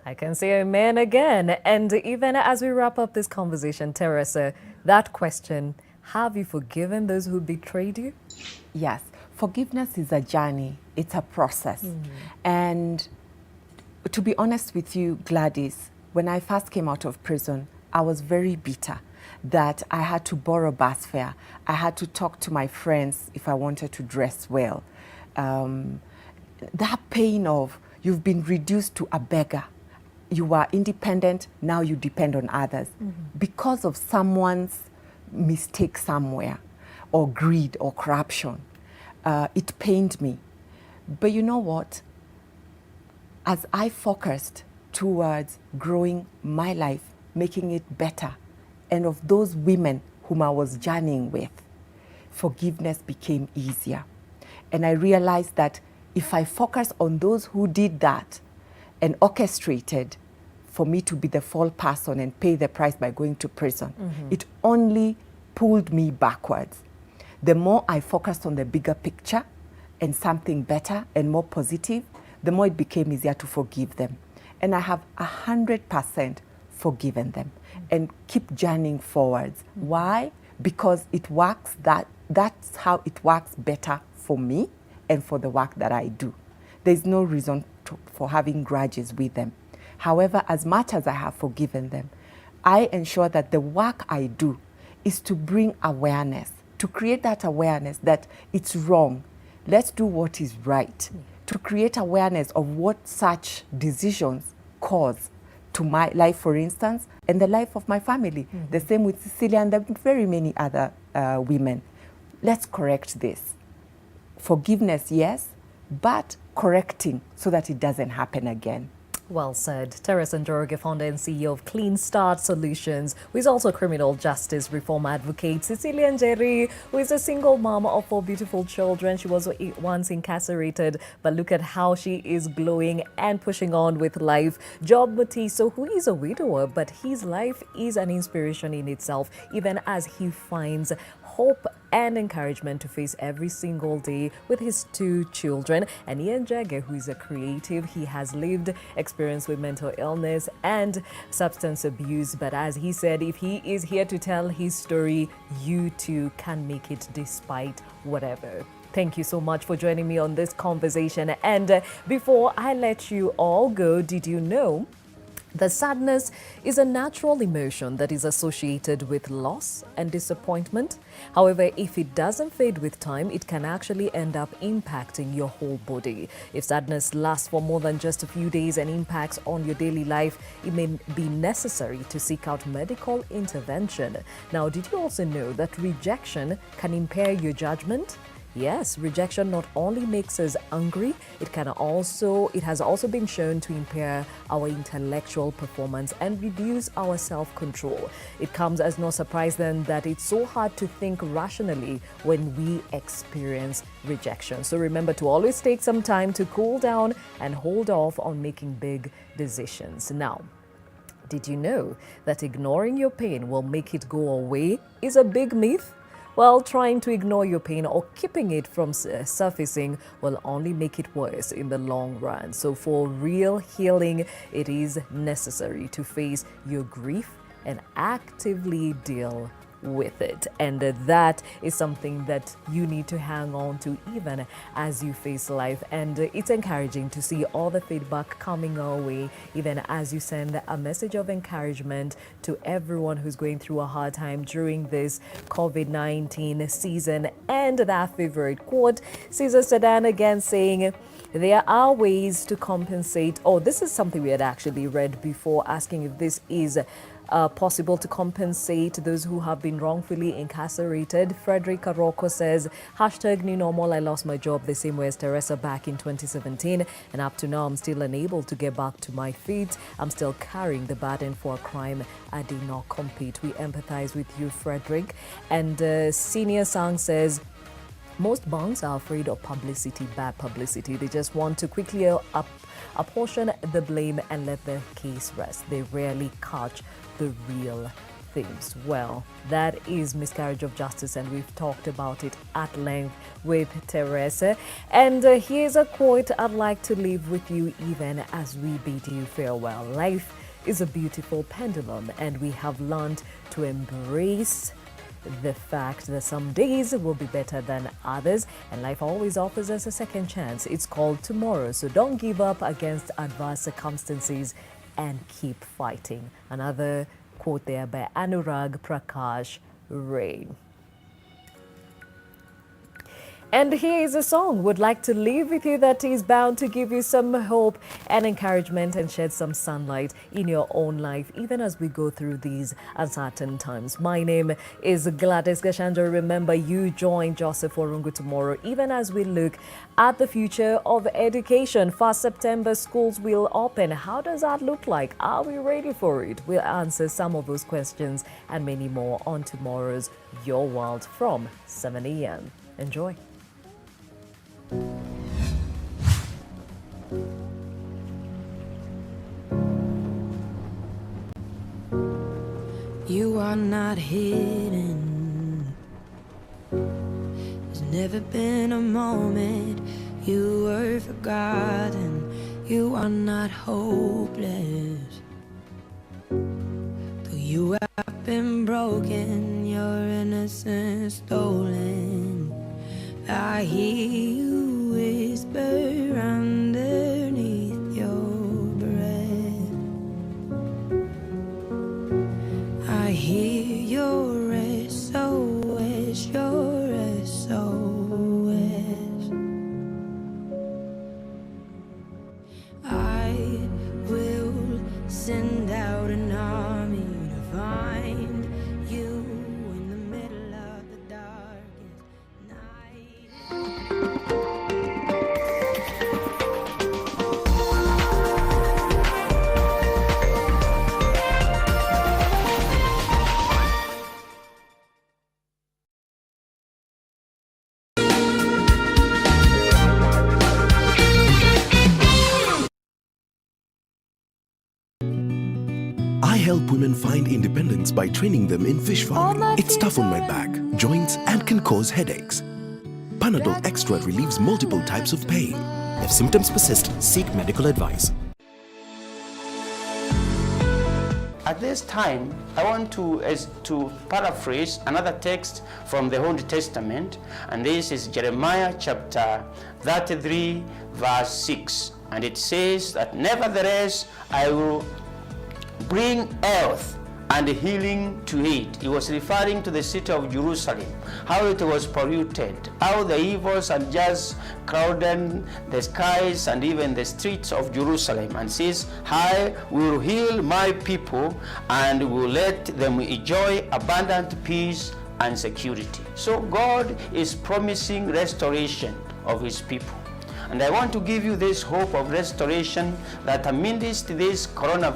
S9: I can say amen again. And even as we wrap up this conversation, Teresa, that question, have you forgiven those who betrayed you?
S4: Yes. Forgiveness is a journey. It's a process. And to be honest with you, Gladys, when I first came out of prison, I was very bitter that I had to borrow bus fare. I had to talk to my friends if I wanted to dress well. That pain of you've been reduced to a beggar. You are independent, now you depend on others. Because of someone's mistake somewhere, or greed or corruption. It pained me. But you know what? As I focused towards growing my life, making it better, and of those women whom I was journeying with, forgiveness became easier. And I realized that if I focus on those who did that and orchestrated for me to be the fall person and pay the price by going to prison, it only pulled me backwards. The more I focused on the bigger picture and something better and more positive, the more it became easier to forgive them. And I have 100% forgiven them and keep journeying forwards. Why? Because it works, that's how it works better for me and for the work that I do. There's no reason for having grudges with them. However, as much as I have forgiven them, I ensure that the work I do is to bring awareness, to create that awareness that it's wrong. Let's do what is right. To create awareness of what such decisions cause to my life, for instance, and the life of my family. The same with Cecilia and the very many other women. Let's correct this. Forgiveness, yes, but correcting so that it doesn't happen again.
S9: Well said. Teresa Njoroge, founder and CEO of Clean Start Solutions, who is also a criminal justice reform advocate. Cecilia Njeri, who is a single mom of 4 beautiful children. She was once incarcerated, but look at how she is glowing and pushing on with life. Job Mutiso, who is a widower, but his life is an inspiration in itself, even as he finds hope and encouragement to face every single day with his 2 children. And Ian Jagger, who is a creative, he has lived experience with mental illness and substance abuse. But as he said, if he is here to tell his story, you too can make it despite whatever. Thank you so much for joining me on this conversation. And before I let you all go, did you know that sadness is a natural emotion that is associated with loss and disappointment? However, if it doesn't fade with time, it can actually end up impacting your whole body. If sadness lasts for more than just a few days and impacts on your daily life, it may be necessary to seek out medical intervention. Now, did you also know that rejection can impair your judgment? Yes, rejection not only makes us angry, it has also been shown to impair our intellectual performance and reduce our self-control. It comes as no surprise then that it's so hard to think rationally when we experience rejection. So remember to always take some time to cool down and hold off on making big decisions. Now, did you know that ignoring your pain will make it go away is a big myth? Well, trying to ignore your pain or keeping it from surfacing will only make it worse in the long run. So for real healing, it is necessary to face your grief and actively deal with it. And that is something that you need to hang on to even as you face life. And it's encouraging to see all the feedback coming our way, even as you send a message of encouragement to everyone who's going through a hard time during this COVID-19 season. And that favorite quote, Cesar Sedan again saying, there are ways to compensate. Oh, this is something we had actually read before, asking if this is possible to compensate those who have been wrongfully incarcerated. Frederick Aroko says, #new normal, I lost my job the same way as Teresa back in 2017, and up to now I'm still unable to get back to my feet. I'm still carrying the burden for a crime I did not complete. We empathize with you, Frederick. And Senior Sang says, most banks are afraid of publicity, bad publicity. They just want to quickly apportion the blame and let the case rest. They rarely catch the real things. Well, that is miscarriage of justice, and we've talked about it at length with Teresa. And here's a quote I'd like to leave with you even as we bid you farewell. Life is a beautiful pendulum, and we have learned to embrace the fact that some days will be better than others, and life always offers us a second chance. It's called tomorrow, so don't give up against adverse circumstances and keep fighting. Another quote there by Anurag Prakash Ray. And here is a song would like to leave with you that is bound to give you some hope and encouragement and shed some sunlight in your own life, even as we go through these uncertain times. My name is Gladys Gachanja. Remember, you join Joseph Orungu tomorrow, even as we look at the future of education. 1st September, schools will open. How does that look like? Are we ready for it? We'll answer some of those questions and many more on tomorrow's Your World from 7 a.m. Enjoy.
S1: You are not hidden. There's never been a moment you were forgotten. You are not hopeless. Though you have been broken, your innocence stolen, I hear you whisper underneath your breath. I hear your SOS, your SOS. I will send out an army to find you in the middle of the darkest night.
S16: I help women find independence by training them in fish farming. It's tough on my back, joints, and can cause headaches. Panadol Extra relieves multiple types of pain.
S2: If symptoms persist, seek medical advice.
S7: At
S2: at this time, I want to paraphrase another text from the Old Testament, and this is Jeremiah chapter 33, verse 6. And it says that, nevertheless, I will bring health and healing to it. He was referring to the city of Jerusalem, how it was polluted, how the evils and just crowded the skies and even the streets of Jerusalem, and says, I will heal my people and will let them enjoy abundant peace and security. So God is promising restoration of his people. And I want to give you this hope of restoration, that amidst this coronavirus